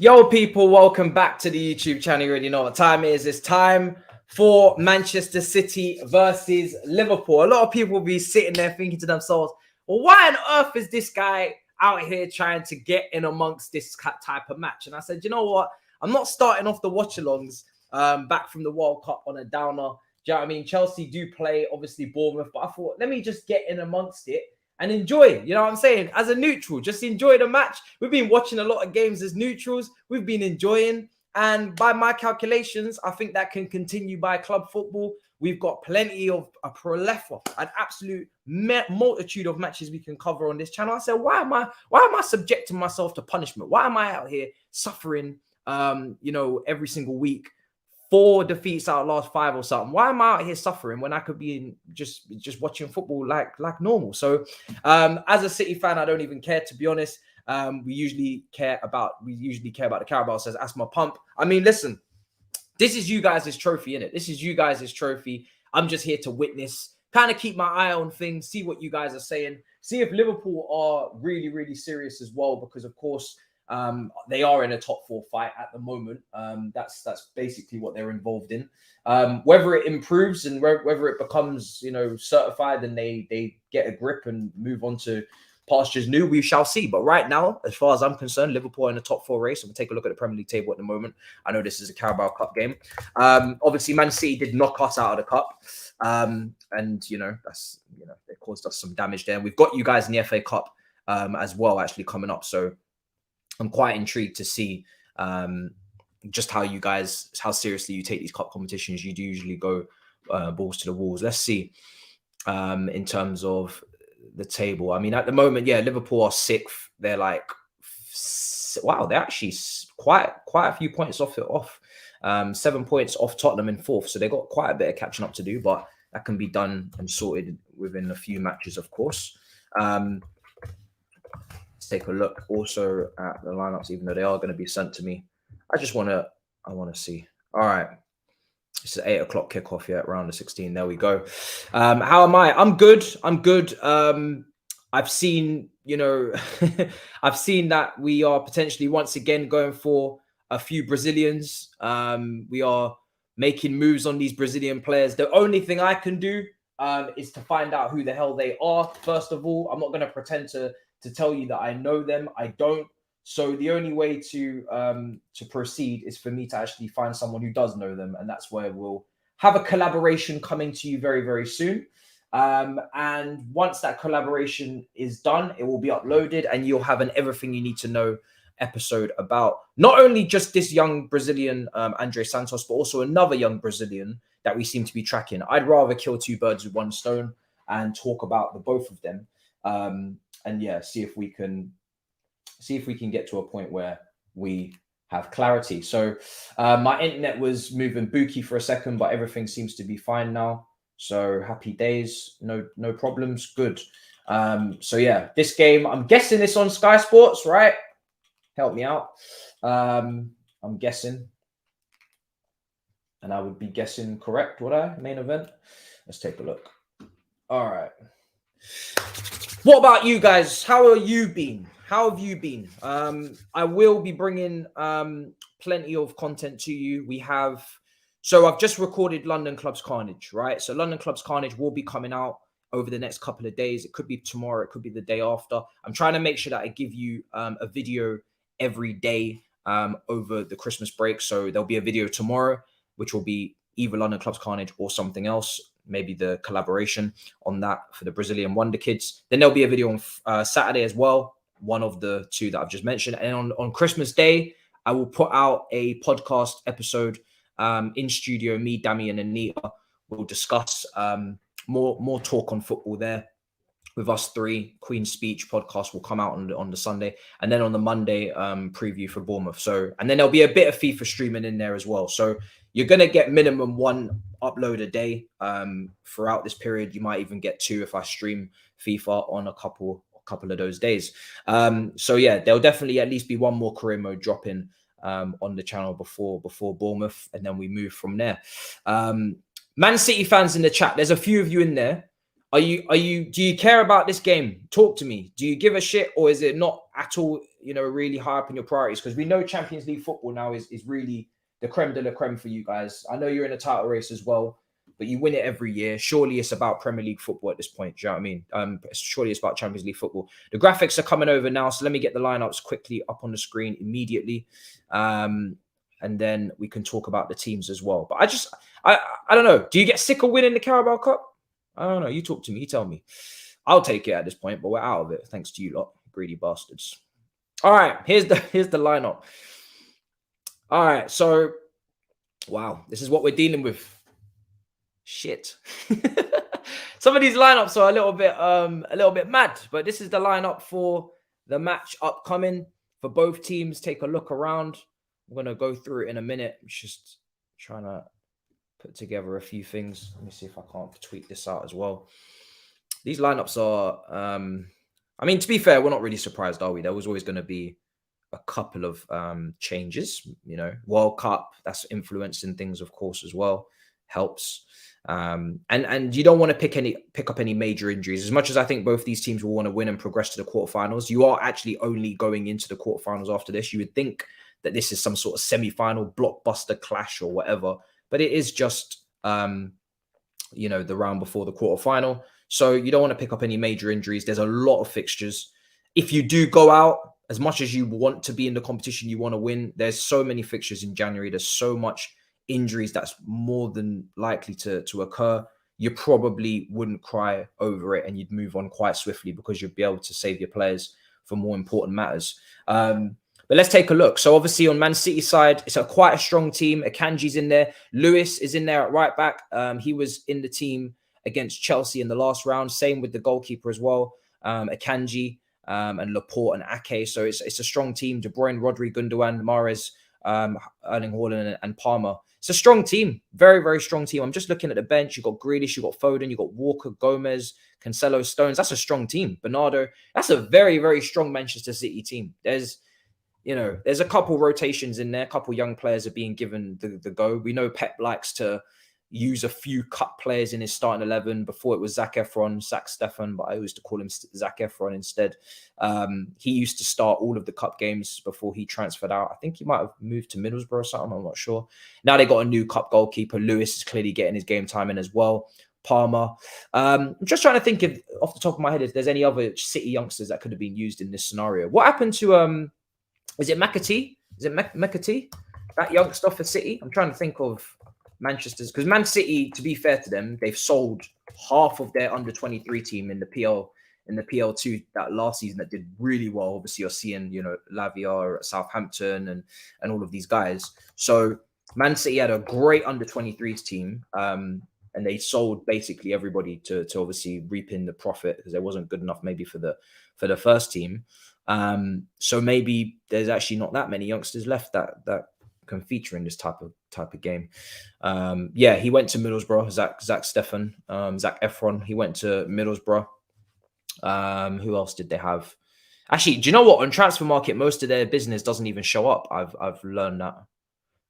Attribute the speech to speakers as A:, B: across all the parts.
A: Yo, people, welcome back to the YouTube channel. You already know what time it is. It's time for Manchester City versus Liverpool. A lot of people will be sitting there thinking to themselves, well, why on earth is this guy out here trying to get in amongst this type of match? And I said, you know what? I'm not starting off the watchalongs back from the World Cup on a downer. Do you know what I mean? Chelsea do play, obviously, Bournemouth, but I thought, let me just get in amongst it and enjoy, you know what I'm saying? As a neutral, just enjoy the match. We've been watching a lot of games as neutrals. We've been enjoying. And by my calculations, I think that can continue by club football. We've got plenty of a plethora, an absolute multitude of matches we can cover on this channel. I said, why am I subjecting myself to punishment? Why am I out here suffering, every single week? 4 defeats out of last 5 or something. Why am I out here suffering when I could be just watching football like normal? So as a City fan, I don't even care, to be honest. We usually care about the Carabao, says Asthma Pump. I mean, listen, this is you guys' trophy, innit? This is you guys' trophy. I'm just here to witness, kind of keep my eye on things, see what you guys are saying, see if Liverpool are really, really serious as well, because of course, they are in a top 4 fight at the moment. That's basically what they're involved in. Whether it improves and whether it becomes, certified and they get a grip and move on to pastures new, we shall see. But right now, as far as I'm concerned, Liverpool are in the top 4 race. So we'll take a look at the Premier League table at the moment. I know this is a Carabao Cup game. Obviously, Man City did knock us out of the cup. And, they caused us some damage there. We've got you guys in the FA Cup as well, actually coming up. So I'm quite intrigued to see just how seriously you take these cup competitions. You do usually go balls to the walls. Let's see in terms of the table. I mean, at the moment, yeah, Liverpool are 6th. They're like, wow, they're actually quite a few points off. 7 points off Tottenham in 4th. So they've got quite a bit of catching up to do, but that can be done and sorted within a few matches, of course. Take a look also at the lineups, even though they are going to be sent to me. I want to see. All right. It's an 8 o'clock kickoff, yeah, round of 16. There we go. How am I? I'm good. I've seen, I've seen that we are potentially once again going for a few Brazilians. We are making moves on these Brazilian players. The only thing I can do is to find out who the hell they are. First of all, I'm not going to pretend to tell you that I know them. I don't. So the only way to proceed is for me to actually find someone who does know them. And that's where we'll have a collaboration coming to you very, very soon. And once that collaboration is done, it will be uploaded and you'll have an everything you need to know episode about not only just this young Brazilian, Andre Santos, but also another young Brazilian that we seem to be tracking. I'd rather kill 2 birds with 1 stone and talk about the both of them. And yeah, see if we can get to a point where we have clarity. So my internet was moving booky for a second, but everything seems to be fine now. So happy days, no problems, good. So yeah, this game, I'm guessing it's on Sky Sports, right? Help me out. I'm guessing, and I would be guessing correct, would I? Main event. Let's take a look. All right. What about you guys? How have you been? I will be bringing plenty of content to you. So I've just recorded London Clubs Carnage, right? So London Clubs Carnage will be coming out over the next couple of days. It could be tomorrow. It could be the day after. I'm trying to make sure that I give you a video every day over the Christmas break. So there'll be a video tomorrow, which will be either London Clubs Carnage or something else. Maybe the collaboration on that for the Brazilian Wonder Kids. Then there'll be a video on Saturday as well, one of the 2 that I've just mentioned. And on Christmas Day, I will put out a podcast episode in studio. Me, Damian, and Nita will discuss more talk on football there with us 3. Queen's Speech podcast will come out on the Sunday, and then on the Monday preview for Bournemouth. So, and then there'll be a bit of FIFA streaming in there as well. So you're going to get minimum 1 upload a day throughout this period. You might even get 2 if I stream FIFA on a couple of those days. So yeah, there'll definitely at least be 1 more career mode dropping on the channel before Bournemouth, and then we move from there. Man City fans in the chat, there's a few of you in there. do you care about this game? Talk to me. Do you give a shit, or is it not at all, really high up in your priorities? Because we know Champions League football now is really the creme de la creme for you guys. I know you're in a title race as well, but you win it every year. Surely it's about Premier League football at this point. Do you know what I mean? Surely it's about Champions League football. The graphics are coming over now, so let me get the lineups quickly up on the screen immediately. And then we can talk about the teams as well. But I don't know. Do you get sick of winning the Carabao Cup? I don't know. You talk to me. You tell me. I'll take it at this point, but we're out of it. Thanks to you lot, greedy bastards. All right. Here's the lineup. All right. So, wow, this is what we're dealing with. Shit. Some of these lineups are a little bit mad, but this is the lineup for the match upcoming for both teams. Take a look around. I'm gonna go through it in a minute. I'm just trying to put together a few things. Let me see if I can't tweet this out as well. These lineups are, I mean, to be fair, we're not really surprised, are we? There was always going to be a couple of changes, World Cup, that's influencing things, of course, as well, helps. And you don't want to pick up any major injuries. As much as I think both these teams will want to win and progress to the quarterfinals, you are actually only going into the quarterfinals after this. You would think that this is some sort of semi-final blockbuster clash or whatever, but it is just, the round before the quarterfinal. So you don't want to pick up any major injuries. There's a lot of fixtures. If you do go out, as much as you want to be in the competition, you want to win, there's so many fixtures in January. There's so much injuries that's more than likely to occur. You probably wouldn't cry over it and you'd move on quite swiftly because you'd be able to save your players for more important matters. But let's take a look. So obviously on Man City side, it's quite a strong team. Akanji's in there. Lewis is in there at right back. He was in the team against Chelsea in the last round. Same with the goalkeeper as well. Akanji and Laporte and Ake. So it's a strong team. De Bruyne, Rodri, Gundogan, Mahrez, Erling Haaland and Palmer. It's a strong team. Very, very strong team. I'm just looking at the bench. You've got Grealish, you've got Foden, you've got Walker, Gomez, Cancelo, Stones. That's a strong team. Bernardo. That's a very, very strong Manchester City team. There's a couple rotations in there. A couple young players are being given the go. We know Pep likes to use a few cut players in his starting 11. Before it was Zac Efron, Zach Stefan, but I used to call him Zac Efron instead. He used to start all of the cup games before he transferred out. I think he might have moved to Middlesbrough or something. I'm not sure. Now they got a new cup goalkeeper. Lewis is clearly getting his game time in as well. Palmer. I'm just trying to think of, off the top of my head, if there's any other City youngsters that could have been used in this scenario. What happened to is it McAtee? Is it McAtee? That youngster for City? I'm trying to think of Manchester's, because Man City, to be fair to them, they've sold half of their under 23 team in the PL2 that last season that did really well. Obviously, you're seeing, Lavia at Southampton and all of these guys. So Man City had a great under 23s team, and they sold basically everybody to obviously reap in the profit because there wasn't good enough maybe for the first team. So maybe there's actually not that many youngsters left that can feature in this type of game. He went to Middlesbrough. Zach Stefan, Zac Efron. He went to Middlesbrough. Who else did they have? Actually, do you know what? On Transfer Market, most of their business doesn't even show up. I've learned that.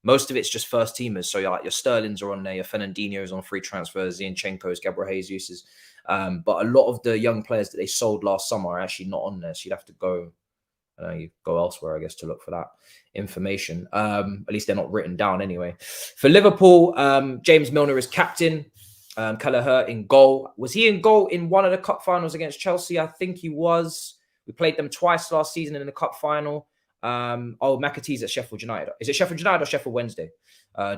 A: Most of it's just first teamers. So your Sterlings are on there, your Fernandinho's on free transfers, Zinchenko's, Gabriel Jesus's. But a lot of the young players that they sold last summer are actually not on there. So you'd have to go elsewhere, I guess, to look for that information. At least they're not written down anyway. For Liverpool, James Milner is captain. Kelleher in goal. Was he in goal in one of the cup finals against Chelsea? I think he was. We played them twice last season in the cup final. McAtee's at Sheffield United. Is it Sheffield United or Sheffield Wednesday?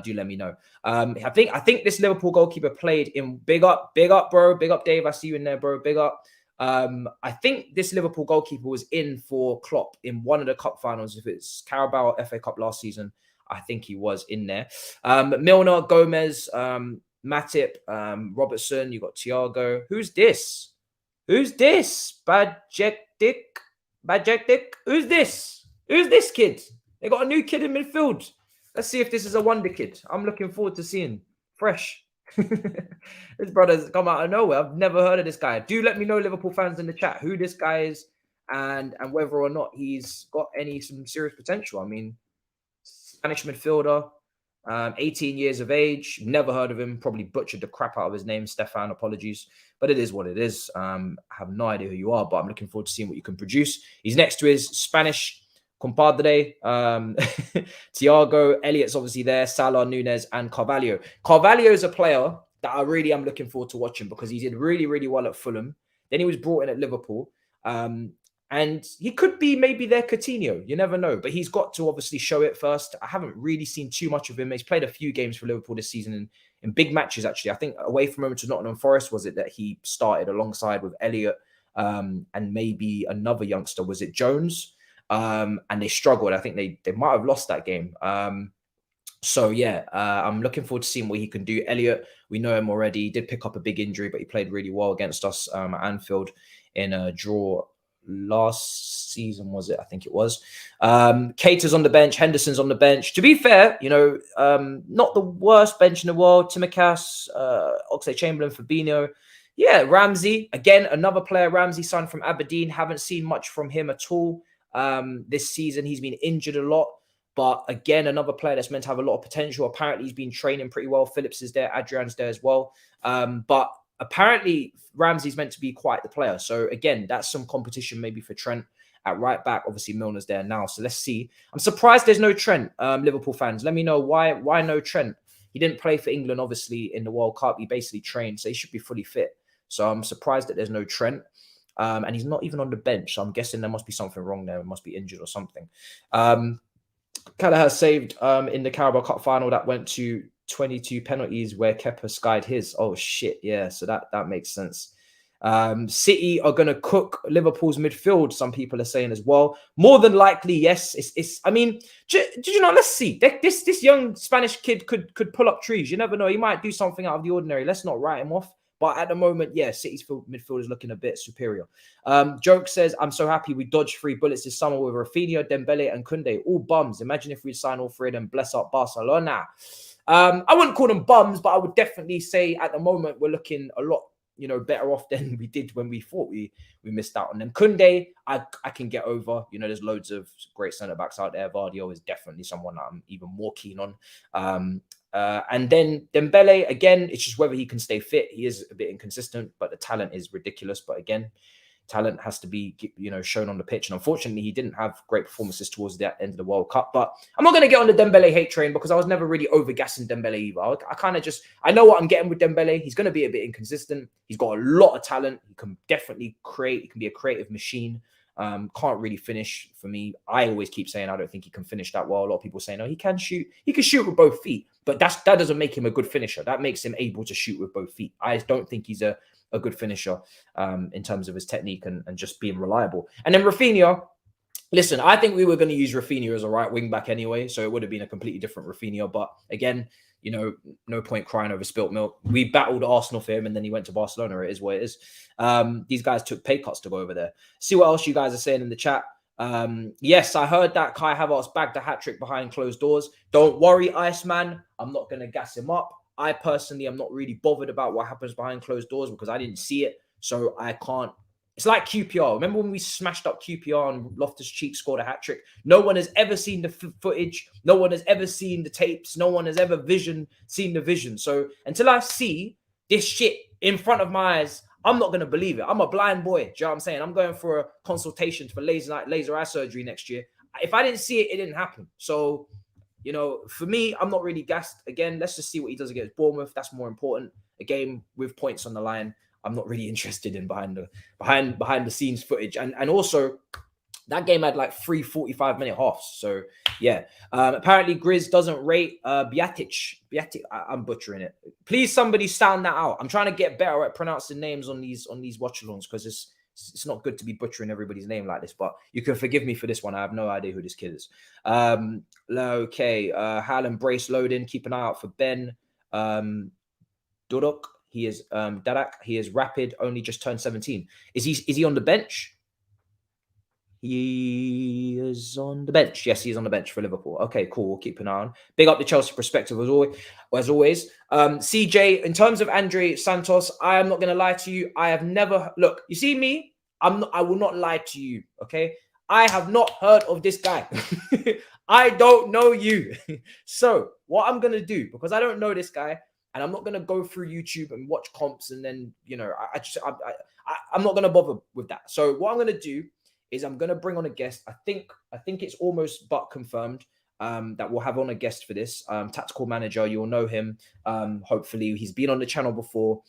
A: Do let me know. I think this Liverpool goalkeeper played in big up, bro. Big up, Dave. I see you in there, bro. Big up. I think this Liverpool goalkeeper was in for Klopp in one of the cup finals. If it's Carabao or FA Cup last season, I think he was in there. Milner, Gomez, Matip, Robertson. You got Thiago. Who's this? Bajektic. Who's this? Who's this kid? They got a new kid in midfield. Let's see if this is a wonder kid. I'm looking forward to seeing. Fresh. This brother's come out of nowhere. I've never heard of this guy. Do let me know, Liverpool fans in the chat, who this guy is and whether or not he's got some serious potential. I mean, Spanish midfielder, 18 years of age. Never heard of him. Probably butchered the crap out of his name. Stefan, apologies. but it is what it is. I have no idea who you are, but I'm looking forward to seeing what you can produce. He's next to his Spanish compadre, Thiago. Elliott's obviously there, Salah, Nunez, and Carvalho. Carvalho is a player that I really am looking forward to watching because he did really, really well at Fulham. Then he was brought in at Liverpool. And he could be maybe their Coutinho. You never know. But he's got to obviously show it first. I haven't really seen too much of him. He's played a few games for Liverpool this season in big matches, actually. I think away from home to Nottingham Forest, was it that he started alongside with Elliott and maybe another youngster? Was it Jones? And they struggled. I think they might have lost that game. So, yeah, I'm looking forward to seeing what he can do. Elliott, we know him already. He did pick up a big injury, but he played really well against us at Anfield in a draw last season, was it? I think it was. Cater's on the bench. Henderson's on the bench. To be fair, you know, not the worst bench in the world. Tsimikas, Oxlade-Chamberlain, Fabinho. Yeah, Ramsey. Again, another player. Ramsey, signed from Aberdeen. Haven't seen much from him at all this season. He's been injured a lot. But again, another player that's meant to have a lot of potential. Apparently, he's been training pretty well. Phillips is there. Adrian's there as well. But apparently, Ramsey's meant to be quite the player. So again, that's some competition maybe for Trent at right back. Obviously, Milner's there now. So let's see. I'm surprised there's no Trent, Liverpool fans. Let me know why no Trent. He didn't play for England, obviously, in the World Cup. He basically trained, so he should be fully fit. So I'm surprised that there's no Trent. And he's not even on the bench. So I'm guessing there must be something wrong there. He must be injured or something. Kelleher saved in the Carabao Cup final that went to 22 penalties where Kepa skied his. Oh, shit. Yeah, so that makes sense. City are going to cook Liverpool's midfield, some people are saying as well. More than likely, yes. I mean, did you know, let's see. This young Spanish kid could pull up trees. You never know. He might do something out of the ordinary. Let's not write him off. But at the moment, yeah, City's midfield is looking a bit superior. Joke says, I'm so happy we dodged 3 bullets this summer with Rafinha, Dembele, and Koundé. All bums. Imagine if we'd sign all 3 of them. Bless up Barcelona. I wouldn't call them bums, but I would definitely say at the moment we're looking a lot, you know, better off than we did when we thought we missed out on them. Koundé, I can get over. You know, there's loads of great centre-backs out there. Vardio is definitely someone that I'm even more keen on. And then Dembele, again, it's just whether he can stay fit. He is a bit inconsistent, but the talent is ridiculous. But again, talent has to be, you know, shown on the pitch. And unfortunately, he didn't have great performances towards the end of the World Cup. But I'm not going to get on the Dembele hate train because I was never really over-gassing Dembele either. I kind of I know what I'm getting with Dembele. He's going to be a bit inconsistent. He's got a lot of talent. He can definitely create. He can be a creative machine. Can't really finish for me. I always keep saying I don't think he can finish that well. A lot of people say, no, he can shoot. He can shoot with both feet. But that doesn't make him a good finisher. That makes him able to shoot with both feet. I don't think he's a good finisher in terms of his technique and just being reliable. And then Rafinha, listen, I think we were going to use Rafinha as a right wing back anyway, so it would have been a completely different Rafinha. But again, you know, no point crying over spilt milk. We battled Arsenal for him, and then he went to Barcelona. It is what it is. These guys took pay cuts to go over there. See what else you guys are saying in the chat. Yes, I heard that Kai Havertz bagged a hat-trick behind closed doors. Don't worry, Iceman. I'm not going to gas him up. I personally am not really bothered about what happens behind closed doors because I didn't see it. So I can't. It's like QPR. Remember when we smashed up QPR and Loftus-Cheek scored a hat-trick? No one has ever seen the footage. No one has ever seen the tapes. No one has ever seen the vision. So until I see this shit in front of my eyes, I'm not going to believe it. I'm a blind boy. Do you know what I'm saying? I'm going for a consultation for laser eye surgery next year. If I didn't see it, it didn't happen. So, you know, for me, I'm not really gassed. Again, let's just see what he does against Bournemouth. That's more important. A game with points on the line. I'm not really interested in behind the scenes footage. And also, that game had like 3 45-minute halves. So, yeah. Apparently, Grizz doesn't rate Bjatic. I'm butchering it. Please, somebody sound that out. I'm trying to get better at pronouncing names on these watchalongs because it's not good to be butchering everybody's name like this. But you can forgive me for this one. I have no idea who this kid is. Okay. Highland brace loading. Keep an eye out for Ben. Dudok. He is Dadak. He is rapid. Only just turned 17. Is he on the bench? He is on the bench. Yes, he's on the bench for Liverpool. Okay, cool. We'll keep an eye on. Big up the Chelsea perspective as always. CJ, in terms of Andre Santos, I am not going to lie to you. I have never look. You see me? I will not lie to you. Okay, I have not heard of this guy. I don't know you. So what I'm going to do, because I don't know this guy, and I'm not going to go through YouTube and watch comps and then, you know, I'm not going to bother with that. So what I'm going to do is I'm going to bring on a guest. I think it's almost but confirmed that we'll have on a guest for this. Tactical manager, you'll know him. Hopefully he's been on the channel before.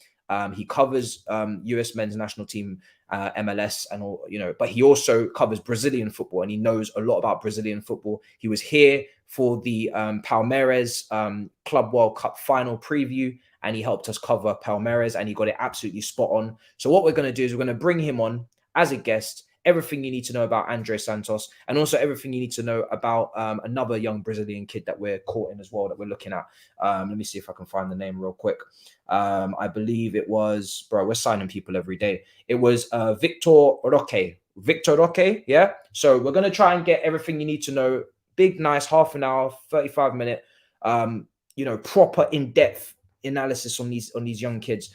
A: He covers US men's national team, MLS, and all, you know, but he also covers Brazilian football, and he knows a lot about Brazilian football. He was here for the Palmeiras Club World Cup final preview, and he helped us cover Palmeiras, and he got it absolutely spot on. So what we're going to do is we're going to bring him on as a guest. Everything you need to know about Andre Santos, and also everything you need to know about another young Brazilian kid that we're caught in as well, that we're looking at. Let me see if I can find the name real quick. I believe it was, bro, we're signing people every day. It was Victor Roque, yeah? So we're going to try and get everything you need to know. Big, nice, half an hour, 35-minute, you know, proper in-depth analysis on these young kids.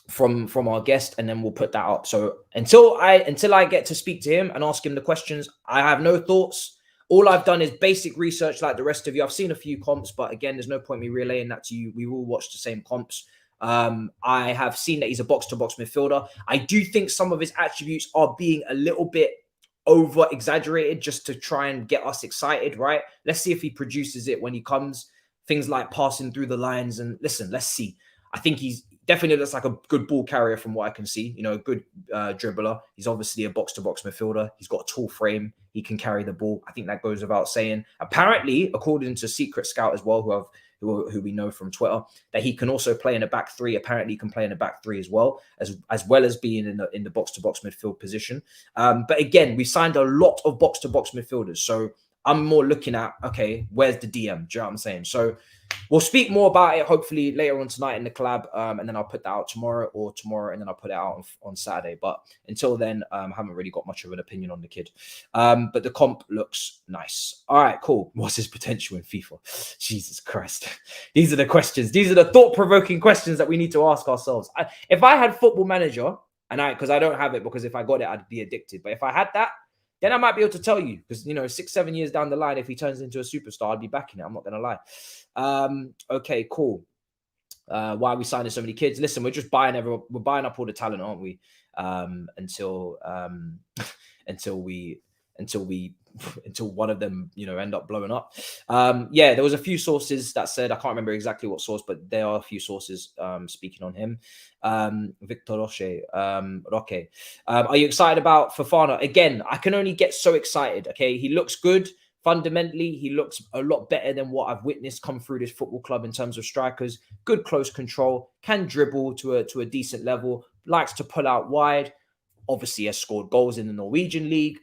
A: From our guest, and then we'll put that up. So until I get to speak to him and ask him the questions, I have no thoughts. All I've done is basic research like the rest of you. I've seen a few comps, but again, there's no point me relaying that to you. We all watch the same comps. I have seen that he's a box-to-box midfielder. I do think some of his attributes are being a little bit over exaggerated just to try and get us excited, right? Let's see if he produces it when he comes. Things like passing through the lines, and listen, let's see. I think he's definitely looks like a good ball carrier from what I can see. You know, a good dribbler. He's obviously a box-to-box midfielder. He's got a tall frame. He can carry the ball. I think that goes without saying. Apparently, according to Secret Scout as well, who we know from Twitter, that he can also play in a back three. Apparently, he can play in a back three as well as being in the box-to-box midfield position. But again, we signed a lot of box-to-box midfielders. So I'm more looking at, okay, where's the DM? Do you know what I'm saying? So we'll speak more about it hopefully later on tonight in the collab, and then I'll put that out tomorrow, and then I'll put it out on Saturday. But until then, I haven't really got much of an opinion on the kid. But the comp looks nice. All right, cool. What's his potential in FIFA? Jesus Christ. These are the questions. These are the thought-provoking questions that we need to ask ourselves. If I had Football Manager, because I don't have it, because if I got it, I'd be addicted. But if I had that, then I might be able to tell you, because, you know, 6-7 years down the line, if he turns into a superstar, I'd be backing it. I'm not going to lie. Okay, cool. Why are we signing so many kids? Listen, we're just buying we're buying up all the talent, aren't we? Until one of them, you know, end up blowing up. Yeah, there was a few sources that said, I can't remember exactly what source, but there are a few sources speaking on him. Victor Roque. Are you excited about Fofana? Again, I can only get so excited. Okay, he looks good. Fundamentally, he looks a lot better than what I've witnessed come through this football club in terms of strikers. Good close control, can dribble to a decent level, likes to pull out wide. Obviously, has scored goals in the Norwegian league.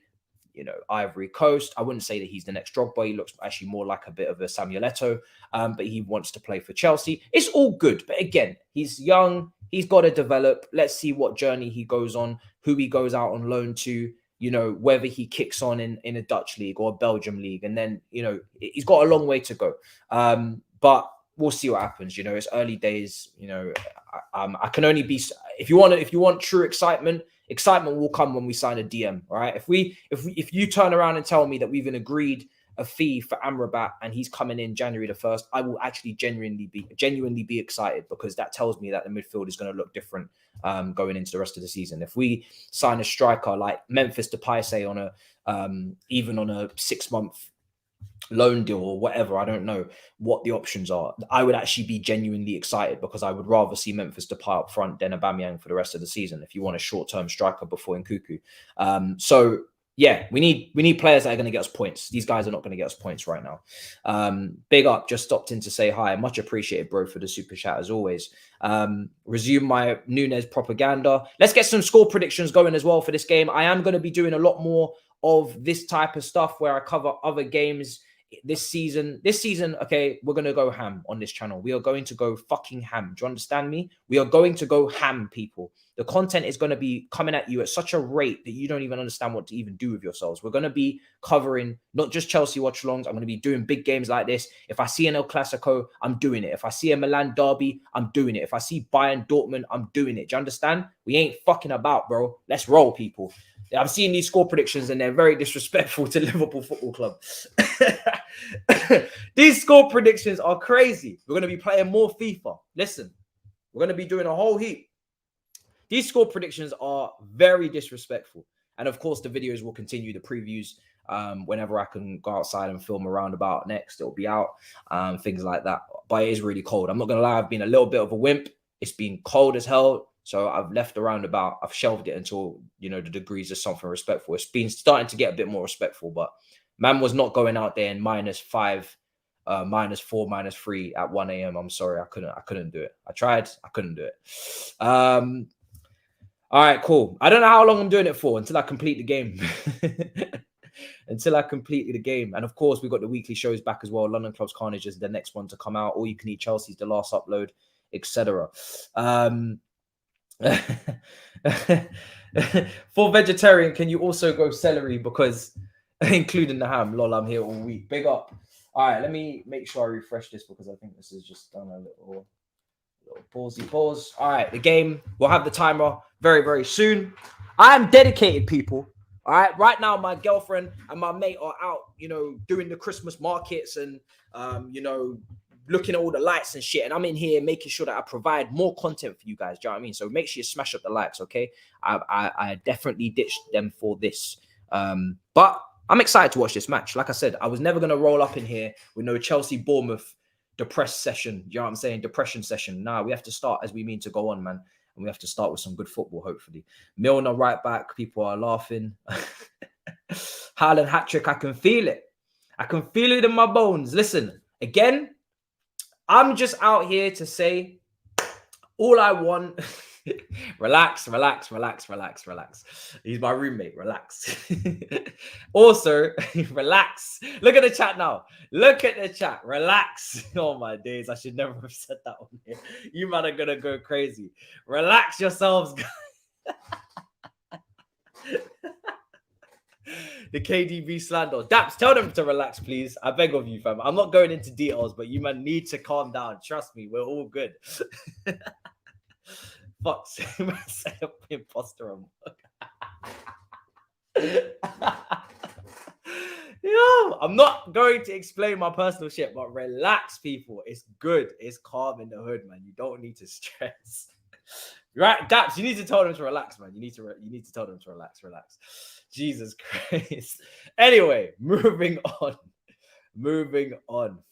A: You know, Ivory Coast. I wouldn't say that he's the next Drogba. He looks actually more like a bit of a Samuel Eto'o, but he wants to play for Chelsea. It's all good. But again, he's young. He's got to develop. Let's see what journey he goes on, who he goes out on loan to, you know, whether he kicks on in a Dutch league or a Belgium league. And then, you know, he's got a long way to go. But we'll see what happens. You know, it's early days. You know, I can only be, if you want true excitement will come when we sign a DM, all right? If you turn around and tell me that we've agreed a fee for Amrabat and he's coming in January the 1st, I will actually genuinely be excited, because that tells me that the midfield is going to look different going into the rest of the season. If we sign a striker like Memphis Depay, say on a even on a 6-month loan deal or whatever, I don't know what the options are, I would actually be genuinely excited, because I would rather see Memphis Depay up front than Aubameyang for the rest of the season if you want a short-term striker before Nkunku. So yeah, we need players that are going to get us points. These guys are not going to get us points right now. Big up, just stopped in to say hi. Much appreciated, bro, for the super chat as always. Resume my Nunes propaganda. Let's get some score predictions going as well for this game. I am going to be doing a lot more of this type of stuff where I cover other games this season. Okay, we're going to go ham on this channel. We are going to go fucking ham. Do you understand me? We are going to go ham, people. The content is going to be coming at you at such a rate that you don't even understand what to even do with yourselves. We're going to be covering not just Chelsea watch-alongs. I'm going to be doing big games like this. If I see an El Clasico, I'm doing it. If I see a Milan derby, I'm doing it. If I see Bayern Dortmund, I'm doing it. Do you understand? We ain't fucking about, bro. Let's roll, people. I'm seeing these score predictions and they're very disrespectful to Liverpool Football Club. These score predictions are crazy. We're going to be playing more FIFA. Listen, we're going to be doing a whole heap. These score predictions are very disrespectful. And of course, the videos will continue, the previews. Whenever I can go outside and film a roundabout next, it'll be out. Things like that. But it is really cold. I'm not going to lie, I've been a little bit of a wimp. It's been cold as hell. So I've left the roundabout. I've shelved it until, you know, the degrees is something respectful. It's been starting to get a bit more respectful, but man was not going out there in -5, -4, -3 at 1 a.m. I'm sorry. I couldn't do it. I tried. I couldn't do it. All right, cool. I don't know how long I'm doing it for until I complete the game. Until I complete the game. And of course, we've got the weekly shows back as well. London Clubs Carnage is the next one to come out. All You Can Eat Chelsea's the last upload, etc. For vegetarian, can you also go celery? Because including the ham, lol, I'm here all week. Big up. All right, let me make sure I refresh this because I think this has just done a little pause. All right, the game, we'll have the timer very, very soon. I am dedicated, people. All right, right now my girlfriend and my mate are out, you know, doing the Christmas markets and, you know, looking at all the lights and shit. And I'm in here making sure that I provide more content for you guys. Do you know what I mean? So make sure you smash up the likes, okay? I definitely ditched them for this. But I'm excited to watch this match. Like I said, I was never going to roll up in here with no Chelsea-Bournemouth depressed session. You know what I'm saying? Depression session. Nah, we have to start as we mean to go on, man. And we have to start with some good football, hopefully. Milner right back. People are laughing. Haaland hat-trick. I can feel it. I can feel it in my bones. Listen, again, I'm just out here to say all I want. Relax. He's my roommate. Relax. Also, relax. Look at the chat now. Look at the chat. Relax. Oh my days. I should never have said that on here. You man are going to go crazy. Relax yourselves, guys. The KDB slander. Daps, tell them to relax, please. I beg of you, fam. I'm not going into details, but you man need to calm down. Trust me, we're all good. Fuck, say imposter. Yo, I'm not going to explain my personal shit, but relax, people. It's good. It's calm in the hood, man. You don't need to stress. Right, Daps, you need to tell them to relax, man. You need to tell them to relax. Jesus Christ. Anyway, moving on.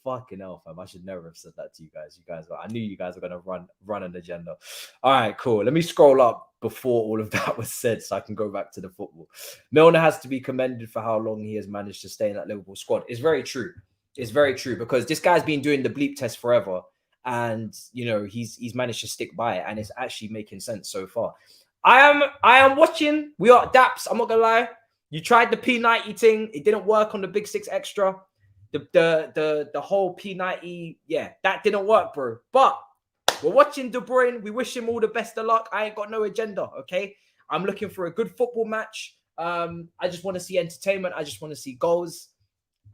A: Fucking hell, fam. I should never have said that to you guys. I knew you guys were gonna run an agenda. All right, cool. Let me scroll up before all of that was said so I can go back to the football. Milner has to be commended for how long he has managed to stay in that Liverpool squad. It's very true. It's very true because this guy's been doing the bleep test forever. And you know, he's managed to stick by it, and it's actually making sense so far. I am watching. We are Daps. I'm not gonna lie. You tried the P90 thing. It didn't work on the Big 6 Extra. The whole P90, yeah, that didn't work, bro. But we're watching De Bruyne. We wish him all the best of luck. I ain't got no agenda, okay? I'm looking for a good football match. I just want to see entertainment. I just want to see goals.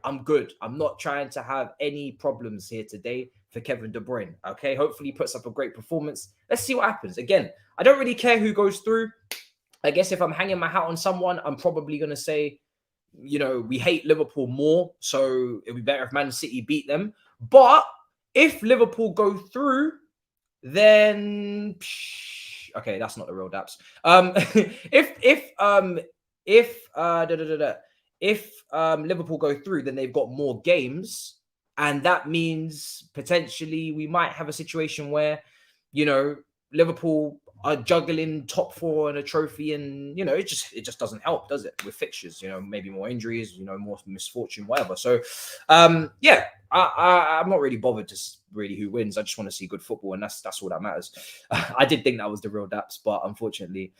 A: I'm good. I'm not trying to have any problems here today for Kevin De Bruyne, okay? Hopefully he puts up a great performance. Let's see what happens. Again, I don't really care who goes through. I guess if I'm hanging my hat on someone, I'm probably going to say, you know, we hate Liverpool more, so it'd be better if Man City beat them. But if Liverpool go through, then okay, that's not the real Daps. If Liverpool go through, then they've got more games, and that means potentially we might have a situation where, you know, Liverpool are juggling top 4 and a trophy, and you know, it just doesn't help, does it? With fixtures, you know, maybe more injuries, you know, more misfortune, whatever. So, yeah, I'm not really bothered to really who wins. I just want to see good football, and that's all that matters. I did think that was the real Daps, but unfortunately,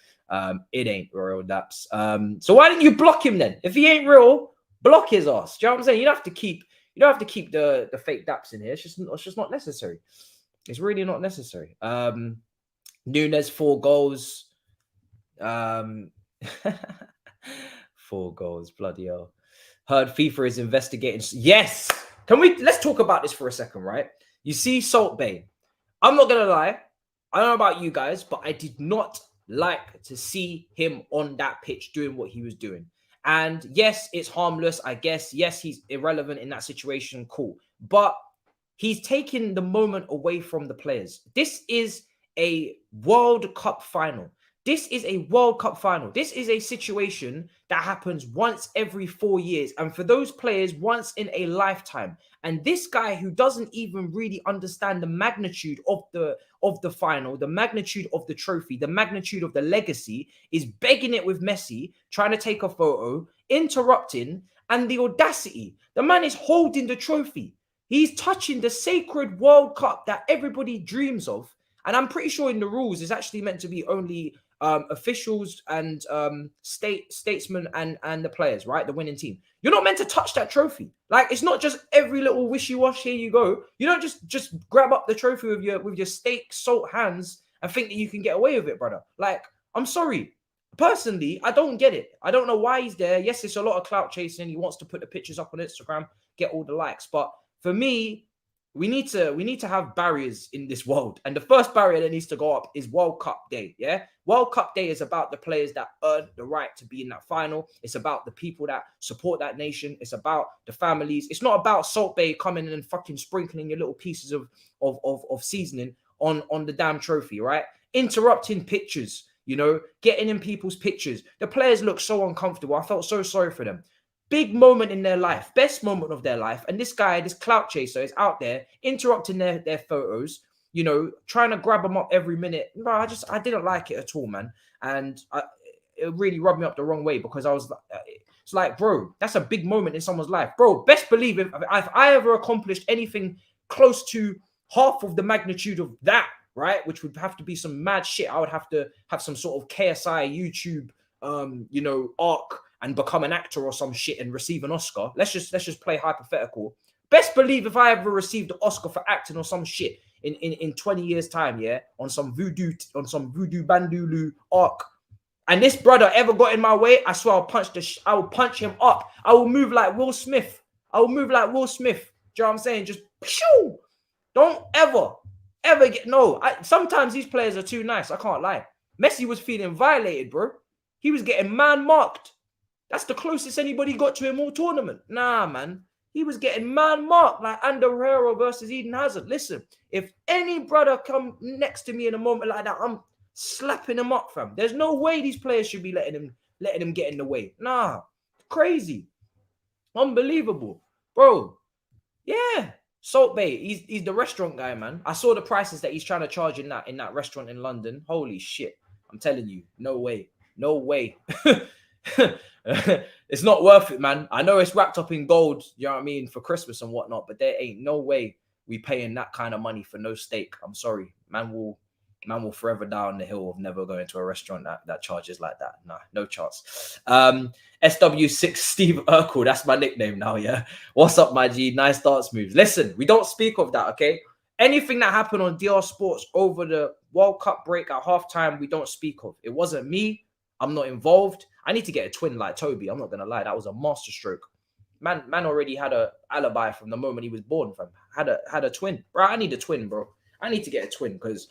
A: it ain't real Daps. So why didn't you block him then? If he ain't real, block his ass. Do you know what I'm saying? You don't have to keep the fake Daps in here. It's just not necessary. It's really not necessary. Nunes 4 goals. 4 goals, bloody hell. Heard FIFA is investigating. Yes. Let's talk about this for a second, right? You see Salt Bay. I'm not gonna lie. I don't know about you guys, but I did not like to see him on that pitch doing what he was doing. And yes, it's harmless, I guess. Yes, he's irrelevant in that situation. Cool. But he's taking the moment away from the players. This is a World Cup final. This is a World Cup final. This is a situation that happens once every 4 years. And for those players, once in a lifetime. And this guy who doesn't even really understand the magnitude of the final, the magnitude of the trophy, the magnitude of the legacy, is begging it with Messi, trying to take a photo, interrupting, and the audacity. The man is holding the trophy. He's touching the sacred World Cup that everybody dreams of. And I'm pretty sure in the rules, it's actually meant to be only officials and statesmen and the players, right? The winning team. You're not meant to touch that trophy. Like, it's not just every little wishy-washy, here you go. You don't just grab up the trophy with your steak salt hands and think that you can get away with it, brother. Like, I'm sorry. Personally, I don't get it. I don't know why he's there. Yes, it's a lot of clout chasing. He wants to put the pictures up on Instagram, get all the likes. But for me, we need to have barriers in this world. And the first barrier that needs to go up is World Cup Day. Yeah. World Cup Day is about the players that earn the right to be in that final. It's about the people that support that nation. It's about the families. It's not about Salt Bay coming in and fucking sprinkling your little pieces of seasoning on the damn trophy, right? Interrupting pictures, you know, getting in people's pictures. The players look so uncomfortable. I felt so sorry for them. Big moment in their life, best moment of their life. And this guy, this clout chaser, is out there interrupting their photos, you know, trying to grab them up every minute. No, I didn't like it at all, man. And it really rubbed me up the wrong way because I was like, it's like, bro, that's a big moment in someone's life. Bro, best believe if I ever accomplished anything close to half of the magnitude of that, right, which would have to be some mad shit. I would have to have some sort of KSI YouTube, you know, arc and become an actor or some shit and receive an Oscar. Let's just play hypothetical. Best believe if I ever received the Oscar for acting or some shit in 20 years time, yeah, on some voodoo bandulu arc, and this brother ever got in my way, I swear I will punch him up. I will move like Will Smith. Do you know what I'm saying? Just phew. Don't ever get sometimes these players are too nice. I can't lie. Messi was feeling violated, bro. He was getting man marked. That's the closest anybody got to him all tournament. Nah, man. He was getting man marked like Ander Herrera versus Eden Hazard. Listen, if any brother come next to me in a moment like that, I'm slapping him up, fam. There's no way these players should be letting him get in the way. Nah, crazy. Unbelievable. Bro, yeah. Salt Bay, he's the restaurant guy, man. I saw the prices that he's trying to charge in that restaurant in London. Holy shit. I'm telling you, no way. No way. It's not worth it, man. I know it's wrapped up in gold, you know what I mean, for Christmas and whatnot, but there ain't no way we paying that kind of money for no steak. I'm sorry. Man will forever die on the hill of never going to a restaurant that charges like that. Nah, no chance. SW6 Steve Urkel, that's my nickname now, yeah. What's up, my G? Nice dance moves. Listen, we don't speak of that, okay? Anything that happened on DR Sports over the World Cup break at halftime, we don't speak of. It wasn't me. I'm not involved. I need to get a twin like Toby. I'm not going to lie. That was a masterstroke. Man already had a alibi from the moment he was born, fam. Had a twin. Bro, I need a twin, bro. I need to get a twin because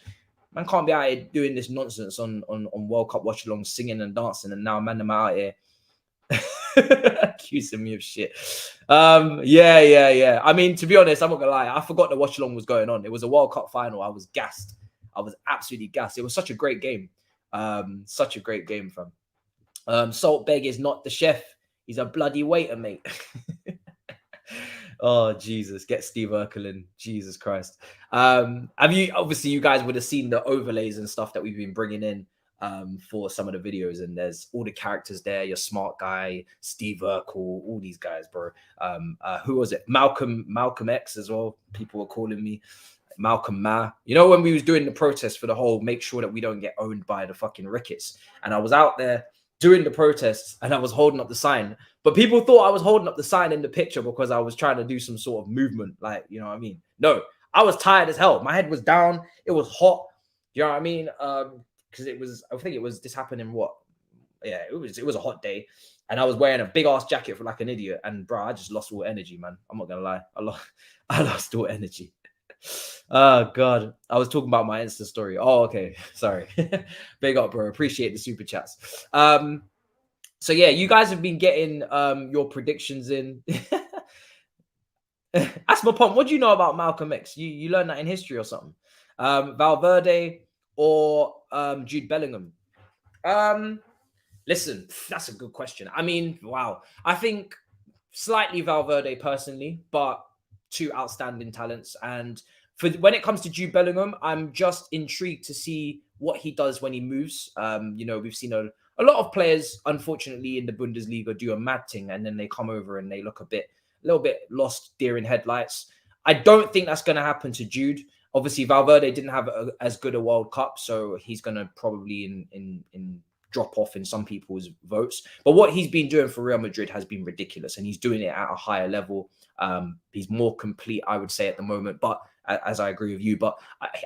A: man can't be out here doing this nonsense on World Cup watch-along, singing and dancing, and now man am out here accusing me of shit. Yeah. I mean, to be honest, I'm not gonna lie. I forgot the watch-along was going on. It was a World Cup final. I was gassed. I was absolutely gassed. It was such a great game. Such a great game, fam. Salt Beg is not the chef. He's a bloody waiter, mate. Oh, Jesus. Get Steve Urkel in. Jesus Christ. Obviously, you guys would have seen the overlays and stuff that we've been bringing in for some of the videos. And there's all the characters there. Your smart guy, Steve Urkel, all these guys, bro. Who was it? Malcolm X as well. People were calling me Malcolm Ma. You know, when we was doing the protest for the whole make sure that we don't get owned by the fucking rickets. And I was out there doing the protests and I was holding up the sign, but people thought I was holding up the sign in the picture because I was trying to do some sort of movement, like, you know what I mean? No, I was tired as hell. My head was down. It was hot. You know what I mean? Because I think this happened in what? Yeah, it was a hot day, and I was wearing a big ass jacket for like an idiot. And bro, I just lost all energy, man. I'm not gonna lie. I lost all energy. Oh God, I was talking about my Insta story. Oh, okay, sorry. Big up, bro. Appreciate the super chats. So yeah, you guys have been getting your predictions in. That's my point. What do you know about Malcolm X? You learned that in history or something? Valverde or Jude Bellingham? Listen, that's a good question. I mean, wow. I think slightly Valverde personally, but two outstanding talents. And for when it comes to Jude Bellingham, I'm just intrigued to see what he does when he moves. You know, we've seen a lot of players, unfortunately, in the Bundesliga do a mad thing, and then they come over and they look a little bit lost deer in headlights. I don't think that's going to happen to Jude. Obviously, Valverde didn't have as good a World Cup, so he's going to probably in drop off in some people's votes. But what he's been doing for Real Madrid has been ridiculous, and he's doing it at a higher level. He's more complete, I would say, at the moment. But as I agree with you, but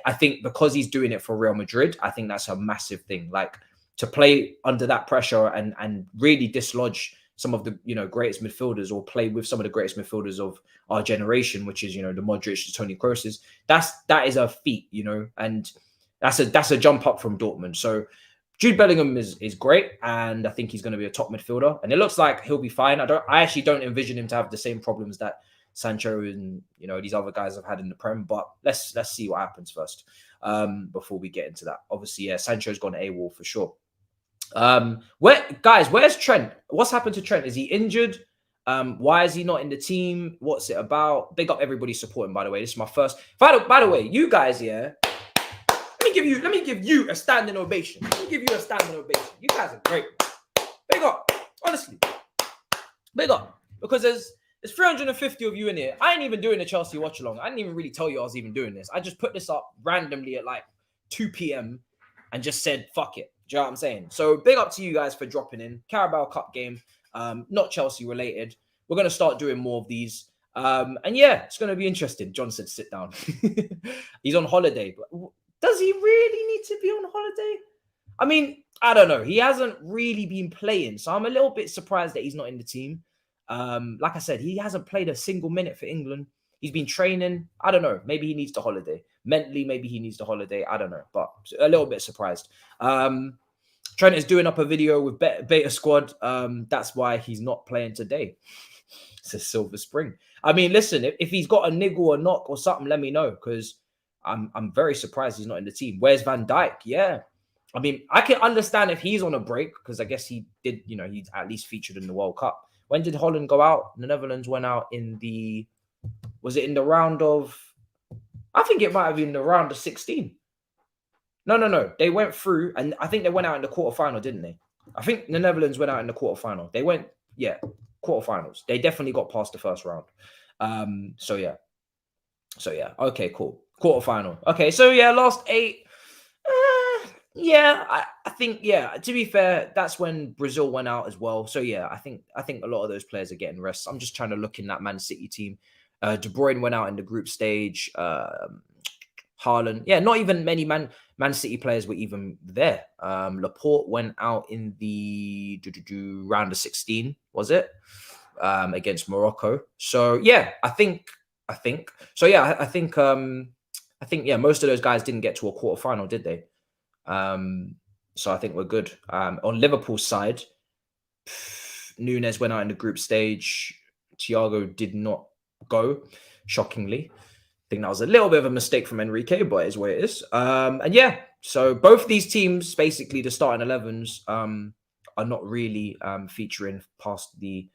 A: I think because he's doing it for Real Madrid, I think that's a massive thing. Like to play under that pressure and really dislodge some of the greatest midfielders, or play with some of the greatest midfielders of our generation, which is the Modric, the Toni Krooses. That is a feat, and that's a jump up from Dortmund. So Jude Bellingham is great, and I think he's going to be a top midfielder, and it looks like he'll be fine. I actually don't envision him to have the same problems that Sancho and these other guys have had in the Prem, but let's see what happens first before we get into that. Obviously, yeah, Sancho's gone AWOL for sure. Where's Trent? What's happened to Trent? Is he injured? Why is he not in the team? What's it about? Big up everybody supporting, by the way. This is my first. By the way, you guys, yeah. Let me give you a standing ovation. Let me give you a standing ovation. You guys are great. Big up. Honestly. Big up. Because there's 350 of you in here. I ain't even doing a Chelsea watch along. I didn't even really tell you I was even doing this. I just put this up randomly at like 2 p.m. and just said, fuck it. Do you know what I'm saying? So big up to you guys for dropping in. Carabao Cup game. Not Chelsea related. We're going to start doing more of these. And yeah, it's going to be interesting. John said, sit down. He's on holiday. But does he really need to be on holiday? I mean, I don't know. He hasn't really been playing. So I'm a little bit surprised that he's not in the team. Like I said, he hasn't played a single minute for England. He's been training. I don't know. Maybe he needs the holiday. Mentally, maybe he needs the holiday. I don't know. But a little bit surprised. Trent is doing up a video with Beta Squad. That's why he's not playing today. It's a Silver Spring. I mean, listen, if he's got a niggle or knock or something, let me know, because I'm very surprised he's not in the team. Where's Van Dijk? Yeah. I mean, I can understand if he's on a break, because I guess he did, he's at least featured in the World Cup. When did Holland go out? The Netherlands went out was it in the round of, I think it might have been the round of 16. No. They went through, and I think they went out in the quarterfinal, didn't they? I think the Netherlands went out in the quarterfinal. They went, quarterfinals. They definitely got past the first round. So yeah. Okay, cool. Quarterfinal. Okay, so yeah, last 8. I think, to be fair, that's when Brazil went out as well. So yeah, I think a lot of those players are getting rest. I'm just trying to look in that Man City team. De Bruyne went out in the group stage. Haaland. Yeah, not even many Man City players were even there. Laporte went out in the round of 16, was it? Against Morocco. So yeah, I think most of those guys didn't get to a quarterfinal, did they? So I think we're good. On Liverpool's side, Nunes went out in the group stage. Thiago did not go, shockingly. I think that was a little bit of a mistake from Enrique, but it is what it is. And yeah, so both these teams, basically the starting 11s, are not really featuring past the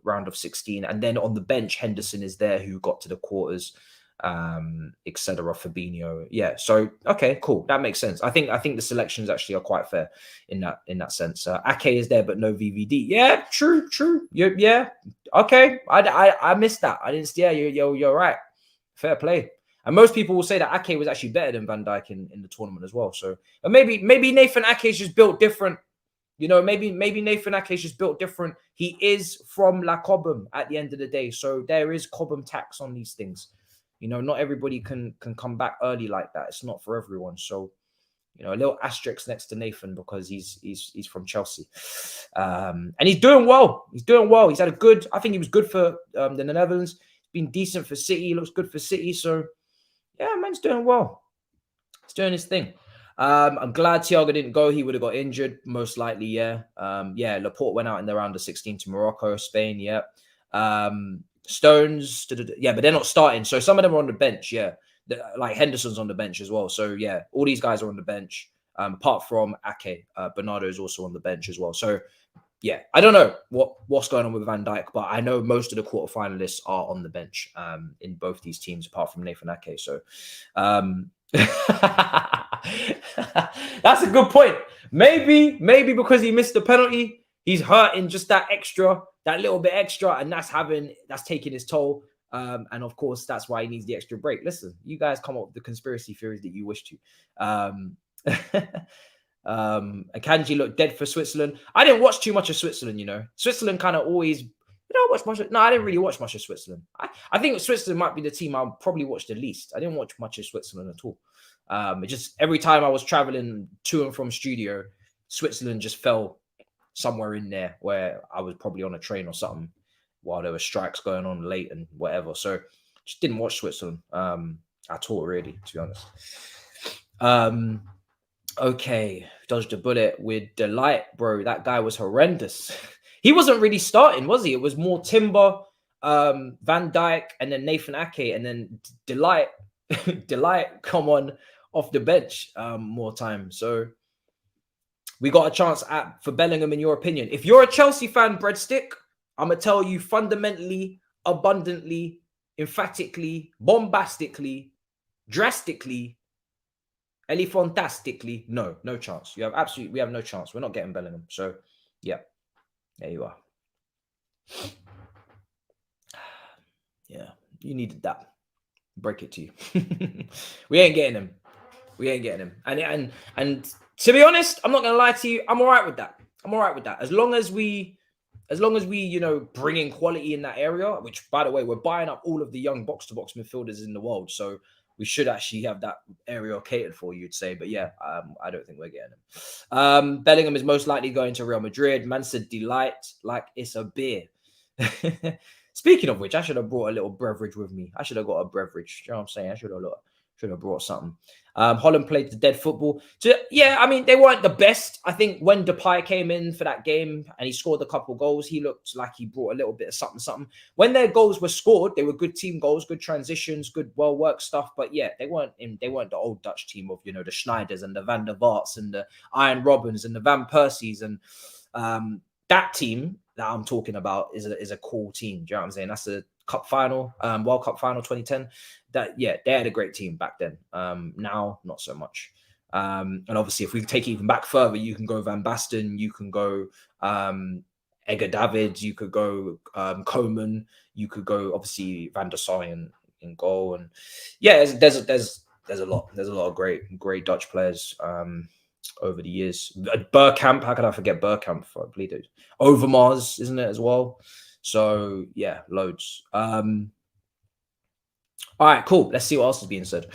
A: round of 16. And then on the bench, Henderson is there, who got to the quarters, etc. Fabinho. Yeah. So okay, cool. That makes sense. I think the selections actually are quite fair in that sense. Ake is there, but no VVD. Yeah, true. Yeah. Okay. I missed that. I didn't. Yeah, you're right. Fair play. And most people will say that Ake was actually better than Van Dijk in the tournament as well. So maybe Nathan Ake's just built different. Maybe Nathan Ake's just built different. He is from La Cobham at the end of the day. So there is Cobham tax on these things. Not everybody can come back early like that. It's not for everyone. So, a little asterisk next to Nathan, because he's from Chelsea. And he's doing well. He's had I think he was good for the Netherlands. Been decent for City. Looks good for City. So Yeah, man's doing well. He's doing his thing. I'm glad Thiago didn't go. He would have got injured, most likely. Yeah. Yeah. Laporte went out in the round of 16 to Morocco, Spain. Yeah. Stones. Yeah, but they're not starting. So some of them are on the bench. Yeah. Like Henderson's on the bench as well. So yeah, all these guys are on the bench. Apart from Ake, Bernardo is also on the bench as well. So yeah, I don't know what's going on with Van Dijk, but I know most of the quarterfinalists are on the bench in both these teams, apart from Nathan Ake. So that's a good point. Maybe because he missed the penalty, he's hurting just that little bit extra, and that's taking his toll. And of course, that's why he needs the extra break. Listen, you guys come up with the conspiracy theories that you wish to. Akanji looked dead for Switzerland. I didn't watch too much of Switzerland, you know. Switzerland kind of always, watch much. No, I didn't really watch much of Switzerland. I think Switzerland might be the team I'll probably watch the least. I didn't watch much of Switzerland at all. It just every time I was traveling to and from studio, Switzerland just fell somewhere in there where I was probably on a train or something while there were strikes going on late and whatever. So just didn't watch Switzerland at all, really, to be honest. Okay, dodged a bullet with Delight, bro. That guy was horrendous. He wasn't really starting, was he? It was more Timber, Van Dijk, and then Nathan Ake, and then Delight. Delight come on off the bench more time. So we got a chance for Bellingham, in your opinion. If you're a Chelsea fan, breadstick, I'm gonna tell you fundamentally, abundantly, emphatically, bombastically, drastically, fantastically, no chance. We have no chance. We're not getting Bellingham. So, yeah, there you are. Yeah, you needed that. Break it to you. We ain't getting him. And to be honest, I'm not gonna lie to you. I'm all right with that. As long as we, bring in quality in that area. Which, by the way, we're buying up all of the young box-to-box midfielders in the world. So we should actually have that area catered for, you'd say. But yeah, I don't think we're getting him. Bellingham is most likely going to Real Madrid. Man said Delight like it's a beer. Speaking of which, I should have brought a little beverage with me. I should have got a beverage. You know what I'm saying? I should have brought something. Holland played the dead football. So, yeah, I mean, they weren't the best. I think when Depay came in for that game and he scored a couple goals, he looked like he brought a little bit of something. When their goals were scored, they were good team goals, good transitions, good well-worked stuff. But yeah, they weren't the old Dutch team of, the Schneiders and the Van der Vaarts and the Iron Robbins and the Van Persies. And that team that I'm talking about is a cool team. Do you know what I'm saying? That's a cup final, World Cup final 2010. They had a great team back then. Now, not so much. And obviously, if we take it even back further, you can go Van Basten, you can go Edgar Davids, you could go Koeman, you could go obviously Van der Sar in goal, and yeah, there's a lot of great Dutch players over the years. Bergkamp, how could I forget Bergkamp? I believe it. Overmars, isn't it as well? So yeah, loads. All right, cool. Let's see what else is being said.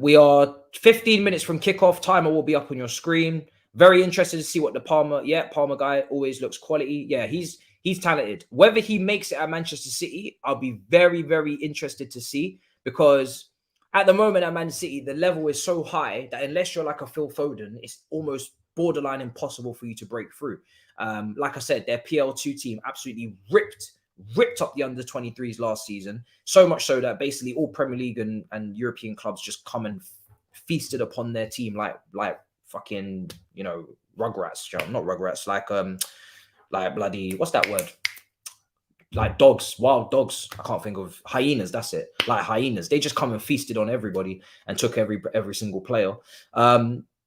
A: We are 15 minutes from kickoff. Timer will be up on your screen. Very interested to see what the Palmer guy always looks quality. Yeah, he's talented. Whether he makes it at Manchester City, I'll be very, very interested to see, because at the moment at Man City, the level is so high that unless you're like a Phil Foden, it's almost borderline impossible for you to break through. Like I said, their PL2 team absolutely ripped up the under-23s last season, so much so that basically all Premier League and European clubs just come and feasted upon their team like fucking, rugrats. Not rugrats, like bloody, what's that word? Like dogs, wild dogs. I can't think of hyenas. That's it. Like hyenas. They just come and feasted on everybody and took every single player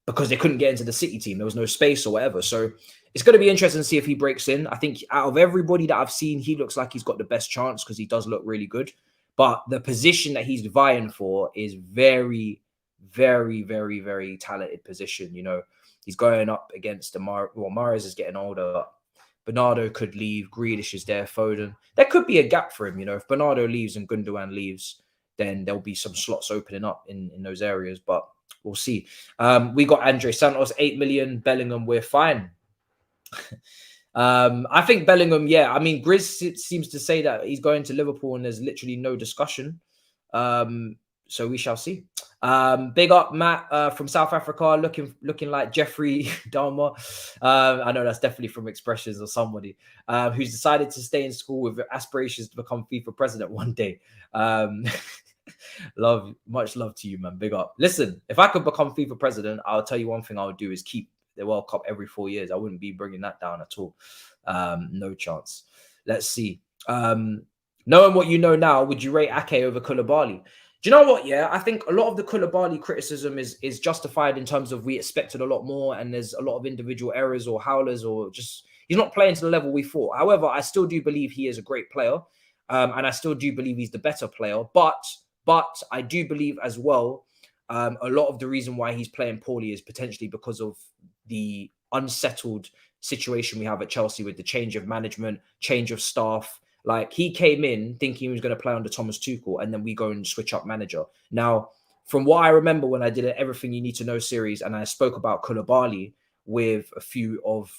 A: because they couldn't get into the City team. There was no space or whatever. So it's going to be interesting to see if he breaks in. I think out of everybody that I've seen, he looks like he's got the best chance because he does look really good. But the position that he's vying for is very, very, very, very talented position. He's going up against Mahrez is getting older. Bernardo could leave. Grealish is there. Foden. There could be a gap for him. If Bernardo leaves and Gundogan leaves, then there'll be some slots opening up in those areas. But we'll see. We got Andre Santos, 8 million. Bellingham, we're fine. I think Bellingham, yeah. I mean, Grizz seems to say that he's going to Liverpool and there's literally no discussion. so we shall see. Big up Matt from South Africa, looking like Jeffrey Dahmer. I know that's definitely from expressions of somebody who's decided to stay in school with aspirations to become FIFA president one day. Much love to you, man. Big up. Listen, if I could become FIFA president, I'll tell you one thing I would do is keep the World Cup every 4 years. I wouldn't be bringing that down at all. No chance. Let's see. Knowing what you know now, would you rate Ake over Koulibaly? Do you know what? Yeah, I think a lot of the Koulibaly criticism is justified in terms of we expected a lot more, and there's a lot of individual errors or howlers, or just he's not playing to the level we thought. However, I still do believe he is a great player, and I still do believe he's the better player. But I do believe as well, a lot of the reason why he's playing poorly is potentially because of the unsettled situation we have at Chelsea with the change of management, change of staff. Like, he came in thinking he was going to play under Thomas Tuchel, and then we go and switch up manager. Now, from what I remember when I did an Everything You Need to Know series, and I spoke about Koulibaly with a few of,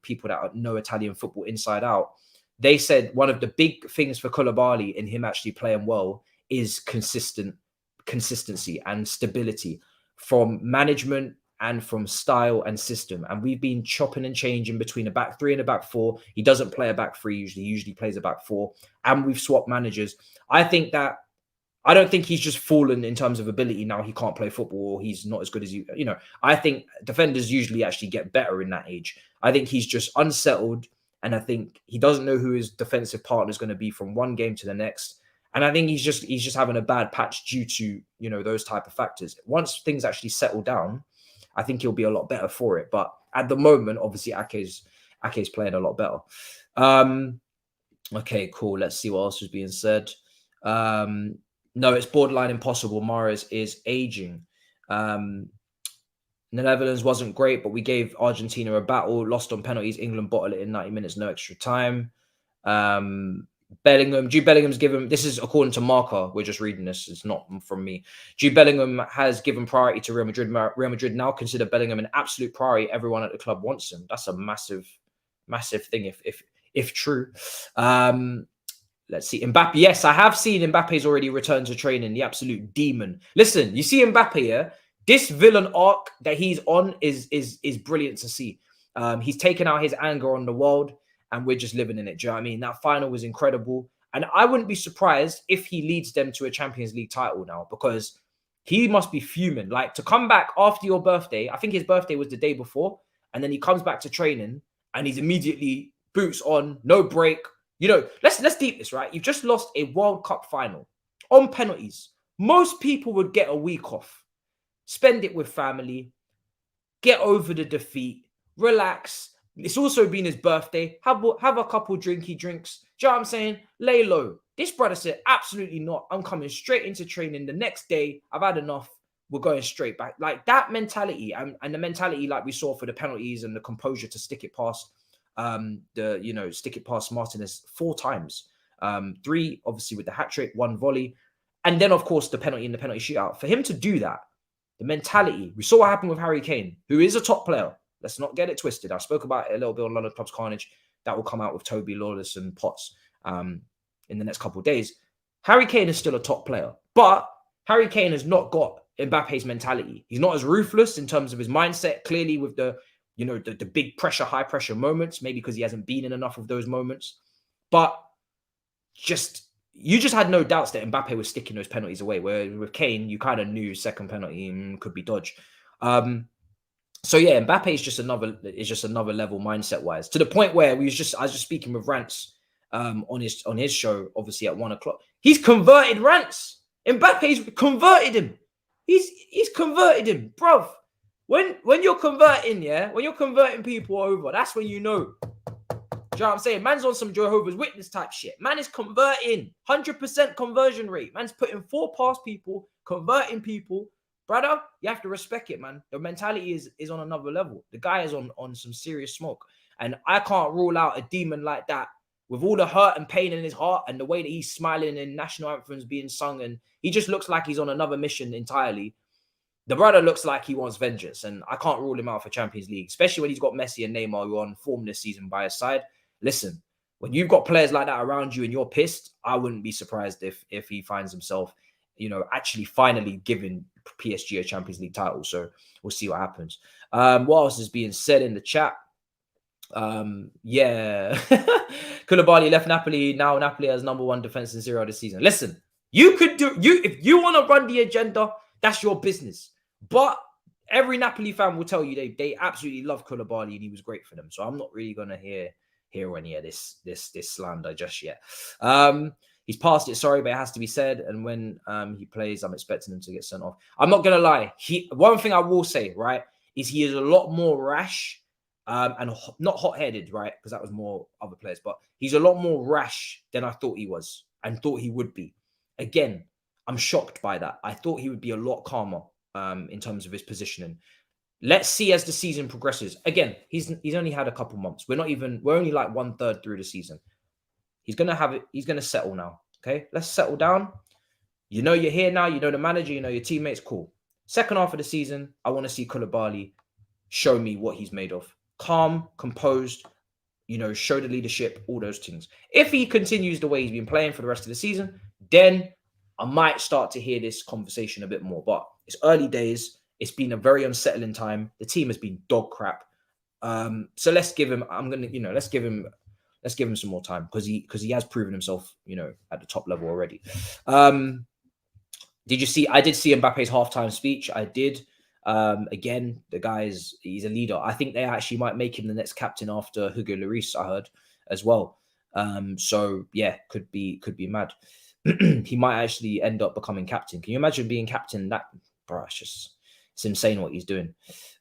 A: people that know Italian football inside out, they said one of the big things for Koulibaly in him actually playing well is consistency and stability from management and from style and system. And we've been chopping and changing between a back three and a back four. He doesn't play a back three usually. He usually plays a back four. And we've swapped managers. I don't think he's just fallen in terms of ability. Now he can't play football, or he's not as good as I think defenders usually actually get better in that age. I think he's just unsettled. And I think he doesn't know who his defensive partner is going to be from one game to the next. And I think he's just having a bad patch due to, those type of factors. Once things actually settle down, I think he'll be a lot better for it. But at the moment, obviously, Ake's playing a lot better. Okay, cool. Let's see what else was being said. No, it's borderline impossible. Mahrez is aging. The Netherlands wasn't great, but we gave Argentina a battle. Lost on penalties. England bottled it in 90 minutes, no extra time. Jude Bellingham's given, this is according to Marca, we're just reading this, it's not from me. Jude Bellingham has given priority to Real Madrid. Real Madrid now consider Bellingham an absolute priority. Everyone at the club wants him. That's a massive thing if true. Let's see. Mbappe, yes, I have seen Mbappe's already returned to training, the absolute demon. Listen, you see Mbappe, yeah? This villain arc that he's on is brilliant to see. He's taken out his anger on the world, and we're just living in it. Do you know what I mean? That final was incredible. And I wouldn't be surprised if he leads them to a Champions League title now, because he must be fuming. Like, to come back after your birthday, I think his birthday was the day before, and then he comes back to training and he's immediately boots on, no break. Let's deep this, right? You've just lost a World Cup final on penalties. Most people would get a week off, spend it with family, get over the defeat, relax. It's also been his birthday. Have a couple drinky drinks. Do you know what I'm saying? Lay low. This brother said, absolutely not. I'm coming straight into training the next day. I've had enough. We're going straight back. Like, that mentality and the mentality like we saw for the penalties and the composure to stick it past stick it past Martinez 4 times. 3, obviously, with the hat-trick, 1 volley. And then, of course, the penalty in the penalty shootout. For him to do that, the mentality, we saw what happened with Harry Kane, who is a top player. Let's not get it twisted. I spoke about it a little bit on London Club's Carnage. That will come out with Toby, Lawless, and Potts in the next couple of days. Harry Kane is still a top player, but Harry Kane has not got Mbappe's mentality. He's not as ruthless in terms of his mindset, clearly with the big pressure, high pressure moments, maybe because he hasn't been in enough of those moments. But you just had no doubts that Mbappe was sticking those penalties away, where with Kane, you kind of knew second penalty could be dodged. So yeah, Mbappe is just another level mindset wise, to the point where I was just speaking with Rance on his show, obviously at 1 o'clock. He's converted Rance. Mbappe's converted him. He's converted him, bruv. When you're converting, when you're converting people over, that's when you know. Do you know what I'm saying? Man's on some Jehovah's Witness type shit. Man is converting, 100% conversion rate. Man's putting 4 past people, converting people. Brother, you have to respect it, man. The mentality is on another level. The guy is on some serious smoke. And I can't rule out a demon like that with all the hurt and pain in his heart and the way that he's smiling and national anthems being sung. And he just looks like he's on another mission entirely. The brother looks like he wants vengeance. And I can't rule him out for Champions League, especially when he's got Messi and Neymar who are on form this season by his side. Listen, when you've got players like that around you and you're pissed, I wouldn't be surprised if he finds himself actually finally giving PSG a Champions League title. So we'll see what happens. What else is being said in the chat? Yeah. Koulibaly left Napoli. Now Napoli has #1 defense in Serie A this season. Listen, if you want to run the agenda, that's your business. But every Napoli fan will tell you they absolutely love Koulibaly and he was great for them. So I'm not really gonna hear any of this slander just yet. He's past it, sorry, but it has to be said. And when he plays, I'm expecting him to get sent off. I'm not gonna lie. One thing I will say, right, is he is a lot more rash. And not hot-headed, right? Because that was more other players, but he's a lot more rash than I thought he was and thought he would be. Again, I'm shocked by that. I thought he would be a lot calmer in terms of his positioning. Let's see as the season progresses. Again, he's only had a couple months. We're only like 1/3 through the season. He's gonna settle now. Okay, let's settle down. You're here now. You know the manager. You know your teammates. Cool. Second half of the season, I want to see Koulibaly show me what he's made of. Calm, composed, show the leadership, all those things. If he continues the way he's been playing for the rest of the season, then I might start to hear this conversation a bit more. But it's early days. It's been a very unsettling time. The team has been dog crap. So let's give him. Let's give him some more time because he has proven himself, at the top level already. Did you see? I did see Mbappe's halftime speech. I did. Again, the guy's he's a leader. I think they actually might make him the next captain after Hugo Lloris, I heard as well. So yeah, could be mad. He might actually end up becoming captain. Can you imagine being captain? It's insane what he's doing.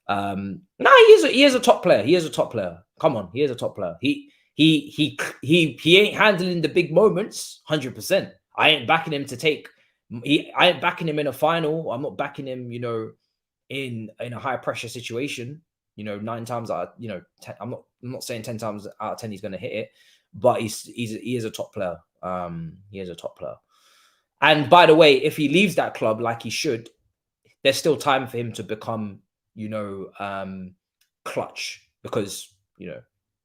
A: He is a top player. He is a top player. Come on, he is a top player. He ain't handling the big moments 100%. I ain't backing him to take. I ain't backing him in a final. I'm not backing him, in a high pressure situation, 9 times out of, 10, I'm not saying 10 times out of 10 he's going to hit it, but he is a top player. He is a top player. And by the way, if he leaves that club like he should, there's still time for him to become, clutch because,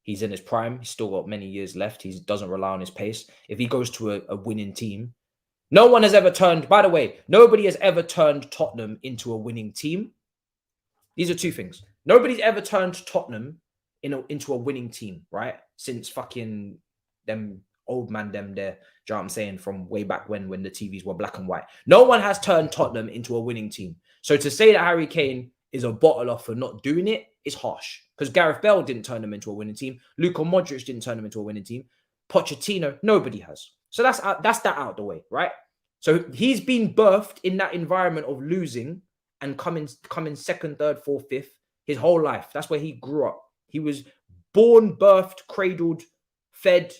A: he's in his prime. He's still got many years left. He doesn't rely on his pace. If he goes to a winning team, nobody has ever turned Tottenham into a winning team. These are two things. Nobody's ever turned Tottenham into a winning team, right? Since fucking them old man them there. Do you know what I'm saying? From way back when the TVs were black and white. No one has turned Tottenham into a winning team. So to say that Harry Kane is a bottler for not doing it is harsh. Because Gareth Bale didn't turn them into a winning team. Luka Modric didn't turn them into a winning team. Pochettino, nobody has. So that's that out of the way, right? So he's been birthed in that environment of losing and coming second, third, fourth, fifth his whole life. That's where he grew up. He was born, birthed, cradled, fed,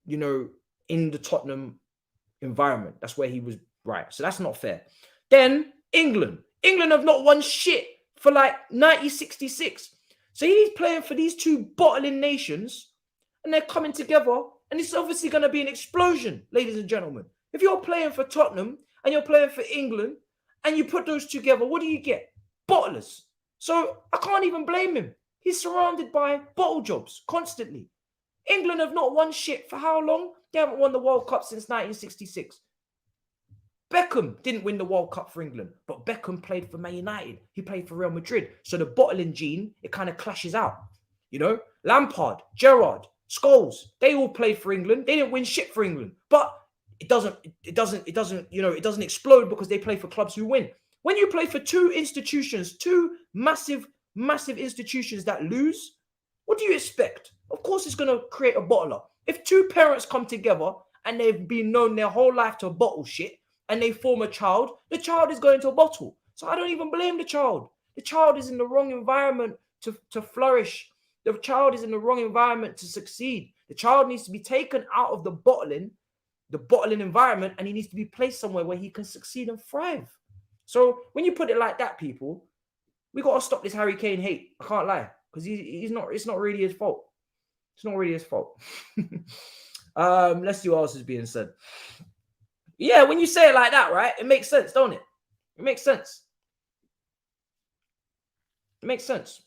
A: in the Tottenham environment. That's where he was, right? So that's not fair. Then England have not won shit for like 1966. So he's playing for these two bottling nations and they're coming together and it's obviously going to be an explosion, ladies and gentlemen. If you're playing for Tottenham and you're playing for England and you put those together, what do you get? Bottlers. So I can't even blame him. He's surrounded by bottle jobs constantly. England have not won shit for how long? They haven't won the World Cup since 1966. Beckham didn't win the World Cup for England, but Beckham played for Man United. He played for Real Madrid. So the bottling gene, it kind of clashes out. Lampard, Gerrard, Scholes, they all played for England. They didn't win shit for England, but it doesn't explode because they play for clubs who win. When you play for two massive institutions that lose, what do you expect? Of course, it's going to create a bottler. If two parents come together and they've been known their whole life to bottle shit and they form a child, the child is going to a bottle. So I don't even blame the child. The child is in the wrong environment to flourish. The child is in the wrong environment to succeed. The child needs to be taken out of the bottling environment and he needs to be placed somewhere where he can succeed and thrive. So when you put it like that, people, we got to stop this Harry Kane hate. I can't lie, because it's not really his fault. It's not really his fault. Let's see what else is being said. Yeah, when you say it like that, right, it makes sense, don't it? It makes sense. It makes sense.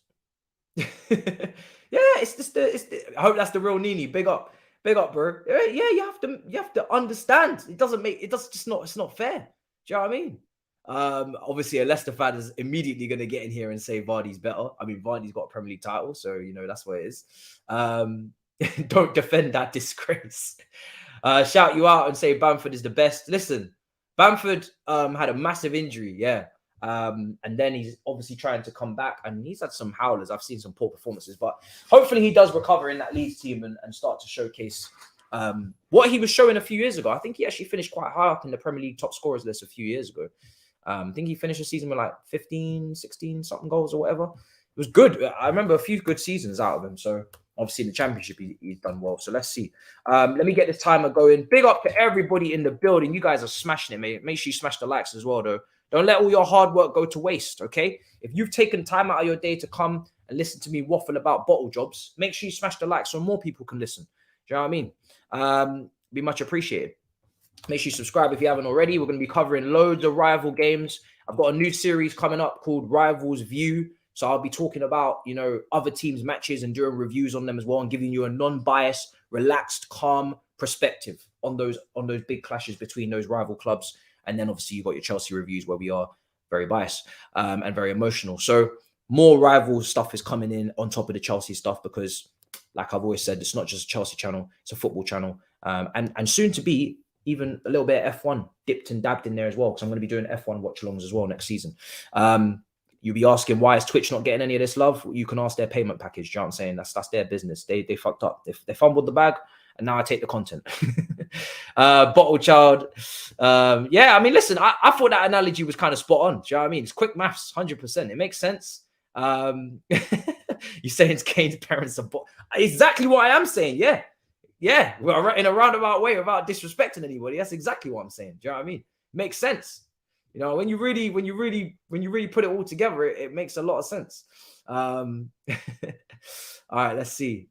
A: Yeah, I hope that's the real Nini. Big up, bro. Yeah, you have to understand. It's not fair. Do you know what I mean? Obviously, a Leicester fan is immediately going to get in here and say Vardy's better. I mean, Vardy's got a Premier League title, so you know that's what it is. Don't defend that disgrace. Shout you out and say Bamford is the best. Listen, Bamford had a massive injury, yeah. And then he's obviously trying to come back, and he's had some howlers. I've seen some poor performances, but hopefully he does recover in that Leeds team and start to showcase what he was showing a few years ago. I think he actually finished quite high up in the Premier League top scorers list a few years ago. I think he finished the season with like 15, 16 something goals or whatever. It was good. I remember a few good seasons out of him. So obviously in the championship, he's done well. So let's see. Let me get this timer going. Big up to everybody in the building. You guys are smashing it, mate. Make sure you smash the likes as well, though. Don't let all your hard work go to waste, okay? If you've taken time out of your day to come and listen to me waffle about bottle jobs, make sure you smash the like so more people can listen. Do you know what I mean? Be much appreciated. Make sure you subscribe if you haven't already. We're going to be covering loads of rival games. I've got a new series coming up called Rivals View. So I'll be talking about, you know, other teams' matches and doing reviews on them as well and giving you a non-biased, relaxed, calm perspective on those big clashes between those rival clubs. And then obviously you've got your Chelsea reviews where we are very biased and very emotional. So more rival stuff is coming in on top of the Chelsea stuff because, like I've always said, it's not just a Chelsea channel, it's a football channel. And soon to be, even a little bit of F1 dipped and dabbed in there as well, because I'm going to be doing F1 watch-alongs as well next season. You'll be asking, why is Twitch not getting any of this love? You can ask their payment package. Do you know what I'm saying? That's their business. They fucked up. They fumbled the bag, and now I take the content. Bottle child. Yeah, I mean, listen, I thought that analogy was kind of spot on. Do you know what I mean? It's quick maths, 100%. It makes sense. You're saying Kane's parents are... Exactly what I am saying, yeah. Yeah, well, in a roundabout way without disrespecting anybody. That's exactly what I'm saying. Do you know what I mean? Makes sense. You know, when you really put it all together, it makes a lot of sense. All right, let's see.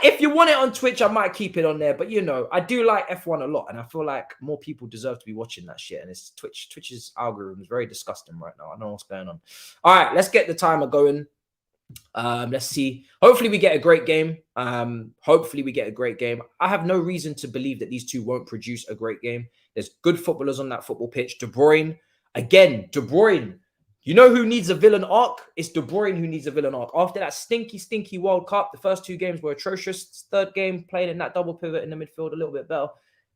A: If you want it on Twitch, I might keep it on there. But you know, I do like F1 a lot, and I feel like more people deserve to be watching that shit. And it's Twitch's algorithm is very disgusting right now. I know what's going on. All right, let's get the timer going. Let's see. Hopefully we get a great game. I have no reason to believe that these two won't produce a great game. There's good footballers on that football pitch. De Bruyne, you know who needs a villain arc? It's De Bruyne who needs a villain arc. After that stinky World Cup, the first two games were atrocious. Third game, playing in that double pivot in the midfield a little bit better.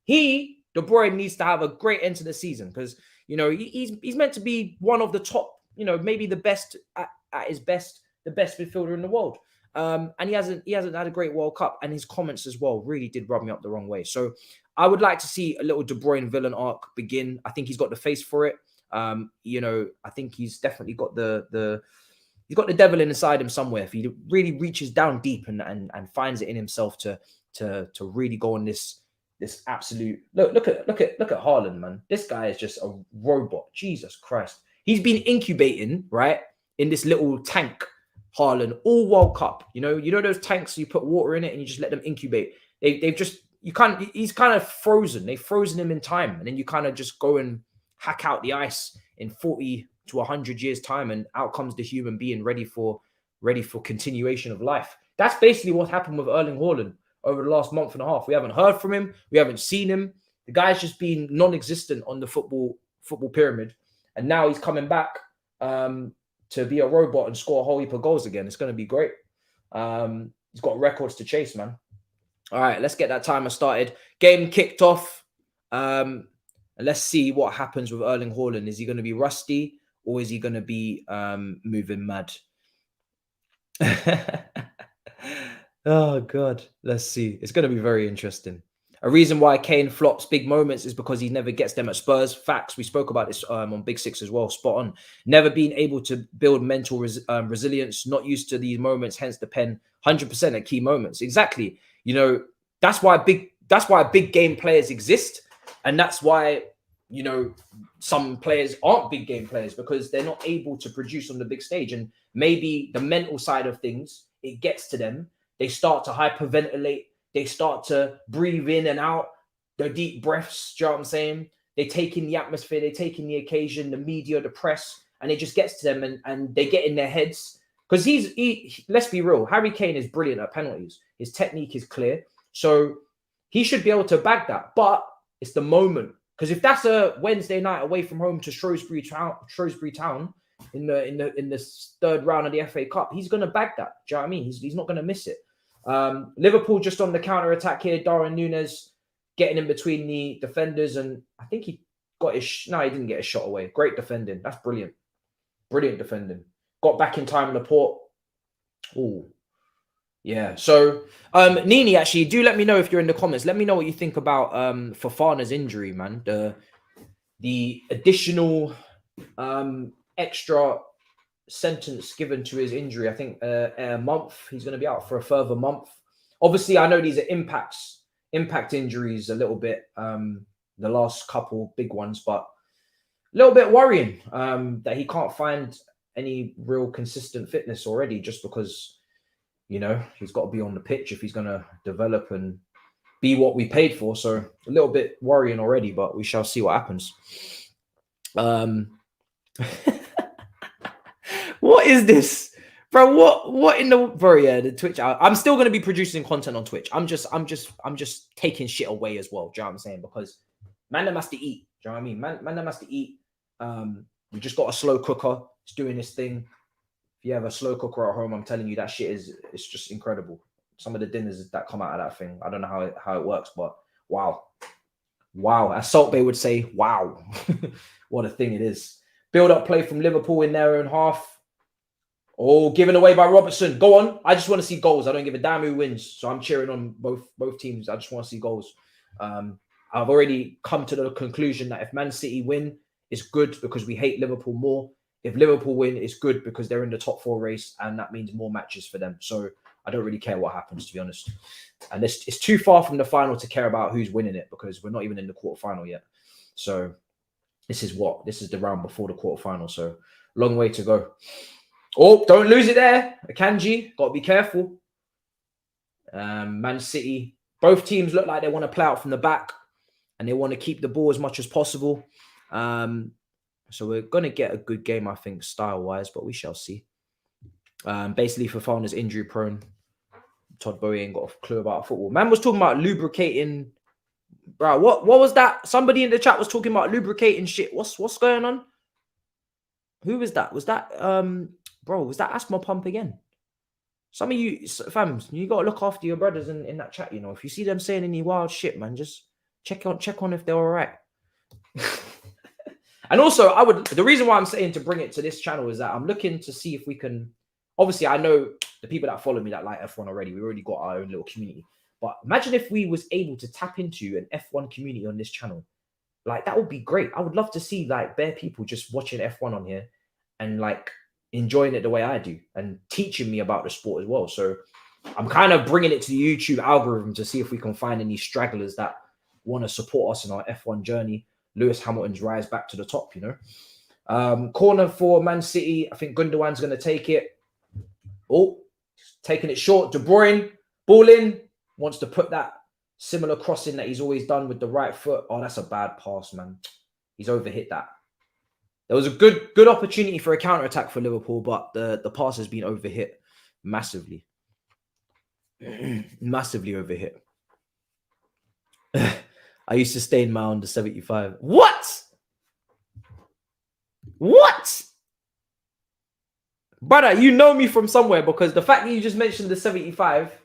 A: De Bruyne needs to have a great end to the season because, you know, he's meant to be one of the top, you know, maybe the best at his best, the best midfielder in the world. And he hasn't had a great World Cup, and his comments as well really did rub me up the wrong way. So I would like to see a little De Bruyne villain arc begin. I think he's got the face for it. You know, I think he's definitely got he's got the devil inside him somewhere. If he really reaches down deep and finds it in himself to really go on this absolute look at Hairline, man. This guy is just a robot. Jesus Christ. He's been incubating, right, in this little tank, Hairline, all World Cup. You know those tanks you put water in it and you just let them incubate. He's kind of frozen. They've frozen him in time, and then you kind of just go and hack out the ice in 40 to 100 years time, and out comes the human being ready for continuation of life. That's basically what happened with Erling Haaland over the last month and a half. We haven't heard from him. We haven't seen him. The guy's just been non-existent on the football pyramid, and now he's coming back to be a robot and score a whole heap of goals again. It's going to be great. He's got records to chase, man. All right, let's get that timer started. Game kicked off. And let's see what happens with Erling Haaland. Is he going to be rusty or is he going to be moving mad? Oh, God. Let's see. It's going to be very interesting. A reason why Kane flops big moments is because he never gets them at Spurs. Facts. We spoke about this on Big Six as well. Spot on. Never been able to build mental resilience. Not used to these moments. Hence the pen. 100% at key moments. Exactly. You know, that's why big game players exist. And that's why, you know, some players aren't big game players because they're not able to produce on the big stage. And maybe the mental side of things, it gets to them. They start to hyperventilate. They start to breathe in and out, their deep breaths. Do you know what I'm saying? They take in the atmosphere. They take in the occasion, the media, the press, and it just gets to them and they get in their heads. Because let's be real, Harry Kane is brilliant at penalties. His technique is clear. So he should be able to bag that. But it's the moment. Because if that's a Wednesday night away from home to Shrewsbury Town in the third round of the FA Cup, he's going to bag that. Do you know what I mean? He's not going to miss it. Liverpool just on the counter attack here. Darwin Núñez getting in between the defenders, and I think he got his. No, he didn't get a shot away. Great defending. That's brilliant. Brilliant defending. Got back in time, Laporte. Oh, yeah. So, Nini, actually, do let me know if you're in the comments. Let me know what you think about Fofana's injury, man. The additional extra sentence given to his injury. I think a month. He's going to be out for a further month. Obviously, I know these are impact injuries a little bit. The last couple big ones, but a little bit worrying that he can't find any real consistent fitness already, just because, you know, he's got to be on the pitch if he's going to develop and be what we paid for. So a little bit worrying already, but we shall see what happens. What is this, bro? What in the bro? Yeah, the Twitch. I'm still going to be producing content on Twitch. I'm just taking shit away as well. Do you know what I'm saying? Because man, that has to eat. Do you know what I mean? Man, that has to eat. We just got a slow cooker. It's doing this thing. If you have a slow cooker at home, I'm telling you, that shit it's just incredible. Some of the dinners that come out of that thing, I don't know how it works, but wow. As Salt Bay would say, wow. What a thing it is. Build up play from Liverpool in their own half. Oh, given away by Robertson. Go on. I just want to see goals. I don't give a damn who wins. So I'm cheering on both teams. I just want to see goals. I've already come to the conclusion that if Man City win, it's good because we hate Liverpool more. If Liverpool win, it's good because they're in the top 4 race, and that means more matches for them. So I don't really care what happens, to be honest. And it's too far from the final to care about who's winning it, because we're not even in the quarterfinal yet. So this is the round before the quarterfinal. So long way to go. Oh, don't lose it there. Akanji, got to be careful. Man City, both teams look like they want to play out from the back and they want to keep the ball as much as possible. So we're going to get a good game, I think, style-wise, but we shall see. Basically, Fofana's injury prone. Todd Bowie ain't got a clue about football. Man was talking about lubricating. Bro, what was that? Somebody in the chat was talking about lubricating shit. What's going on? Who was that? Was that bro? Was that asthma pump again? Some of you, fam, you gotta look after your brothers in that chat. You know, if you see them saying any wild shit, man, just check on if they're all right. And also, the reason why I'm saying to bring it to this channel is that I'm looking to see if we can. Obviously, I know the people that follow me that like F1 already. We already got our own little community. But imagine if we was able to tap into an F1 community on this channel. Like, that would be great. I would love to see like bare people just watching F1 on here and like enjoying it the way I do and teaching me about the sport as well. So I'm kind of bringing it to the YouTube algorithm to see if we can find any stragglers that want to support us in our F1 journey. Lewis Hamilton's rise back to the top, you know. Corner for Man City. I think Gundogan's going to take it. Oh, taking it short. De Bruyne, ball in. Wants to put that similar crossing that he's always done with the right foot. Oh, that's a bad pass, man. He's overhit that. There was a good opportunity for a counter-attack for Liverpool, but the pass has been overhit massively. Massively overhit. I used to stay in my under 75. What? Brother, you know me from somewhere, because the fact that you just mentioned the 75,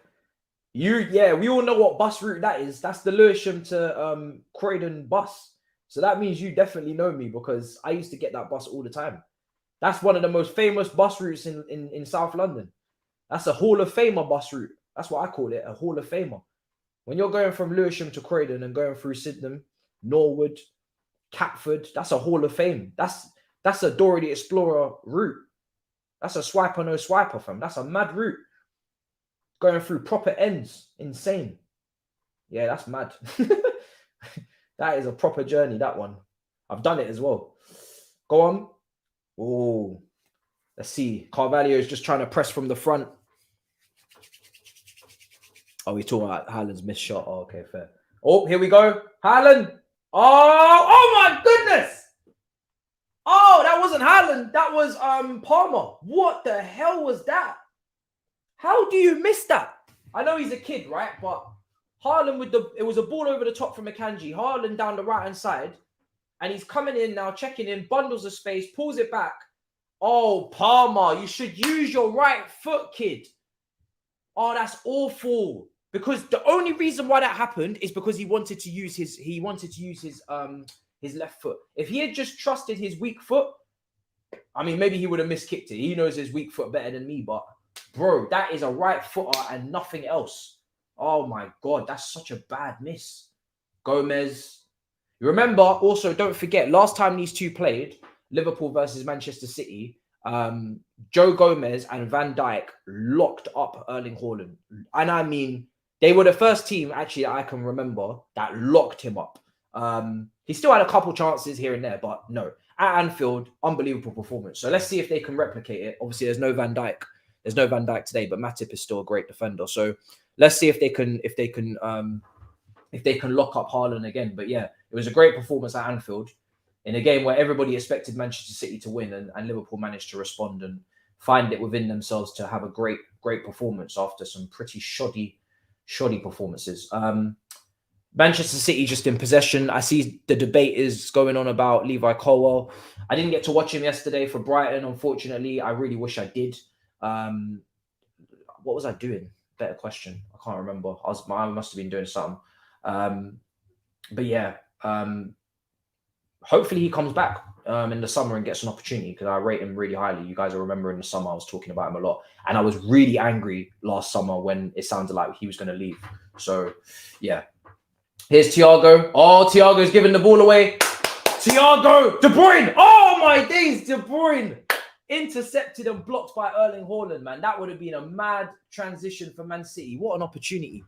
A: we all know what bus route that is. That's the Lewisham to Croydon bus. So that means you definitely know me, because I used to get that bus all the time. That's one of the most famous bus routes in South London. That's a Hall of Famer bus route. That's what I call it, a Hall of Famer. When you're going from Lewisham to Croydon and going through Sydenham, Norwood, Catford, that's a Hall of Fame. That's a Dora the Explorer route. That's a swiper no swiper, fam. That's a mad route. Going through proper ends. Insane. Yeah, that's mad. That is a proper journey, that one. I've done it as well. Go on. Oh, let's see. Carvalho is just trying to press from the front. Oh, we're talking about Haaland's missed shot. Oh, okay, fair. Oh, here we go. Haaland. Oh my goodness. Oh, that wasn't Haaland. That was Palmer. What the hell was that? How do you miss that? I know he's a kid, right? But Haaland it was a ball over the top from Akanji. Haaland down the right-hand side. and he's coming in now, checking in, bundles of space, pulls it back. Oh, Palmer, you should use your right foot, kid. Oh, that's awful. Because the only reason why that happened is because he wanted to use his left foot. If he had just trusted his weak foot, I mean, maybe he would have miskicked it. He knows his weak foot better than me, but bro, that is a right footer and nothing else. Oh my God, that's such a bad miss. Gomez. You remember, also, don't forget, last time these two played, Liverpool versus Manchester City, Joe Gomez and Van Dijk locked up Erling Haaland. And I mean, they were the first team, actually, that I can remember that locked him up. He still had a couple chances here and there, but no. At Anfield, unbelievable performance. So let's see if they can replicate it. Obviously, there's no Van Dijk. There's no Van Dijk today, but Matip is still a great defender. So let's see if they can lock up Haaland again. But yeah, it was a great performance at Anfield in a game where everybody expected Manchester City to win, and Liverpool managed to respond and find it within themselves to have a great performance after some pretty shoddy performances. Manchester City just in possession. I see the debate is going on about Levi Colwill. I didn't get to watch him yesterday for Brighton, unfortunately. I really wish I did. What was I doing? Better question. I can't remember. I must have been doing something. But yeah, hopefully he comes back in the summer and gets an opportunity, because I rate him really highly. You guys will remember in the summer I was talking about him a lot, and I was really angry last summer when it sounded like he was going to leave. So yeah. Here's Thiago. Oh, Thiago's giving the ball away. Thiago! De Bruyne! Oh my days, De Bruyne! Intercepted and blocked by Erling Haaland, man. That would have been a mad transition for Man City. What an opportunity.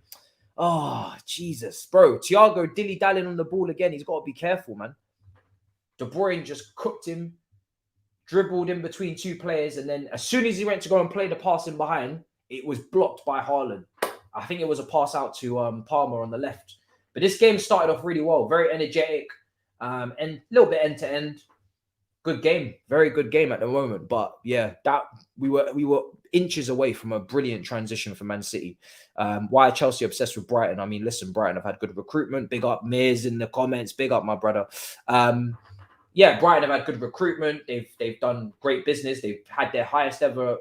A: Oh, Jesus. Bro, Thiago dilly-dallying on the ball again. He's got to be careful, man. De Bruyne just cooked him, dribbled in between two players, and then as soon as he went to go and play the pass in behind, it was blocked by Haaland. I think it was a pass out to Palmer on the left. But this game started off really well, very energetic, and a little bit end-to-end. Good game, very good game at the moment. But yeah, that we were inches away from a brilliant transition for Man City. Why are Chelsea obsessed with Brighton? I mean, listen, Brighton have had good recruitment. Big up Miz in the comments. Big up my brother. Yeah, Brighton have had good recruitment. They've done great business. They've had their highest ever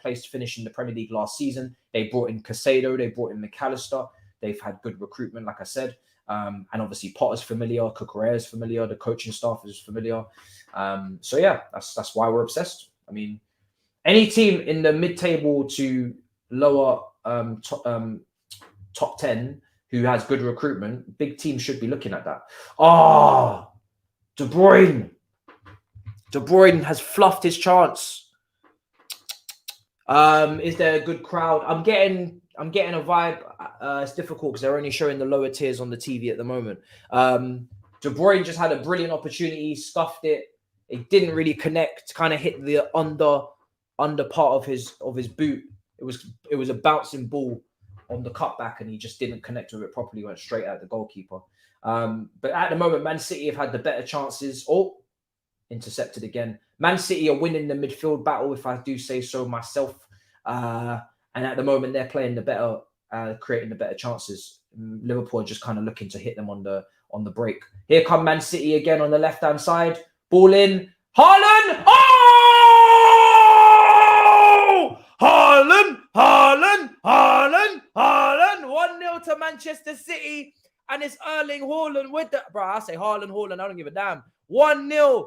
A: place to finish in the Premier League last season. They brought in Caicedo. They brought in McAllister. They've had good recruitment, like I said. And obviously Potter's familiar, Cucurella's familiar, the coaching staff is familiar. So yeah, that's why we're obsessed. I mean, any team in the mid-table to lower top 10 who has good recruitment, big teams should be looking at that. Oh, De Bruyne. De Bruyne has fluffed his chance. Is there a good crowd? I'm getting a vibe. It's difficult because they're only showing the lower tiers on the TV at the moment. De Bruyne just had a brilliant opportunity, scuffed it. It didn't really connect. Kind of hit the under part of his boot. It was a bouncing ball on the cutback, and he just didn't connect with it properly. Went straight at the goalkeeper. But at the moment, Man City have had the better chances. Oh, intercepted again. Man City are winning the midfield battle, if I do say so myself. And at the moment, they're playing the better, creating the better chances. Liverpool are just kind of looking to hit them on the break. Here come Man City again on the left-hand side. Ball in. Haaland! Oh! Haaland! 1-0 to Manchester City. And it's Erling Haaland with the... Bro, I say Haaland. I don't give a damn. 1-0.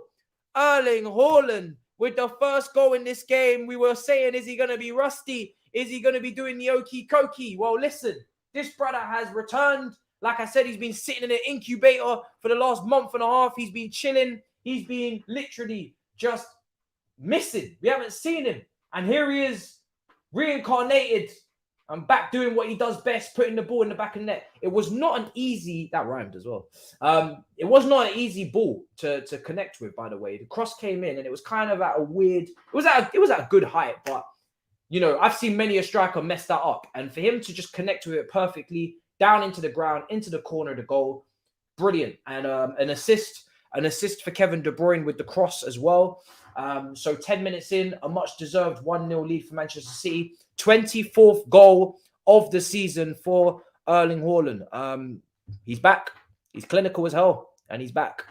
A: Erling Haaland with the first goal in this game. We were saying, is he going to be rusty? Is he going to be doing the okey cokey? Well, listen, this brother has returned. Like I said, he's been sitting in an incubator for the last month and a half. He's been chilling. He's been literally just missing. We haven't seen him. And here he is, reincarnated and back doing what he does best, putting the ball in the back of the net. It was not an easy... That rhymed as well. It was not an easy ball to connect with, by the way. The cross came in and it was kind of at a weird... It was at a good height, but... You know, I've seen many a striker mess that up. And for him to just connect with it perfectly, down into the ground, into the corner of the goal, brilliant. And an assist for Kevin De Bruyne with the cross as well. So 10 minutes in, a much-deserved 1-0 lead for Manchester City. 24th goal of the season for Erling Haaland. He's back. He's clinical as hell, and he's back.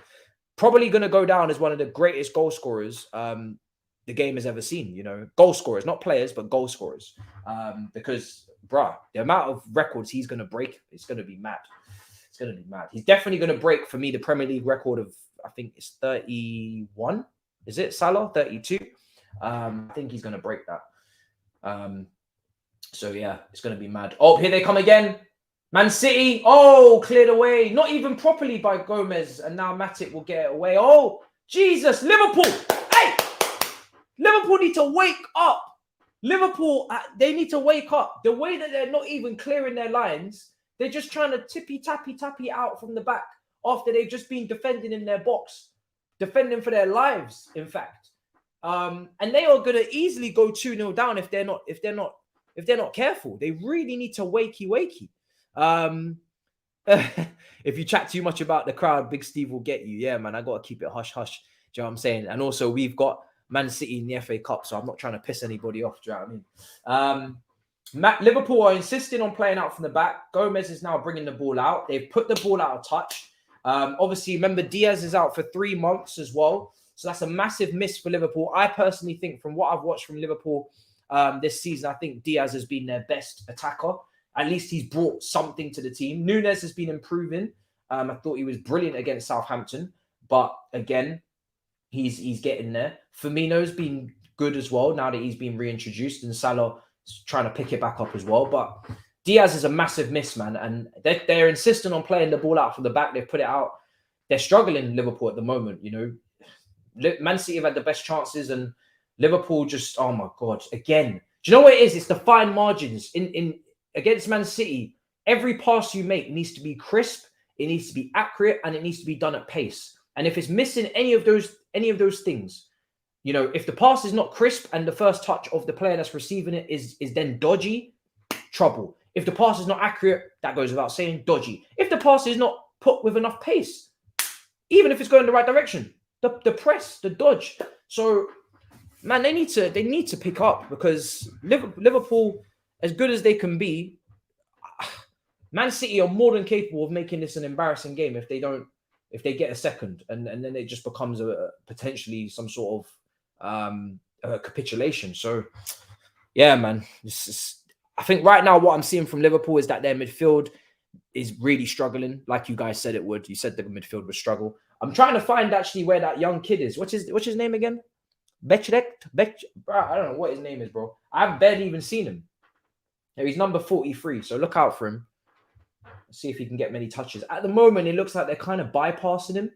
A: probably going to go down as one of the greatest goal scorers the game has ever seen. You know, goal scorers, not players, but goal scorers. Because, bruh, the amount of records he's going to break, it's going to be mad. It's going to be mad. He's definitely going to break, for me, the Premier League record of, I think it's 31. Is it, Salah? 32? I think he's going to break that. So, yeah, it's going to be mad. Oh, here they come again. Man City. Oh, cleared away. Not even properly by Gomez. And now Matip will get it away. Oh, Jesus. Liverpool. Hey! Liverpool need to wake up. Liverpool, they need to wake up. The way that they're not even clearing their lines, they're just trying to tappy out from the back after they've just been defending in their box. Defending for their lives, in fact. And they are going to easily go 2-0 down if they're not careful. They really need to wakey. If you chat too much about the crowd, Big Steve will get you. Yeah, man, I got to keep it hush. Do you know what I'm saying? And also, we've got Man City in the FA Cup, so I'm not trying to piss anybody off. Do you know what I mean? Liverpool are insisting on playing out from the back. Gomez is now bringing the ball out. They've put the ball out of touch. Obviously, remember, Diaz is out for 3 months as well. So that's a massive miss for Liverpool. I personally think, from what I've watched from Liverpool this season, I think Diaz has been their best attacker. At least he's brought something to the team. Núñez has been improving. I thought he was brilliant against Southampton. But again, he's getting there. Firmino's been good as well now that he's been reintroduced. And Salah is trying to pick it back up as well. But Diaz is a massive miss, man. And they're insisting on playing the ball out from the back. They've put it out. They're struggling, Liverpool, at the moment, you know. Man City have had the best chances, and Liverpool just, oh my God, again. Do you know what it is? It's the fine margins. In against Man City, every pass you make needs to be crisp, it needs to be accurate, and it needs to be done at pace. And if it's missing any of those things, you know, if the pass is not crisp and the first touch of the player that's receiving it is then dodgy, trouble. If the pass is not accurate, that goes without saying, dodgy. If the pass is not put with enough pace, even if it's going in the right direction, the press, the dodge. So, man, they need to pick up, because Liverpool, as good as they can be, Man City are more than capable of making this an embarrassing game if they get a second, and then it just becomes potentially some sort of capitulation. So, yeah, man, I think right now what I'm seeing from Liverpool is that their midfield is really struggling, like you guys said it would. You said the midfield would struggle. I'm trying to find actually where that young kid is. What's his name again? Bro, I don't know what his name is, bro. I've barely even seen him. He's number 43, so look out for him. Let's see if he can get many touches. At the moment, it looks like they're kind of bypassing him,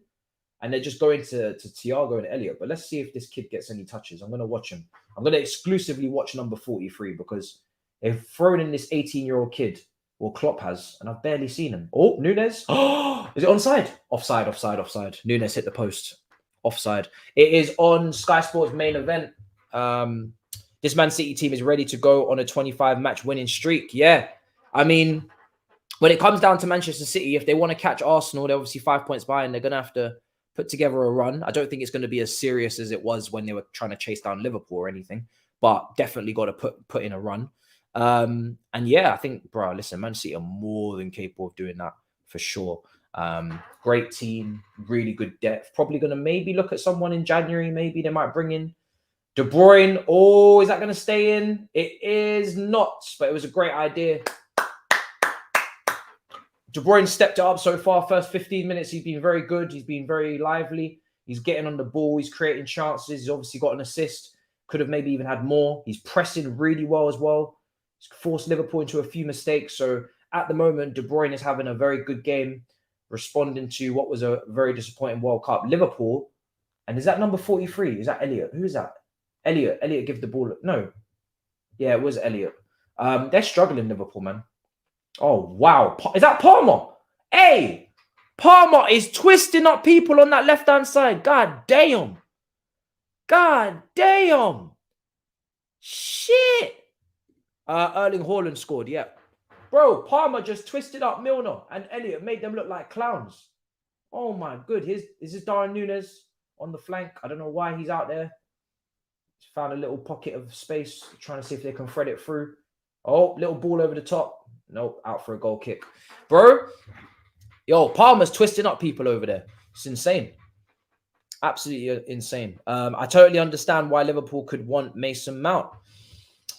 A: and they're just going to Thiago and Elliott. But let's see if this kid gets any touches. I'm going to watch him. I'm going to exclusively watch number 43, because they've thrown in this 18-year-old kid, or Klopp has, and I've barely seen him. Oh, Núñez. Oh, is it onside? Offside. Núñez hit the post. Offside. It is on Sky Sports main event. This Man City team is ready to go on a 25-match winning streak. Yeah. I mean, when it comes down to Manchester City, if they want to catch Arsenal, they're obviously 5 points behind. They're going to have to put together a run. I don't think it's going to be as serious as it was when they were trying to chase down Liverpool or anything, but definitely got to put in a run. And yeah, I think, bro, listen, Man City are more than capable of doing that for sure. Great team, really good depth. Probably going to maybe look at someone in January. Maybe they might bring in De Bruyne. Oh, is that going to stay in? It is not, but it was a great idea. De Bruyne stepped it up so far. First 15 minutes, he's been very good. He's been very lively. He's getting on the ball. He's creating chances. He's obviously got an assist. Could have maybe even had more. He's pressing really well as well. He's forced Liverpool into a few mistakes. So at the moment, De Bruyne is having a very good game, responding to what was a very disappointing World Cup. Liverpool, and is that number 43? Is that Elliott? Who is that? Elliott. Elliott give the ball. No. Yeah, it was Elliott. They're struggling, Liverpool, man. Oh, wow. Is that Palmer? Hey, Palmer is twisting up people on that left-hand side. God damn. Shit. Erling Haaland scored, yeah. Bro, Palmer just twisted up Milner and Elliott, made them look like clowns. Oh, my good. Is this Darwin Núñez on the flank? I don't know why he's out there. Just found a little pocket of space, trying to see if they can thread it through. Oh, little ball over the top. Nope, out for a goal kick. Bro, yo, Palmer's twisting up people over there. It's insane. Absolutely insane. I totally understand why Liverpool could want Mason Mount.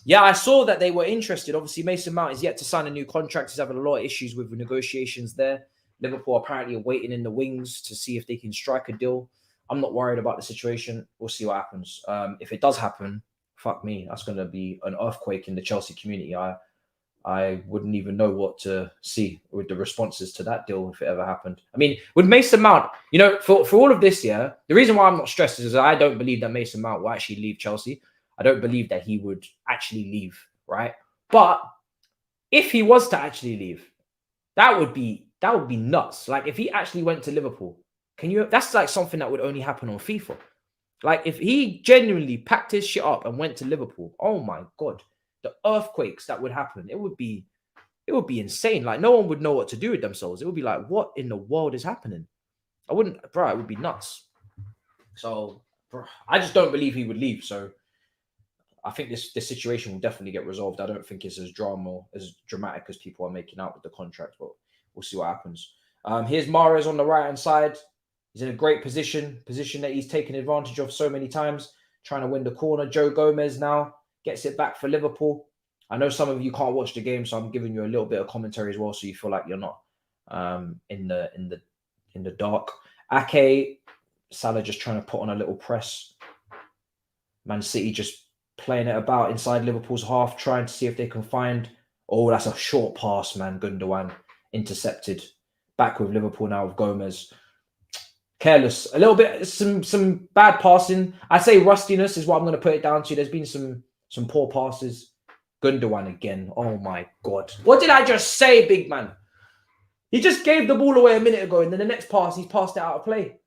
A: Yeah, I saw that they were interested. Obviously, Mason Mount is yet to sign a new contract. He's having a lot of issues with negotiations there. Liverpool apparently are waiting in the wings to see if they can strike a deal. I'm not worried about the situation. We'll see what happens. If it does happen, fuck me, that's going to be an earthquake in the Chelsea community. I wouldn't even know what to see with the responses to that deal if it ever happened. I mean, with Mason Mount, you know, for all of this, yeah, the reason why I'm not stressed is I don't believe that Mason Mount will actually leave Chelsea. I don't believe that he would actually leave, right? But if he was to actually leave, that would be nuts. Like if he actually went to Liverpool, that's like something that would only happen on FIFA. Like if he genuinely packed his shit up and went to Liverpool, oh my God, the earthquakes that would happen, it would be insane. Like no one would know what to do with themselves. It would be like, what in the world is happening? It would be nuts. So I just don't believe he would leave. So I think this situation will definitely get resolved. I don't think it's as dramatic as people are making out with the contract, but we'll see what happens. Here's Mahrez on the right-hand side. He's in a great position that he's taken advantage of so many times, trying to win the corner. Joe Gomez now gets it back for Liverpool. I know some of you can't watch the game, so I'm giving you a little bit of commentary as well, so you feel like you're not in the dark. Ake, Salah just trying to put on a little press. Man City just playing it about inside Liverpool's half, trying to see if they can find. Oh, that's a short pass, man. Gundogan intercepted. Back with Liverpool now with Gomez. Careless. A little bit, some bad passing. I say rustiness is what I'm going to put it down to. There's been some poor passes. Gundogan again. Oh my God. What did I just say, big man? He just gave the ball away a minute ago, and then the next pass, he's passed it out of play.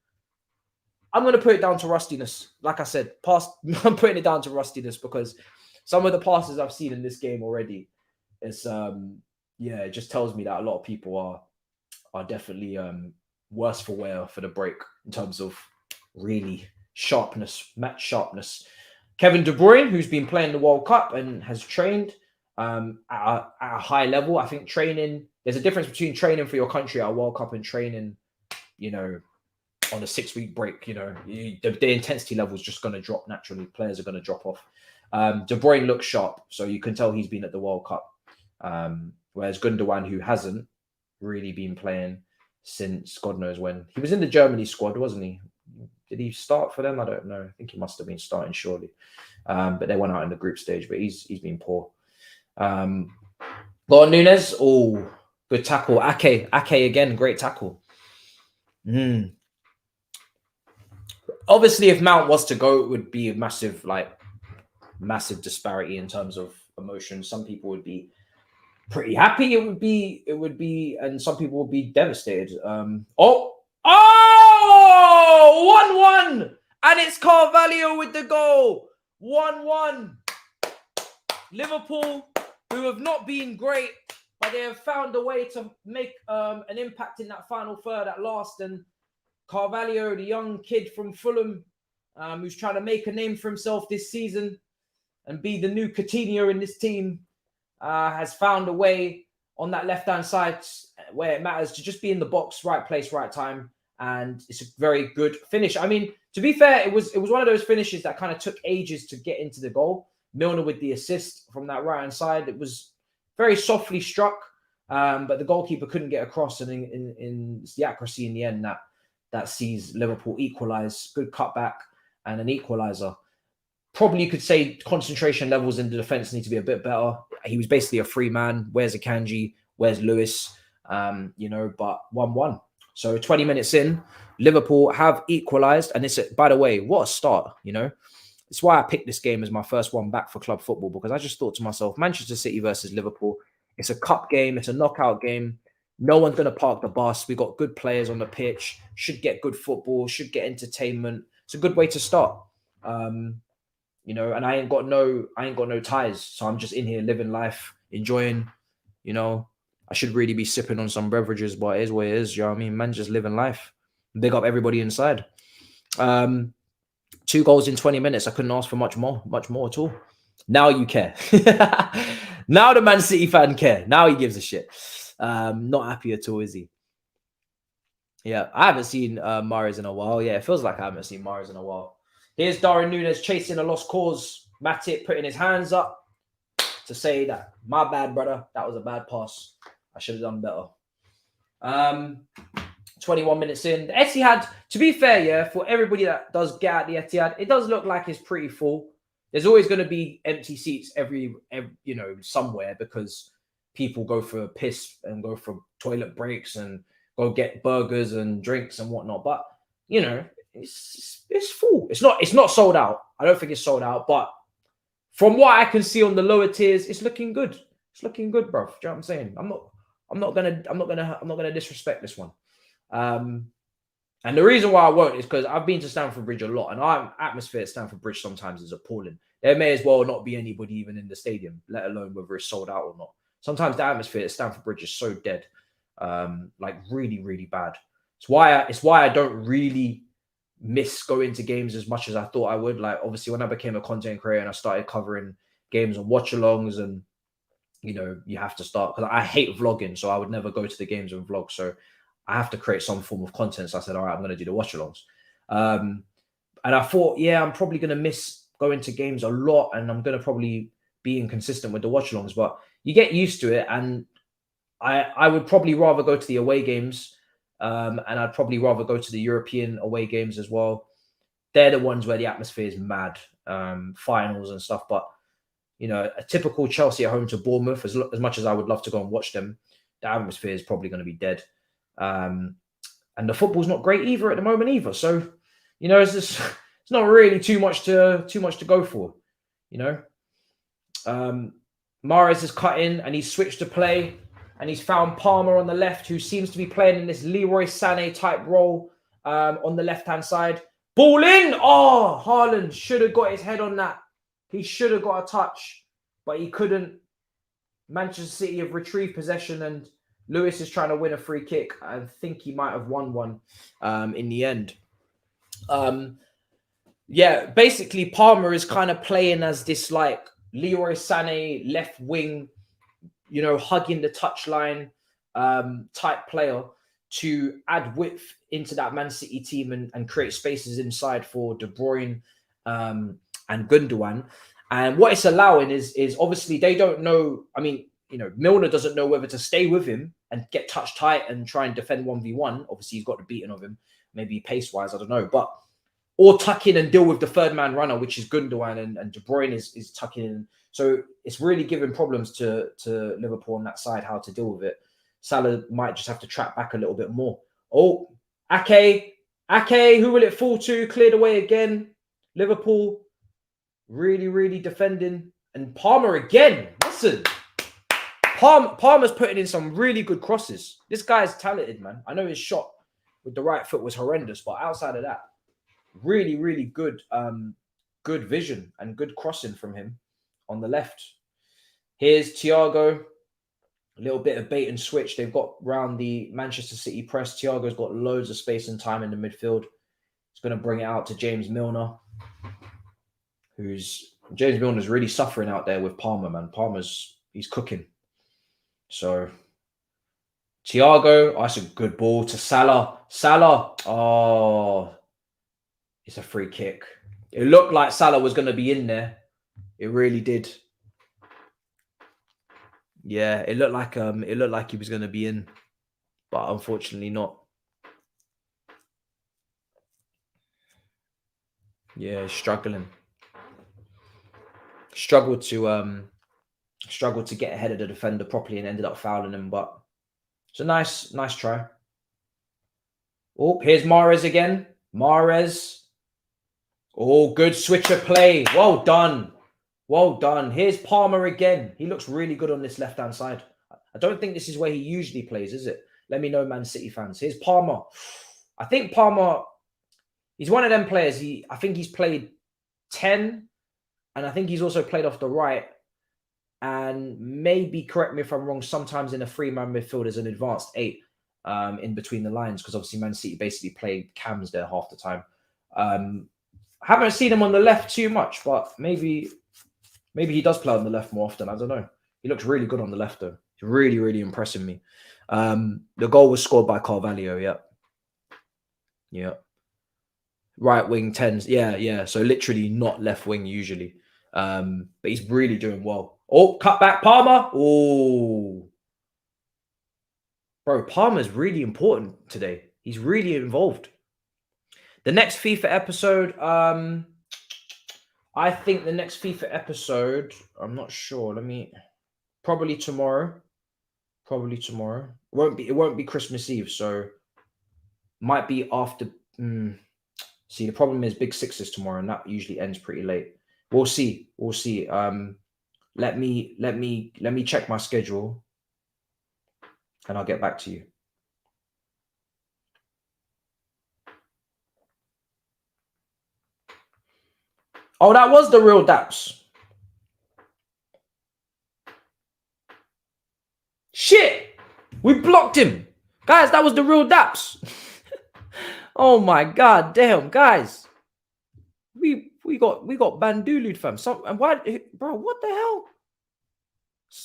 A: I'm going to put it down to rustiness. Like I said, I'm putting it down to rustiness because some of the passes I've seen in this game already, it's it just tells me that a lot of people are definitely worse for wear for the break in terms of really match sharpness. Kevin De Bruyne, who's been playing the World Cup and has trained at a high level. I think there's a difference between training for your country at a World Cup and training, on a 6-week break. The intensity level is just going to drop naturally. Players are going to drop off. De Bruyne looks sharp, so you can tell he's been at the World Cup. Whereas Gundogan, who hasn't really been playing since God knows when. He was in the Germany squad, wasn't he? Did he start for them? I don't know. I think he must have been starting surely. But they went out in the group stage, but he's been poor. Go on, Nunes. Oh, good tackle. Ake again, great tackle. Obviously, if Mount was to go, it would be a massive disparity in terms of emotion. Some people would be pretty happy. It would be, and some people would be devastated. 1-1, and it's Carvalho with the goal. 1-1. Liverpool, who have not been great, but they have found a way to make an impact in that final third at last. And Carvalho, the young kid from Fulham, who's trying to make a name for himself this season and be the new Coutinho in this team, has found a way on that left-hand side where it matters to just be in the box, right place, right time. And it's a very good finish. I mean, to be fair, it was one of those finishes that kind of took ages to get into the goal. Milner with the assist from that right-hand side. It was very softly struck, but the goalkeeper couldn't get across. And in the accuracy in the end that sees Liverpool equalise. Good cutback and an equaliser. Probably you could say concentration levels in the defence need to be a bit better. He was basically a free man. Where's Akanji? Where's Lewis? But 1-1. So 20 minutes in, Liverpool have equalised. And it's, by the way, what a start, It's why I picked this game as my first one back for club football, because I just thought to myself, Manchester City versus Liverpool, it's a cup game, it's a knockout game. No one's going to park the bus. We've got good players on the pitch, should get good football, should get entertainment. It's a good way to start. And I ain't got no ties. So I'm just in here living life, enjoying, I should really be sipping on some beverages, but it is what it is. You know what I mean? Man, just living life. Big up everybody inside. 2 goals in 20 minutes. I couldn't ask for much more at all. Now you care. Now the Man City fan care. Now he gives a shit. Not happy at all, is he? Yeah, I haven't seen Mahrez in a while. Yeah, it feels like I haven't seen Mahrez in a while. Here's Darwin Núñez chasing a lost cause. Matip putting his hands up to say that, my bad, brother. That was a bad pass. I should have done better. 21 minutes in. The Etihad, to be fair, yeah, for everybody that does get at the Etihad, it does look like it's pretty full. There's always going to be empty seats every somewhere, because people go for a piss and go for toilet breaks and go get burgers and drinks and whatnot. But it's full. It's not sold out. I don't think it's sold out, but from what I can see on the lower tiers, it's looking good. It's looking good, bro. Do you know what I'm saying? I'm not gonna disrespect this one. And the reason why I won't is because I've been to Stamford Bridge a lot, and our atmosphere at Stamford Bridge sometimes is appalling. There may as well not be anybody even in the stadium, let alone whether it's sold out or not. Sometimes the atmosphere at Stamford Bridge is so dead, like really, really bad. It's why I don't really miss going to games as much as I thought I would. Like, obviously, when I became a content creator and I started covering games on watchalongs, and you have to start, because I hate vlogging, so I would never go to the games and vlog. So I have to create some form of content. So I said, all right, I'm going to do the watchalongs. And I thought, yeah, I'm probably going to miss going to games a lot, and I'm going to probably be inconsistent with the watchalongs. But you get used to it, and I would probably rather go to the away games, and I'd probably rather go to the European away games as well. They're the ones where the atmosphere is mad, finals and stuff. But a typical Chelsea at home to Bournemouth, as much as I would love to go and watch them, the atmosphere is probably going to be dead. And the football's not great either at the moment either. So, it's not really too much to go for. Mahrez has cut in and he's switched to play, and he's found Palmer on the left, who seems to be playing in this Leroy Sané type role on the left-hand side. Ball in! Oh, Haaland should have got his head on that. He should have got a touch, but he couldn't. Manchester City have retrieved possession, and Lewis is trying to win a free kick. I think he might have won one in the end. Basically Palmer is kind of playing as this like Leroy Sané left wing, hugging the touchline type player to add width into that Man City team and create spaces inside for De Bruyne and Gundogan. And what it's allowing is obviously they don't know. I mean, Milner doesn't know whether to stay with him and get touch tight and try and defend 1v1. Obviously, he's got the beating of him, maybe pace-wise, I don't know. Or tuck in and deal with the third man runner, which is Gundogan, and De Bruyne is tucking in. So it's really giving problems to Liverpool on that side, how to deal with it. Salah might just have to track back a little bit more. Oh, Ake, who will it fall to? Cleared away again. Liverpool really, really defending. And Palmer again. Listen, Palmer's putting in some really good crosses. This guy's talented, man. I know his shot with the right foot was horrendous, but outside of that, really, really good, good vision and good crossing from him on the left. Here's Thiago. A little bit of bait and switch. They've got round the Manchester City press. Thiago's got loads of space and time in the midfield. He's going to bring it out to James Milner, James Milner's really suffering out there with Palmer, man. He's cooking. So Thiago, that's a good ball to Salah. Oh, it's a free kick. It looked like Salah was going to be in there. It really did. Yeah, it looked like he was going to be in, but unfortunately not. Yeah, he's struggling. Struggled to get ahead of the defender properly and ended up fouling him, but it's a nice try. Oh, here's Mahrez again. Mahrez. Oh, good switch of play. Well done. Well done. Here's Palmer again. He looks really good on this left-hand side. I don't think this is where he usually plays, is it? Let me know, Man City fans. Here's Palmer. I think Palmer, he's one of them players. I think he's played 10, and I think he's also played off the right. And maybe, correct me if I'm wrong, sometimes in a three-man midfield as an advanced 8 in between the lines, because obviously Man City basically played cams there half the time. I haven't seen him on the left too much, but maybe he does play on the left more often. I don't know. He looks really good on the left, though. He's really, really impressing me. The goal was scored by Carvalho, yeah. Yeah. Right wing 10s. Yeah, yeah. So literally not left wing usually. But he's really doing well. Oh, cut back Palmer. Oh, bro, Palmer's really important today. He's really involved. The next FIFA episode, I think the next FIFA episode, I'm not sure. Probably tomorrow. Probably tomorrow. It won't be Christmas Eve, so might be after. See, the problem is Big Six is tomorrow, and that usually ends pretty late. We'll see. We'll see. Let me check my schedule, and I'll get back to you. Oh, that was the real Thabz. Shit, we blocked him, guys. That was the real Thabz. Oh my god, damn, guys. We got bandulued, fam. And why, bro? What the hell?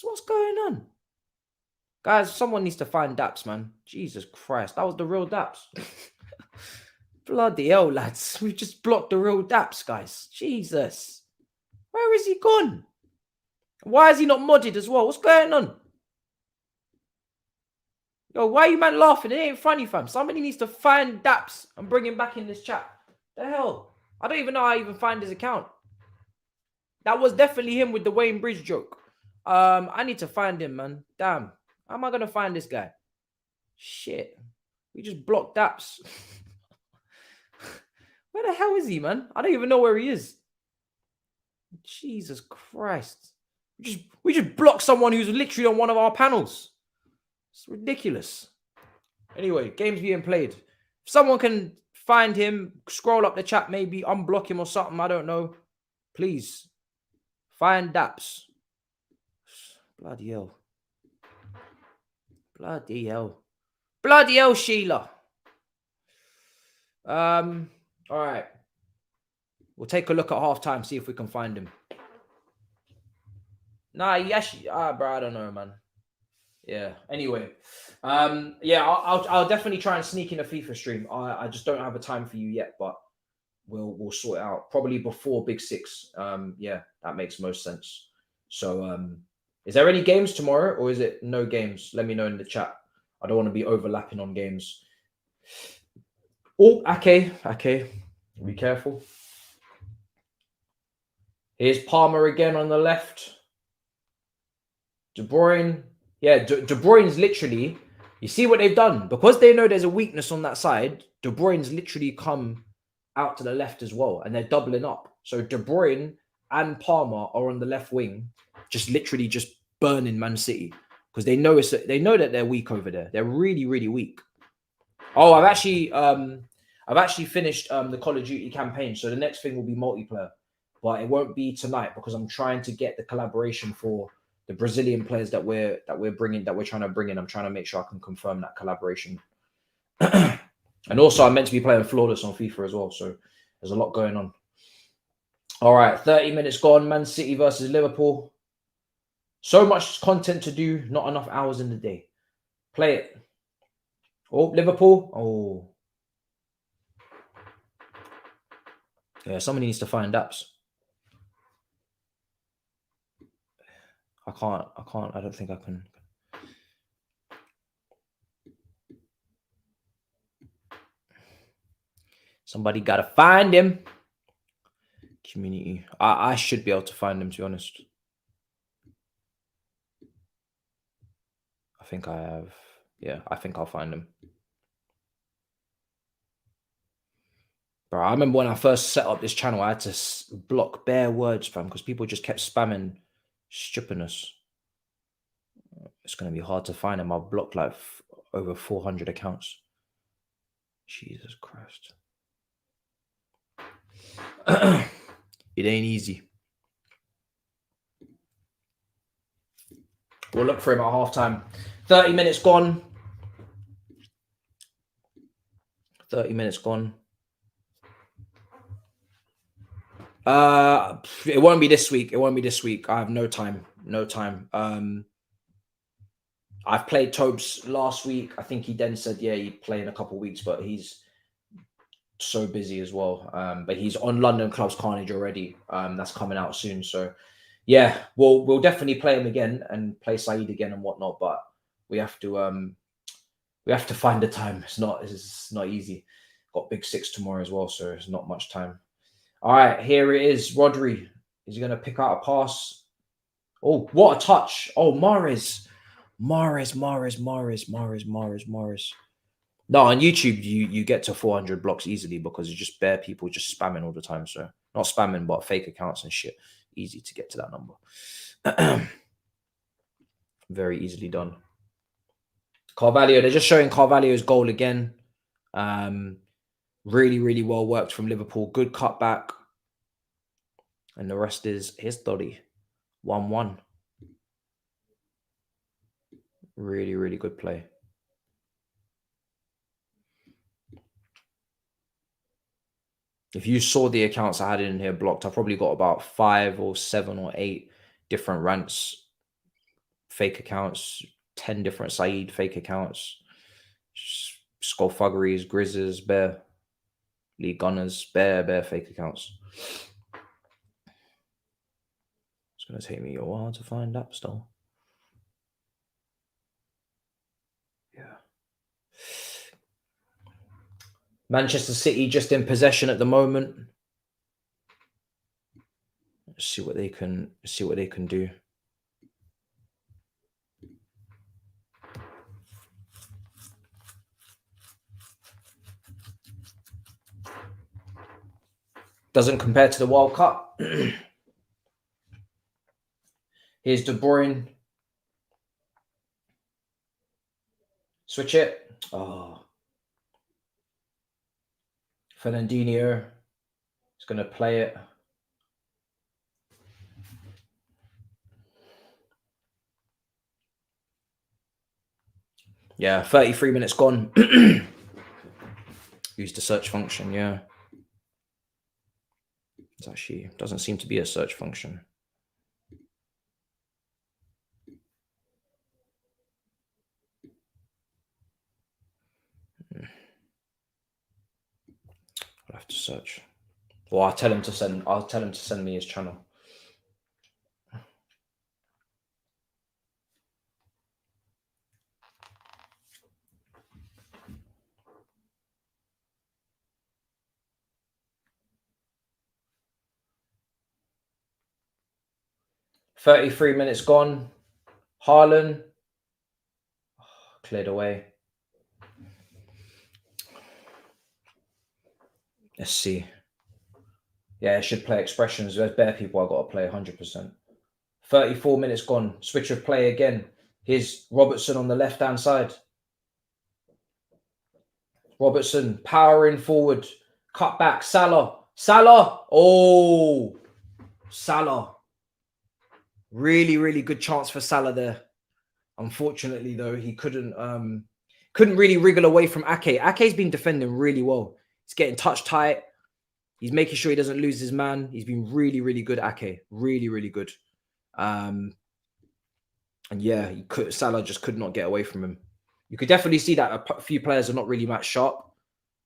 A: What's going on, guys? Someone needs to find Thabz, man. Jesus Christ, that was the real Thabz. Bloody hell, lads. We just blocked the real Thabz, guys. Jesus. Where is he gone? Why is he not modded as well? What's going on? Yo, why are you man laughing? It ain't funny, fam. Somebody needs to find Thabz and bring him back in this chat. The hell? I don't even know how I even find his account. That was definitely him with the Wayne Bridge joke. I need to find him, man. Damn. How am I going to find this guy? Shit. We just blocked Thabz. Where the hell is he, man? I don't even know where he is. Jesus Christ. We just blocked someone who's literally on one of our panels. It's ridiculous. Anyway, game's being played. If someone can find him, scroll up the chat, maybe unblock him or something, I don't know. Please. Find Thabz. Bloody hell. Bloody hell. Bloody hell, Sheila. All right. We'll take a look at halftime, see if we can find him. Nah, bro, I don't know, man. Yeah. Anyway, yeah, I'll definitely try and sneak in a FIFA stream. I just don't have a time for you yet, but we'll sort it out probably before Big Six. Yeah, that makes most sense. So, is there any games tomorrow, or is it no games? Let me know in the chat. I don't want to be overlapping on games. Oh, okay. Be careful. Here's Palmer again on the left. De Bruyne. Yeah, De Bruyne's literally, you see what they've done? Because they know there's a weakness on that side, De Bruyne's literally come out to the left as well, and they're doubling up. So De Bruyne and Palmer are on the left wing, just literally just burning Man City because they know that they're weak over there. They're really, really weak. Oh, I've actually finished the Call of Duty campaign, so the next thing will be multiplayer, but it won't be tonight because I'm trying to get the collaboration for the Brazilian players that we're trying to bring in. I'm trying to make sure I can confirm that collaboration. And also, I'm meant to be playing Flawless on FIFA as well, so there's a lot going on. All right, 30 minutes gone. Man City versus Liverpool. So much content to do, not enough hours in the day. Play it. Oh, Liverpool. Oh. Yeah, somebody needs to find Thabz. I don't think I can. Somebody got to find him. Community. I should be able to find him, to be honest. I think I have. Yeah, I think I'll find him. Bro, I remember when I first set up this channel, I had to block bare words, fam, because people just kept spamming stupidness. It's going to be hard to find him. I've blocked like over 400 accounts. Jesus Christ. It ain't easy. We'll look for him at halftime. 30 minutes gone. 30 minutes gone. It won't be this week. I have no time. I've played Thabz last week. I think he then said, yeah, he'd play in a couple of weeks, but he's so busy as well. But he's on London Clubs Carnage already. That's coming out soon. So yeah, we'll definitely play him again and play Saeed again and whatnot. But we have to find the time. It's not easy. Got Big Six tomorrow as well, so it's not much time. All right, here it is. Rodri is going to pick out a pass. Oh, what a touch! Oh, Mahrez. No, on YouTube you get to 400 blocks easily because it's just bare people just spamming all the time. So not spamming, but fake accounts and shit. Easy to get to that number. Very easily done. Carvalho, they're just showing Carvalho's goal again. Really, really well worked from Liverpool. Good cutback. And the rest is history. 1-1. Really, really good play. If you saw the accounts I had in here blocked, I probably got about 5 or 7 or 8 different rants, fake accounts, 10 different Saeed fake accounts, Skullfuggeries, Grizzers, Bear, League Gunners, Bear fake accounts. It's going to take me a while to find that still. Yeah. Manchester City just in possession at the moment. Let's see what they can do. Doesn't compare to the World Cup. Here's De Bruyne. Switch it. Oh. Fernandinho is going to play it. Yeah, 33 minutes gone. Use the search function, yeah. It's actually doesn't seem to be a search function. I'll have to search. Or I'll tell him to send me his channel. $33 minutes gone. Hairline. Oh, cleared away. Let's see. Yeah, it should play expressions. There's bare people I got to play 100%. 34 minutes gone. Switch of play again. Here's Robertson on the left-hand side. Robertson powering forward. Cut back. Salah. Oh, Salah. Really, really good chance for Salah there. Unfortunately, though, he couldn't really wriggle away from Ake. Ake's been defending really well. He's getting touch tight. He's making sure he doesn't lose his man. He's been really, really good, Ake. Really, really good. And yeah, Salah just could not get away from him. You could definitely see that a few players are not really match sharp.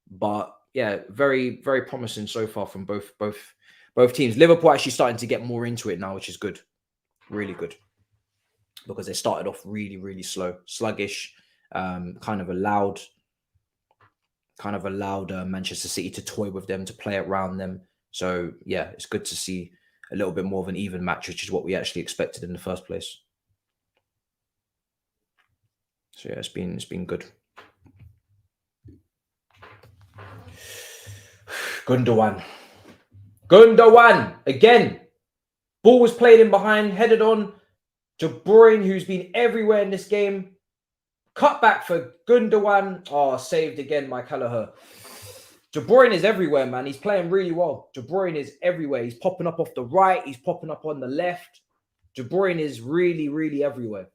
A: But yeah, very, very promising so far from both teams. Liverpool actually starting to get more into it now, which is good. Really good. Because they started off really, really slow, sluggish, kind of allowed Manchester City to toy with them, to play around them. So yeah, it's good to see a little bit more of an even match, which is what we actually expected in the first place. So yeah, it's been good. Gundogan again. Ball was played in behind, headed on. De Bruyne, who's been everywhere in this game. Cut back for Gundogan. Oh, saved again by Kelleher. De Bruyne is everywhere, man. He's playing really well. De Bruyne is everywhere. He's popping up off the right. He's popping up on the left. De Bruyne is really, really everywhere.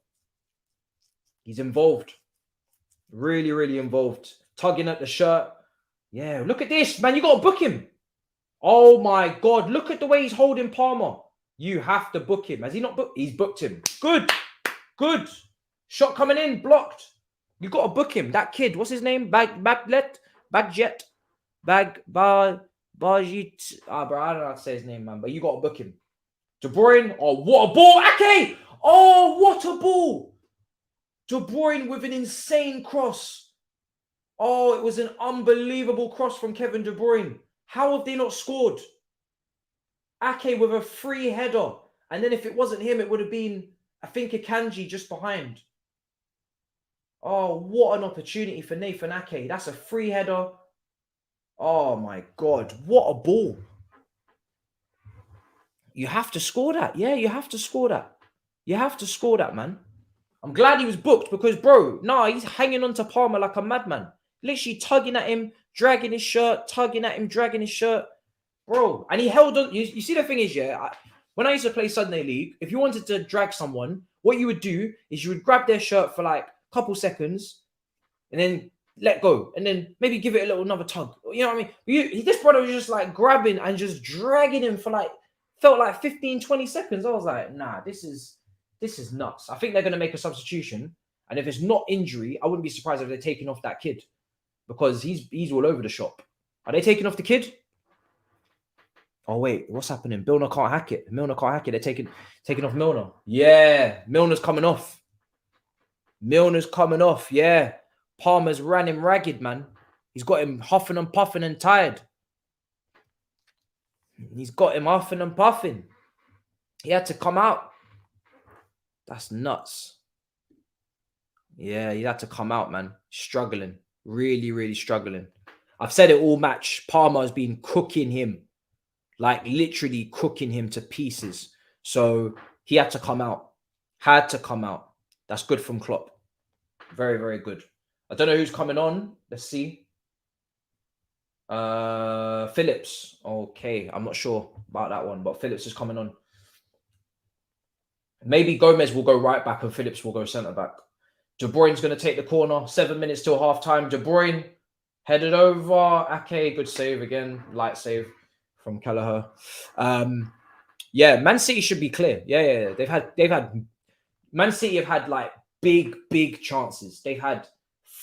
A: He's involved. Really, really involved. Tugging at the shirt. Yeah, look at this, man. You got to book him. Oh, my God. Look at the way he's holding Palmer. You have to book him. Has he not booked? He's booked him. Good. Shot coming in. Blocked. You got to book him. That kid. What's his name? Badjet. Bajit. Bro, I don't know how to say his name, man. But you got to book him. De Bruyne. Oh, what a ball. Ake. Oh, what a ball. De Bruyne with an insane cross. Oh, it was an unbelievable cross from Kevin De Bruyne. How have they not scored? Ake with a free header. And then if it wasn't him, it would have been, I think, a Kanji just behind. Oh, what an opportunity for Nathan Ake. That's a free header. Oh, my God. What a ball. You have to score that. Yeah, you have to score that. You have to score that, man. I'm glad he was booked because, bro, he's hanging on to Palmer like a madman. Literally tugging at him, dragging his shirt, tugging at him, dragging his shirt. Bro, and he held on. You see, the thing is, yeah, when I used to play Sunday League, if you wanted to drag someone, what you would do is you would grab their shirt for like a couple seconds and then let go. And then maybe give it a little another tug. You know what I mean? This brother was just like grabbing and just dragging him for like, felt like 15, 20 seconds. I was like, nah, this is nuts. I think they're going to make a substitution. And if it's not injury, I wouldn't be surprised if they're taking off that kid because he's all over the shop. Are they taking off the kid? Oh, wait, what's happening? Milner can't hack it. Milner can't hack it. They're taking off Milner. Yeah, Milner's coming off. Milner's coming off, yeah. Palmer's ran him ragged, man. He's got him huffing and puffing and tired. He's got him huffing and puffing. He had to come out. That's nuts. Yeah, he had to come out, man. Struggling. Really, really struggling. I've said it all match. Palmer has been cooking him. Like literally cooking him to pieces. So he had to come out. Had to come out. That's good from Klopp. Very, very good. I don't know who's coming on. Let's see. Phillips. Okay. I'm not sure about that one, but Phillips is coming on. Maybe Gomez will go right back and Phillips will go centre back. De Bruyne's going to take the corner. 7 minutes till half time. De Bruyne headed over. Ake, good save again. Light save from Kelleher. Yeah, Man City should be clear. Yeah. They've had Man City have had like big chances. They've had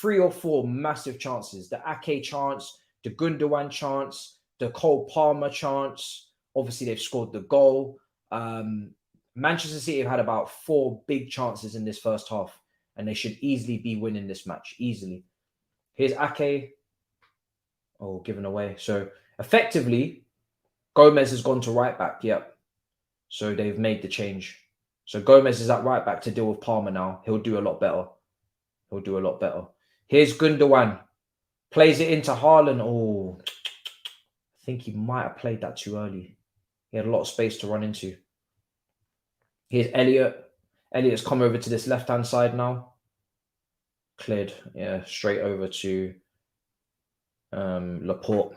A: 3 or 4 massive chances. The Ake chance, the Gundogan chance, the Cole Palmer chance. Obviously, they've scored the goal. Manchester City have had about 4 big chances in this first half, and they should easily be winning this match. Easily. Here's Ake. Oh, given away. So effectively, Gomez has gone to right back. Yep. So they've made the change. So Gomez is at right back to deal with Palmer now. He'll do a lot better. He'll do a lot better. Here's Gundogan. Plays it into Haaland. Oh, I think he might have played that too early. He had a lot of space to run into. Here's Elliott. Elliott's come over to this left-hand side now. Cleared. Yeah, straight over to Laporte.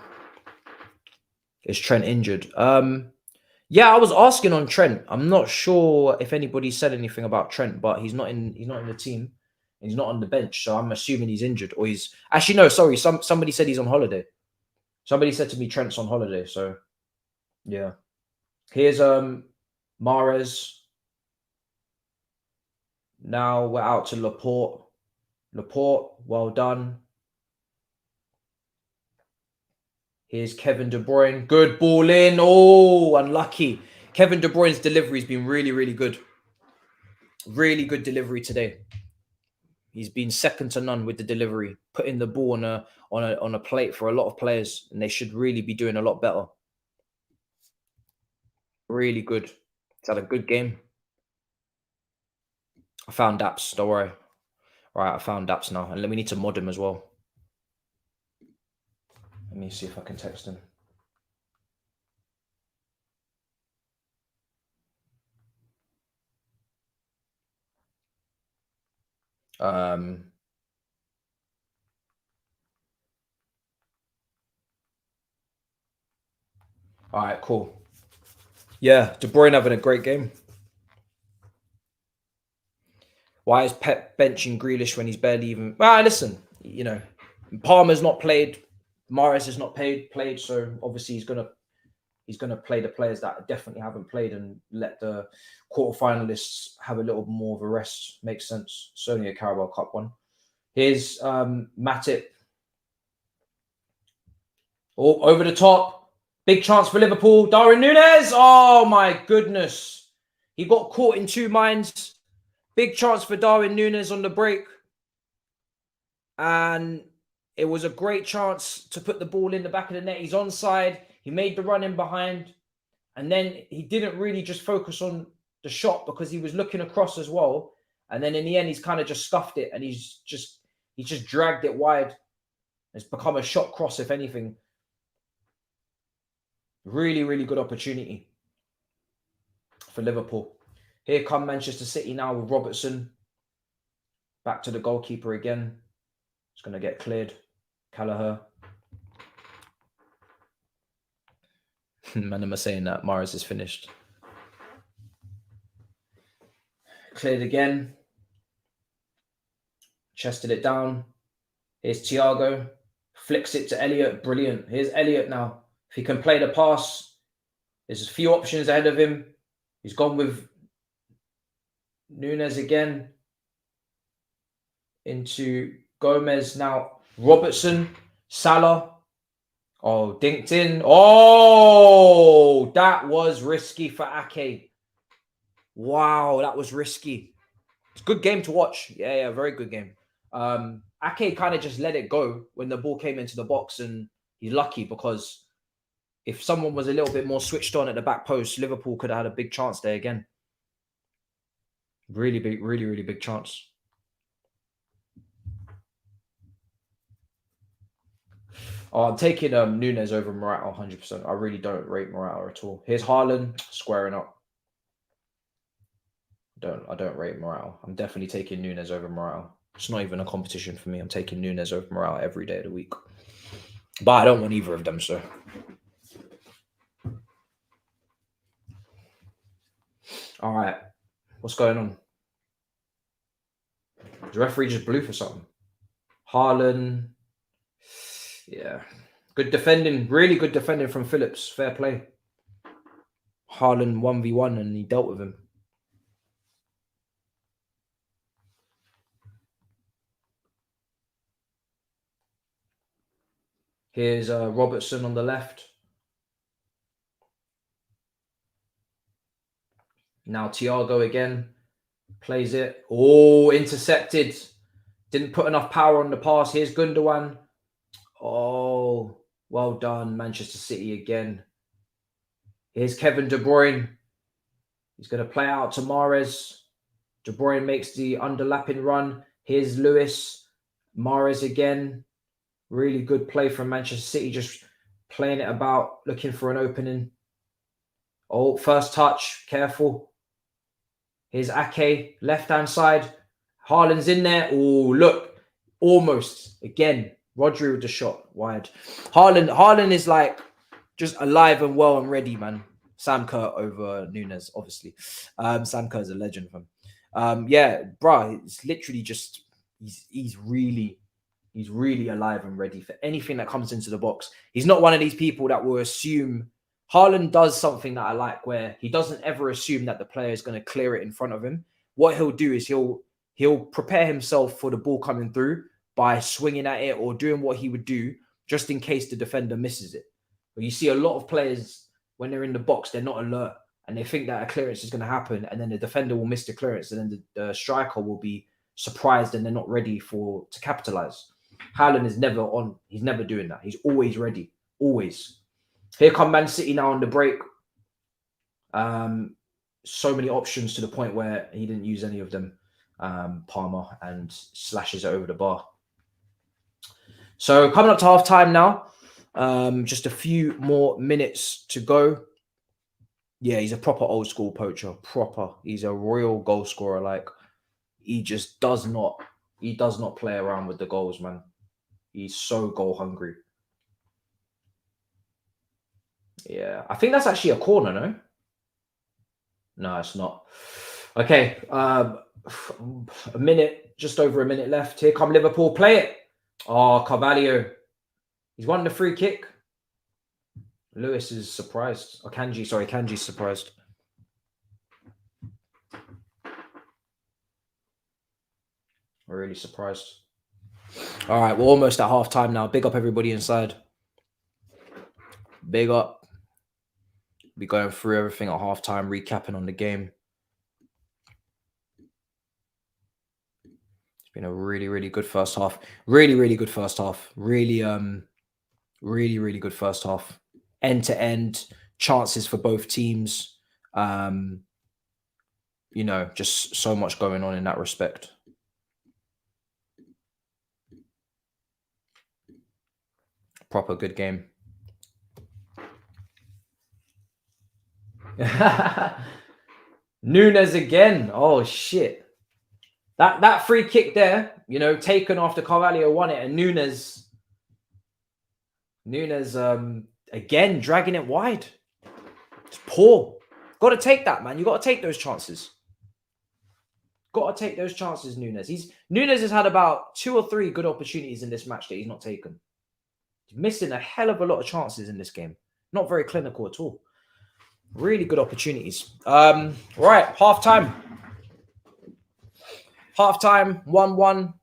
A: Is Trent injured? Yeah, I was asking on Trent. I'm not sure if anybody said anything about Trent, but he's not in the team. And he's not on the bench, so I'm assuming he's injured or he's actually no, sorry. Somebody said he's on holiday. Somebody said to me Trent's on holiday, so yeah. Here's Mahrez. Now we're out to Laporte. Laporte, well done. Here's Kevin De Bruyne. Good ball in. Oh, unlucky. Kevin De Bruyne's delivery has been really, really good. Really good delivery today. He's been second to none with the delivery, putting the ball on a plate for a lot of players, and they should really be doing a lot better. Really good. He's had a good game. I found Thabz, don't worry. All right, I found Thabz now, and we need to mod him as well. Let me see if I can text him. All right, cool. Yeah, De Bruyne having a great game. Why is Pep benching Grealish when he's barely even... Well, listen, you know, Palmer's not played. Mahrez has not played, so obviously he's gonna play the players that definitely haven't played and let the quarterfinalists have a little more of a rest. Makes sense. It's only a Carabao Cup one. Here's Matip. Oh, over the top. Big chance for Liverpool. Darwin Núñez. Oh, my goodness. He got caught in two minds. Big chance for Darwin Núñez on the break. And it was a great chance to put the ball in the back of the net. He's onside. He made the run in behind. And then he didn't really just focus on the shot because he was looking across as well. And then in the end, he's kind of just scuffed it and he's just dragged it wide. It's become a shot cross, if anything. Really, really good opportunity for Liverpool. Here come Manchester City now with Robertson. Back to the goalkeeper again. It's going to get cleared. Callagher. Man, am I saying that? Mahrez is finished. Cleared again. Chested it down. Here's Thiago. Flicks it to Elliott. Brilliant. Here's Elliott now. If he can play the pass, there's a few options ahead of him. He's gone with Núñez again. Into Gomez now. Robertson. Salah. Oh, dinked in. Oh, that was risky for Ake. Wow, that was risky. It's a good game to watch. Yeah, very good game. Ake kind of just let it go when the ball came into the box, and he's lucky because if someone was a little bit more switched on at the back post, Liverpool could have had a big chance there again. Really big, really, really big chance. Oh, I'm taking Núñez over Morata 100%. I really don't rate Morata at all. Here's Haaland squaring up. I don't rate Morata. I'm definitely taking Núñez over Morata. It's not even a competition for me. I'm taking Núñez over Morata every day of the week. But I don't want either of them, so. All right. What's going on? The referee just blew for something. Haaland. Yeah. Good defending. Really good defending from Phillips. Fair play. Haaland 1v1 and he dealt with him. Here's Robertson on the left. Now Thiago again. Plays it. Oh, intercepted. Didn't put enough power on the pass. Here's Gundogan. Oh, well done, Manchester City again. Here's Kevin De Bruyne. He's going to play out to Mahrez. De Bruyne makes the underlapping run. Here's Lewis. Mahrez again. Really good play from Manchester City, just playing it about, looking for an opening. Oh, first touch. Careful. Here's Ake, left-hand side. Haaland's in there. Oh, look. Almost. Again, Rodri with the shot wide. Haaland is like just alive and well and ready, man. Sam Kerr over Núñez, obviously. Sam Kerr's a legend, man. Yeah, bro, it's literally just he's really alive and ready for anything that comes into the box. He's not one of these people that will assume. Haaland does something that I like, where he doesn't ever assume that the player is going to clear it in front of him. What he'll do is he'll prepare himself for the ball coming through by swinging at it or doing what he would do just in case the defender misses it. But you see a lot of players, when they're in the box, they're not alert and they think that a clearance is going to happen, and then the defender will miss the clearance, and then the striker will be surprised and they're not ready to capitalize. Haaland is never on. He's never doing that. He's always ready. Always. Here come Man City now on the break. So many options to the point where he didn't use any of them. Palmer, and slashes it over the bar. So coming up to half time now. Just a few more minutes to go. Yeah, he's a proper old school poacher. Proper. He's a real goal scorer. Like, he just does not play around with the goals, man. He's so goal hungry. Yeah, I think that's actually a corner, no? No, it's not. Okay, a minute, just over a minute left. Here come Liverpool. Play it. Oh, Carvalho. He's won the free kick. Lewis is surprised. Oh, Kanji's surprised. We're really surprised. All right, we're almost at half time now. Big up everybody inside. Big up. Be going through everything at halftime, recapping on the game. It's been a really, really good first half. Really, really good first half. Really, really good first half. End to end chances for both teams. You know, just so much going on in that respect. Proper good game. Nunes again. Oh shit. That free kick there, you know, taken after Carvalho won it, and Nunes again dragging it wide. It's poor. Got to take that, man. You got to take those chances. Got to take those chances, Nunes. Nunes has had about 2 or 3 good opportunities in this match that he's not taken. He's missing a hell of a lot of chances in this game. Not very clinical at all. Really good opportunities. Right, half-time. Half-time, 1-1.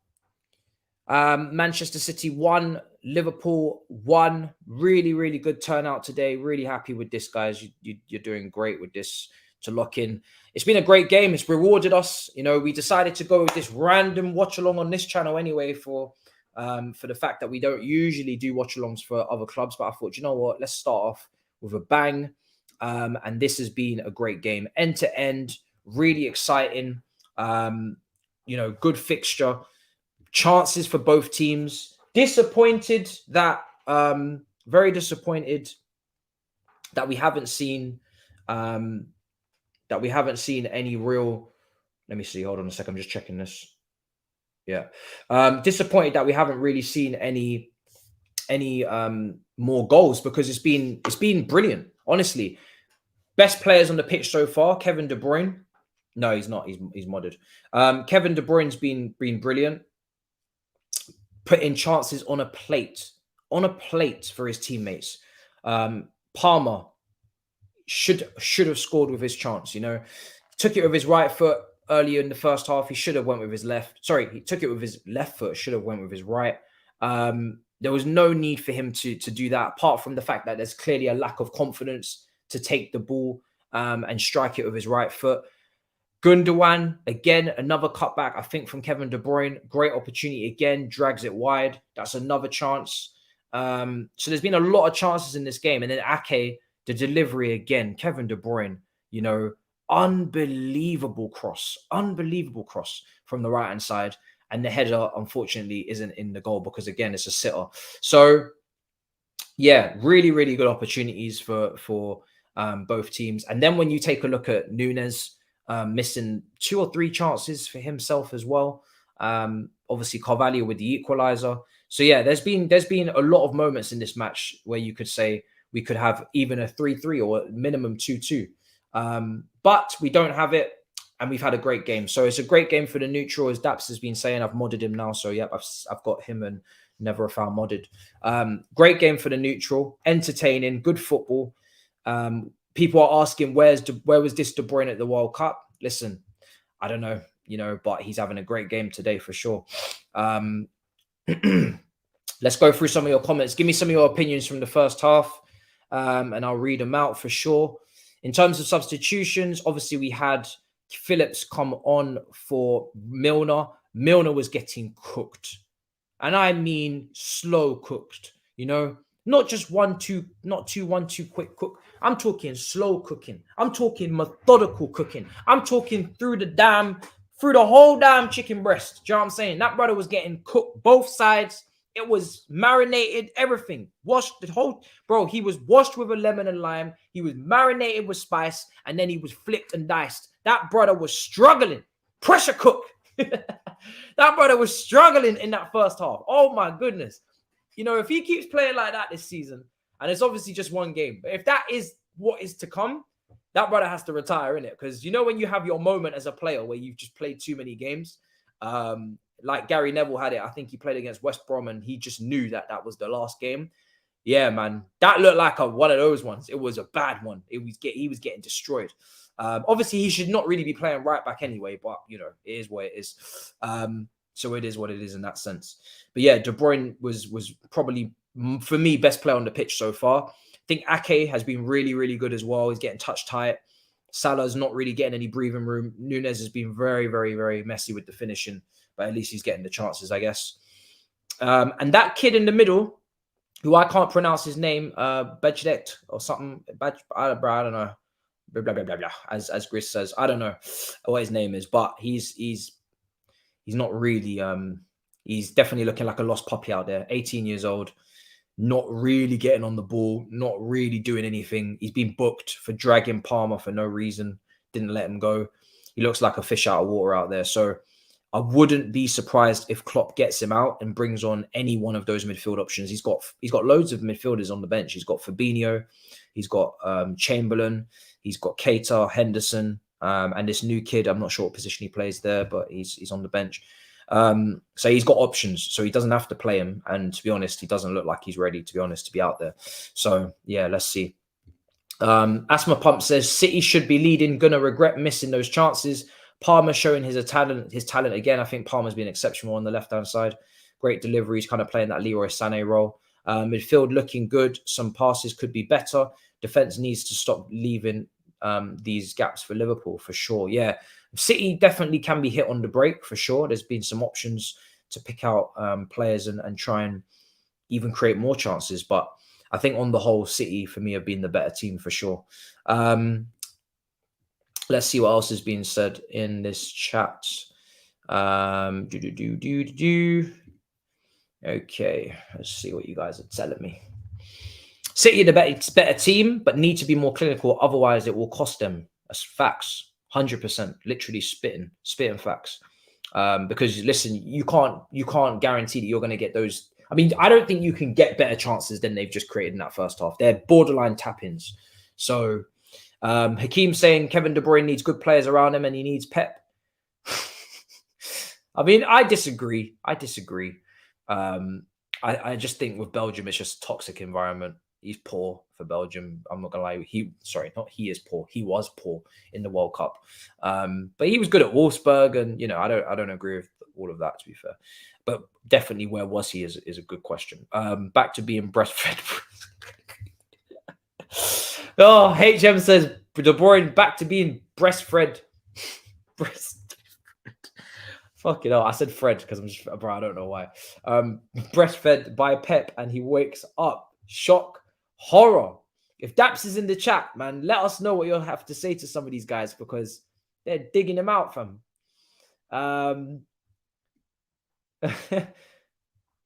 A: Manchester City 1, Liverpool 1. Really, really good turnout today. Really happy with this, guys. You're doing great with this to lock in. It's been a great game. It's rewarded us. You know, we decided to go with this random watch-along on this channel anyway for the fact that we don't usually do watch-alongs for other clubs. But I thought, you know what? Let's start off with a bang. And this has been a great game. End to end, really exciting. You know, good fixture. Chances for both teams. Disappointed that, very disappointed that we haven't seen, any real. Let me see. Hold on a second. I'm just checking this. Yeah. Disappointed that we haven't really seen any more goals, because it's been brilliant. Honestly, best players on the pitch so far. Kevin De Bruyne. No, he's not. He's modded. Kevin De Bruyne's been brilliant. Putting chances on a plate for his teammates. Palmer should have scored with his chance. You know, took it with his right foot earlier in the first half. He should have went with his left. Sorry, he took it with his left foot. Should have went with his right. There was no need for him to do that, apart from the fact that there's clearly a lack of confidence to take the ball and strike it with his right foot. Gundogan, again, another cutback, I think, from Kevin De Bruyne. Great opportunity again, drags it wide. That's another chance. So there's been a lot of chances in this game. And then Ake, the delivery again. Kevin De Bruyne, you know, unbelievable cross from the right-hand side. And the header, unfortunately, isn't in the goal because, again, it's a sitter. So, yeah, really, really good opportunities for both teams. And then when you take a look at Nunes, missing 2 or 3 chances for himself as well. Obviously, Carvalho with the equalizer. So, yeah, there's been a lot of moments in this match where you could say we could have even a 3-3 or a minimum 2-2. But we don't have it. And we've had a great game. So it's a great game for the neutral, as Thabz has been saying. I've modded him now. So, yep, I've got him and Never Found modded. Great game for the neutral. Entertaining, good football. People are asking, where was this De Bruyne at the World Cup? Listen, I don't know, you know, but he's having a great game today for sure. Let's go through some of your comments. Give me some of your opinions from the first half, and I'll read them out for sure. In terms of substitutions, obviously we had Phillips come on for Milner. Milner was getting cooked. And I mean slow cooked, you know, not just 1-2, not 2-1-2 quick cook. I'm talking slow cooking. I'm talking methodical cooking. I'm talking through the whole damn chicken breast. Do you know what I'm saying? That brother was getting cooked both sides. It was marinated, everything. Washed the whole, bro, he was washed with a lemon and lime. He was marinated with spice, and then he was flipped and diced. That brother was struggling. Pressure cook. That brother was struggling in that first half. Oh my goodness. You know, if he keeps playing like that this season, and it's obviously just one game, but if that is what is to come, that brother has to retire, innit? Because, you know, when you have your moment as a player where you've just played too many games, like Gary Neville had it. I think he played against West Brom and he just knew that that was the last game. Yeah, man, that looked like one of those ones. It was a bad one. He was getting destroyed. Obviously, he should not really be playing right back anyway, but, you know, it is what it is. So it is what it is in that sense. But yeah, De Bruyne was probably for me, best player on the pitch so far. I think Ake has been really, really good as well. He's getting touch tight. Salah's not really getting any breathing room. Nunez has been very, very, very messy with the finishing, but at least he's getting the chances, I guess. And that kid in the middle, who I can't pronounce his name, Bajdet or something. I don't know. Blah, blah, blah, blah, blah, as Gris says. I don't know what his name is, but he's not really... he's definitely looking like a lost puppy out there. 18 years old, not really getting on the ball, not really doing anything. He's been booked for dragging Palmer for no reason. Didn't let him go. He looks like a fish out of water out there. So I wouldn't be surprised if Klopp gets him out and brings on any one of those midfield options. He's got loads of midfielders on the bench. He's got Fabinho, he's got Chamberlain, he's got Keita, Henderson, and this new kid. I'm not sure what position he plays there, but he's on the bench. So he's got options, so he doesn't have to play him. And to be honest, he doesn't look like he's ready, to be honest, to be out there. So yeah, let's see. Asthma Pump says City should be leading, gonna regret missing those chances. Palmer showing his talent again. I think Palmer's been exceptional on the left-hand side. Great deliveries, kind of playing that Leroy Sané role. Midfield looking good. Some passes could be better. Defense needs to stop leaving these gaps for Liverpool, for sure. Yeah, City definitely can be hit on the break, for sure. There's been some options to pick out players and try and even create more chances. But I think on the whole, City, for me, have been the better team, for sure. Let's see what else is being said in this chat. Okay, let's see what you guys are telling me. City are the better team, but need to be more clinical. Otherwise, it will cost them. That's facts. 100%. Literally spitting facts. Because listen, you can't guarantee that you're going to get those. I mean, I don't think you can get better chances than they've just created in that first half. They're borderline tap-ins. So Hakeem saying Kevin De Bruyne needs good players around him and he needs Pep. I mean, I disagree. I just think with Belgium, it's just a toxic environment. He's poor for Belgium. I'm not gonna lie. He is poor. He was poor in the World Cup. But he was good at Wolfsburg, and I don't agree with all of that, to be fair. But definitely, where was he is a good question. Back to being breastfed. Oh, HM says De Bruyne back to being breastfed. Fuck it, I said Fred because I don't know why. Breastfed by Pep and he wakes up. Shock, horror. If Thabz is in the chat, man, let us know what you'll have to say to some of these guys because they're digging him out, fam.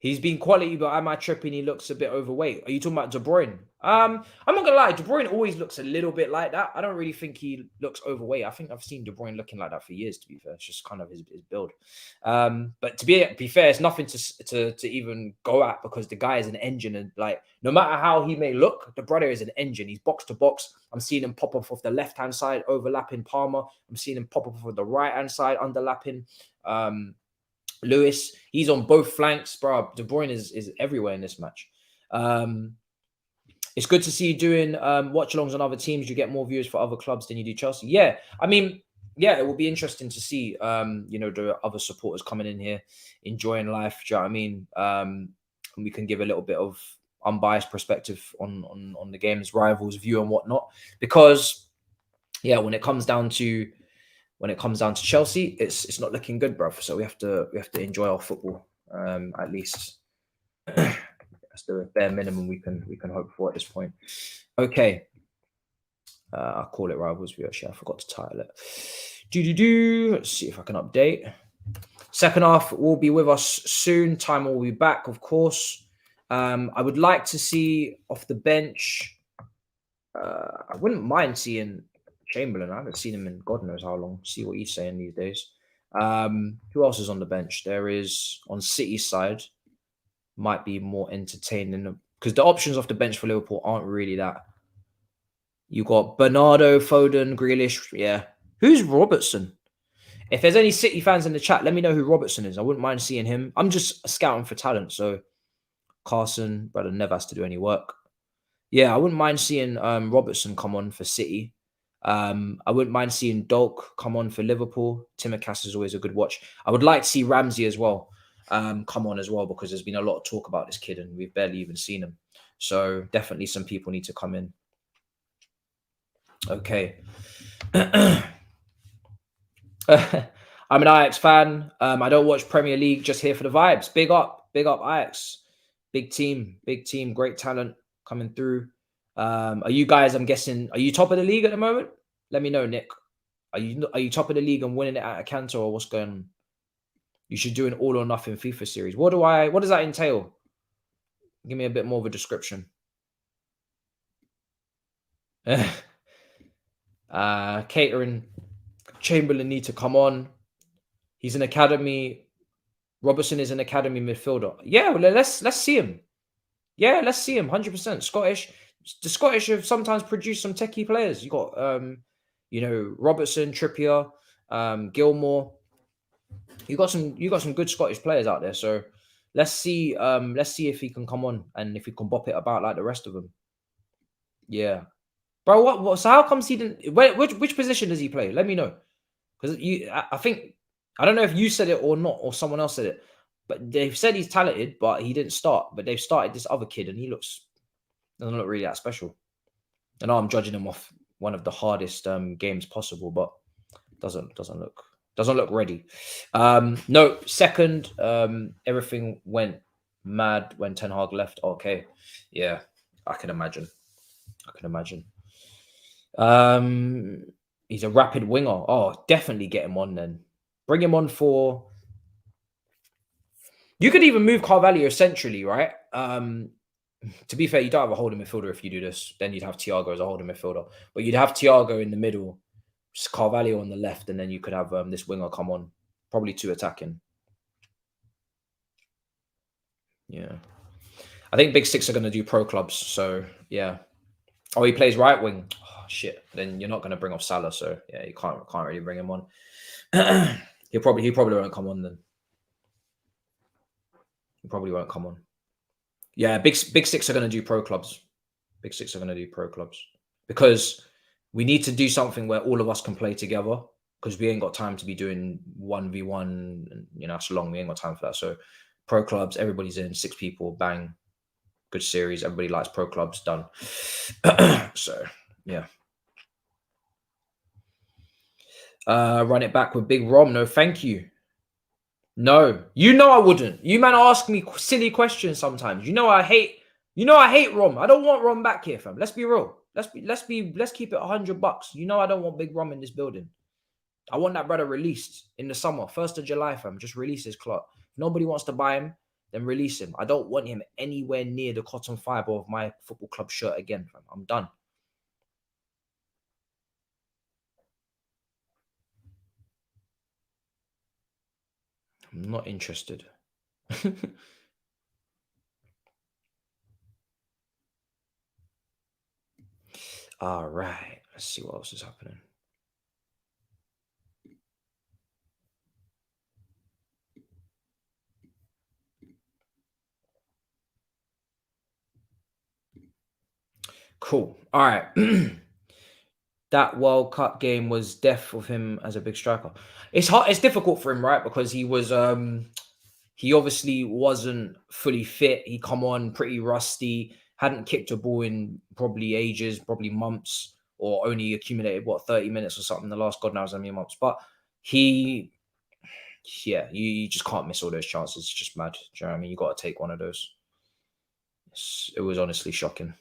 A: He's been quality, but am I tripping? He looks a bit overweight. Are you talking about De Bruyne? I'm not gonna lie, De Bruyne always looks a little bit like that. I don't really think he looks overweight. I think I've seen De Bruyne looking like that for years, to be fair. It's just kind of his build. But to be fair, it's nothing to even go at because the guy is an engine, and like no matter how he may look, the brother is an engine. He's box to box. I'm seeing him pop off the left-hand side, overlapping Palmer. I'm seeing him pop off of the right-hand side, underlapping Lewis. He's on both flanks, bro. De Bruyne is everywhere in this match. It's good to see you doing watch-alongs on other teams. You get more viewers for other clubs than you do Chelsea. Yeah, I mean, yeah, it will be interesting to see, the other supporters coming in here, enjoying life. Do you know what I mean? And we can give a little bit of unbiased perspective on the game's rivals' view and whatnot. Because, yeah, when it comes down to Chelsea, it's not looking good, bro. So we have to enjoy our football, at least. That's the bare minimum we can hope for at this point. Okay, I'll call it rivals view. Actually, I forgot to title it. Let's see if I can update. Second half will be with us soon. Time will be back, of course. I would like to see off the bench. I wouldn't mind seeing Chamberlain. I haven't seen him in God knows how long. See what he's saying these days. Who else is on the bench? There is on City's side. Might be more entertaining because the options off the bench for Liverpool aren't really that. You got Bernardo, Foden, Grealish. Yeah. Who's Robertson? If there's any City fans in the chat, let me know who Robertson is. I wouldn't mind seeing him. I'm just scouting for talent. So Carson, brother, never has to do any work. Yeah, I wouldn't mind seeing Robertson come on for City. I wouldn't mind seeing Dolk come on for Liverpool. Timakass is always a good watch. I would like to see Ramsey as well. come on as well, because there's been a lot of talk about this kid and we've barely even seen him. So definitely some people need to come in. Okay. I'm an Ajax fan. I don't watch Premier League, just here for the vibes. Big up Ajax. Big team, great talent coming through. Are you guys, I'm guessing, are you top of the league at the moment? Let me know, Nick. Are you top of the league and winning it at a canter, or what's going on? You should do an all or nothing FIFA series. What does that entail? Give me a bit more of a description. Catering, Chamberlain need to come on. He's an academy. Robertson is an academy midfielder. Yeah, well, let's see him. Yeah, let's see him. 100% Scottish. The Scottish have sometimes produced some techie players. You got Robertson, Trippier, Gilmore. You got some good Scottish players out there. So let's see if he can come on and if he can bop it about like the rest of them. Yeah. Bro, what? So how comes he didn't? Which position does he play? Let me know, because I think, I don't know if you said it or not, or someone else said it, but they've said he's talented, but he didn't start. But they've started this other kid, and he doesn't look really that special. I know I'm judging him off one of the hardest games possible, but doesn't look ready. No, second, everything went mad when Ten Hag left. Okay, yeah, I can imagine. He's a rapid winger. Oh, definitely get him on then. Bring him on for... You could even move Carvalho centrally, right? To be fair, you don't have a holding midfielder if you do this. Then you'd have Thiago as a holding midfielder. But you'd have Thiago in the middle, Carvalho on the left, and then you could have this winger come on. Probably 2 attacking. Yeah. I think Big Six are going to do pro clubs. So, yeah. Oh, he plays right wing. Oh, shit. Then you're not going to bring off Salah. So, yeah, you can't really bring him on. He probably won't come on then. He probably won't come on. Yeah, Big Six are going to do pro clubs. Big Six are going to do pro clubs. Because we need to do something where all of us can play together. Because we ain't got time to be doing 1v1. And, that's long. We ain't got time for that. So, pro clubs, everybody's in. 6 people, bang. Good series. Everybody likes pro clubs. Done. So, yeah. Run it back with Big Rom. No, thank you. No, I wouldn't. You man ask me silly questions sometimes. I hate Rom. I don't want Rom back here, fam. Let's be real. Let's keep it $100. I don't want Big Rom in this building. I want that brother released in the summer, 1st of July, fam. Just release his clock. If nobody wants to buy him, then release him. I don't want him anywhere near the cotton fibre of my football club shirt again, fam. I'm done. I'm not interested. All right. Let's see what else is happening. Cool. All right. That World Cup game was death of him as a big striker. It's hard. It's difficult for him, right? Because he was, he obviously wasn't fully fit. He come on pretty rusty. Hadn't kicked a ball in probably ages, probably months, or only accumulated 30 minutes or something the last God knows how many months. But you just can't miss all those chances. It's just mad. Do you know what I mean? You got to take one of those. It was honestly shocking.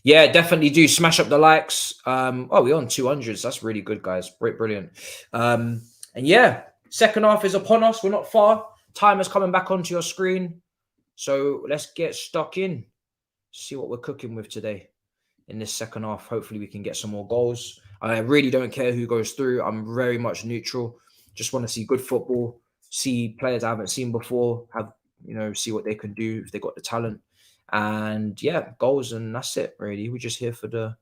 A: Yeah, definitely do smash up the likes. We're on 200s. That's really good, guys. Brilliant. And yeah, second half is upon us. We're not far. Timer's coming back onto your screen. So let's get stuck in. See what we're cooking with today in this second half. Hopefully we can get some more goals. I really don't care who goes through. I'm very much neutral. Just want to see good football. See players I haven't seen before. See what they can do if they got the talent. And yeah, goals, and that's it. Really, we're just here for the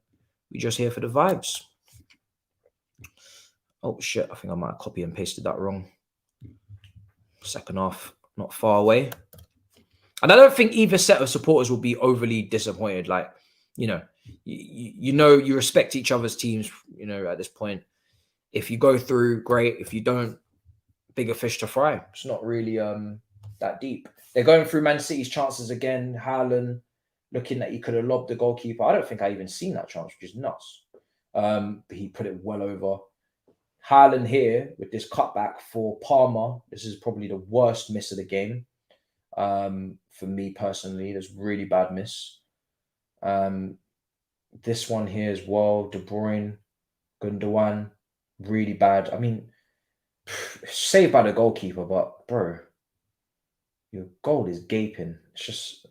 A: vibes. Oh shit! I think I might have copy and pasted that wrong. Second half, not far away, and I don't think either set of supporters will be overly disappointed. Like, you respect each other's teams. At this point, if you go through, great. If you don't, bigger fish to fry. It's not really that deep. They're going through Man City's chances again. Hairline looking that he could have lobbed the goalkeeper. I don't think I even seen that chance, which is nuts. But he put it well over. Hairline here with this cutback for Palmer. This is probably the worst miss of the game. For me personally, there's really bad miss. This one here as well, De Bruyne, Gundogan, really bad. I mean, saved by the goalkeeper, but bro, your goal is gaping. It's just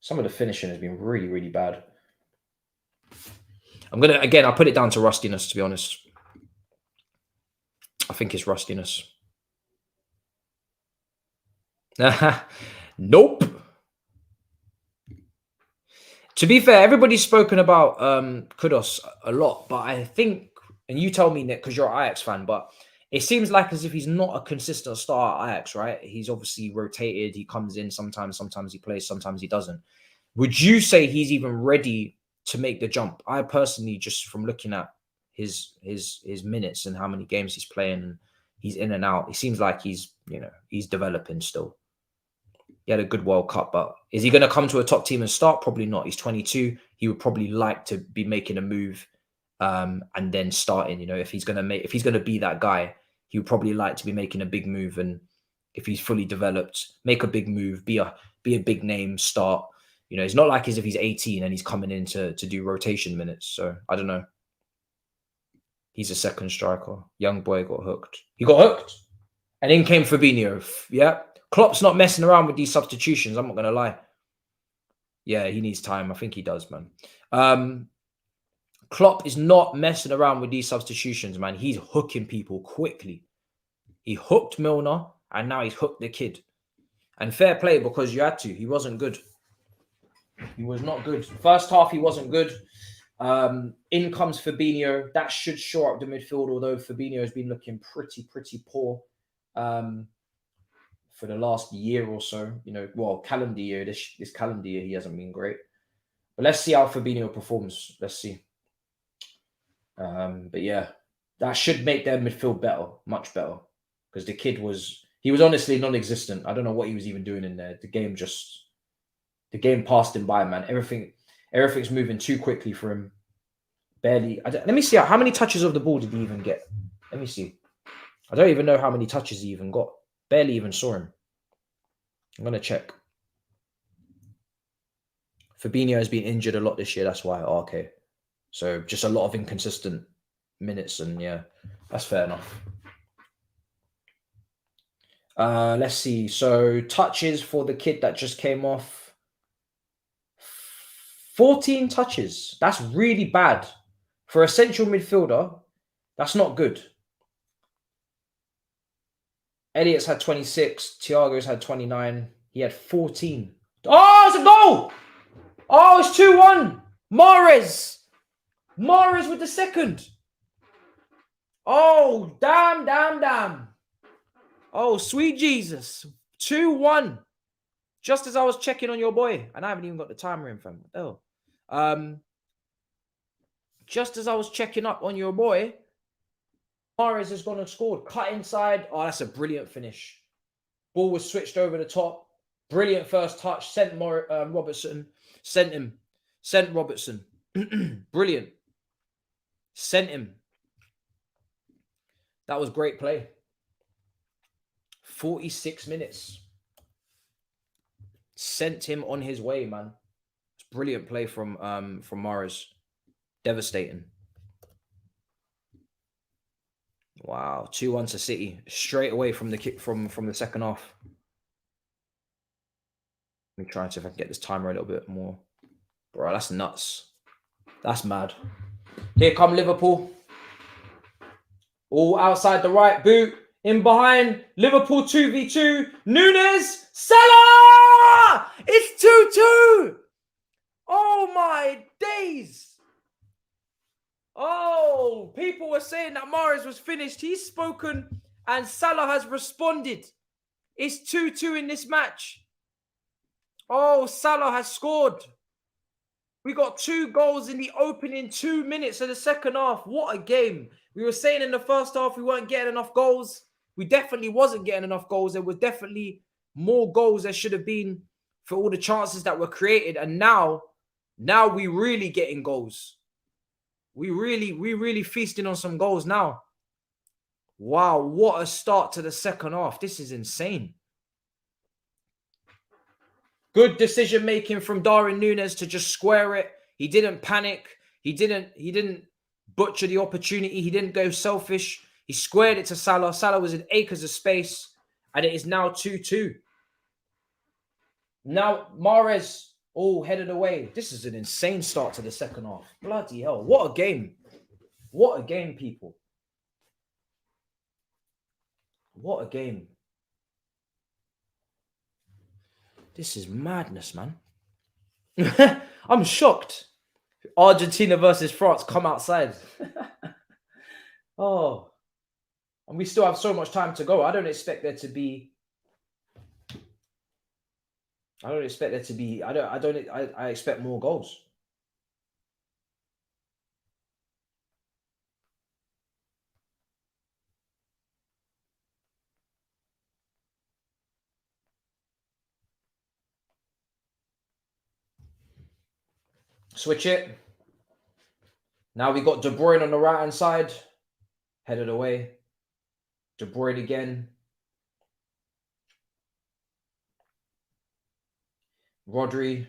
A: some of the finishing has been really, really bad. I'll put it down to rustiness, to be honest. I think it's rustiness. Nope. To be fair, everybody's spoken about Kudus a lot, but I think, and you tell me, Nick, because you're an Ajax fan, but it seems like as if he's not a consistent star at Ajax, right? He's obviously rotated. He comes in sometimes he plays, sometimes he doesn't. Would you say he's even ready to make the jump? I personally, just from looking at his minutes and how many games he's playing, and he's in and out, it seems like he's developing still. He had a good World Cup, but is he going to come to a top team and start? Probably not. He's 22. He would probably like to be making a move and then starting. If he's going to be that guy, he would probably like to be making a big move. And if he's fully developed, make a big move, be a big name, start. It's not like as if he's 18 and he's coming in to do rotation minutes. So I don't know. He's a second striker. Young boy got hooked. He got hooked. And in came Fabinho. Yeah. Klopp's not messing around with these substitutions. I'm not going to lie. Yeah, he needs time. I think he does, man. Klopp is not messing around with these substitutions, man. He's hooking people quickly. He hooked Milner, and now he's hooked the kid. And fair play, because you had to. He wasn't good. He was not good. First half, he wasn't good. In comes Fabinho. That should shore up the midfield, although Fabinho has been looking pretty poor. For the last year or so, calendar year, this calendar year, he hasn't been great. But let's see how Fabinho performs. Let's see. But yeah, that should make their midfield better, much better. Because the kid was honestly non-existent. I don't know what he was even doing in there. The game passed him by, man. Everything's moving too quickly for him. Barely. Let me see how many touches of the ball did he even get. Let me see. I don't even know how many touches he even got. Barely even saw him. I'm going to check. Fabinho has been injured a lot this year. That's why. Oh, okay. So just a lot of inconsistent minutes. And yeah, that's fair enough. Let's see. So touches for the kid that just came off. 14 touches. That's really bad. For a central midfielder, that's not good. Elliot's had 26. Thiago's had 29. He had 14. Oh, it's a goal! Oh, it's 2-1. Mahrez with the second. Oh, damn. Oh, sweet Jesus. 2-1. Just as I was checking on your boy. And I haven't even got the timer in, fam. Oh. Just as I was checking up on your boy, Mahrez has gone and scored. Cut inside. Oh, that's a brilliant finish. Ball was switched over the top. Brilliant first touch. Sent Robertson. Sent Robertson. Brilliant. Sent him. That was great play. 46 minutes. Sent him on his way, man. It's brilliant play from Mahrez. Devastating. Wow, 2-1 to City straight away from the kick from the second half. Let me try and see if I can get this timer a little bit more. Bro, that's nuts. That's mad. Here come Liverpool. All outside the right boot. In behind. Liverpool 2v2. Nunes. Salah! It's 2-2. Oh my days. Oh, people were saying that Mahrez was finished. He's spoken and Salah has responded. It's 2-2 in this match. Oh, Salah has scored. We got 2 goals in the opening 2 minutes of the second half. What a game. We were saying in the first half we weren't getting enough goals. We definitely wasn't getting enough goals. There was definitely more goals there should have been for all the chances that were created. And now we really getting goals. We really feasting on some goals now. Wow, what a start to the second half. This is insane. Good decision making from Darwin Núñez to just square it. He didn't panic. He didn't butcher the opportunity. He didn't go selfish. He squared it to Salah. Salah was in acres of space, and it is now 2-2. Now Mahrez headed away. This is an insane start to the second half. Bloody hell. What a game. What a game, people. What a game. This is madness, man. I'm shocked. Argentina versus France, come outside. Oh. And we still have so much time to go. I expect there to be. I expect more goals. Switch it. Now we got De Bruyne on the right-hand side. Headed away. De Bruyne again. Rodri.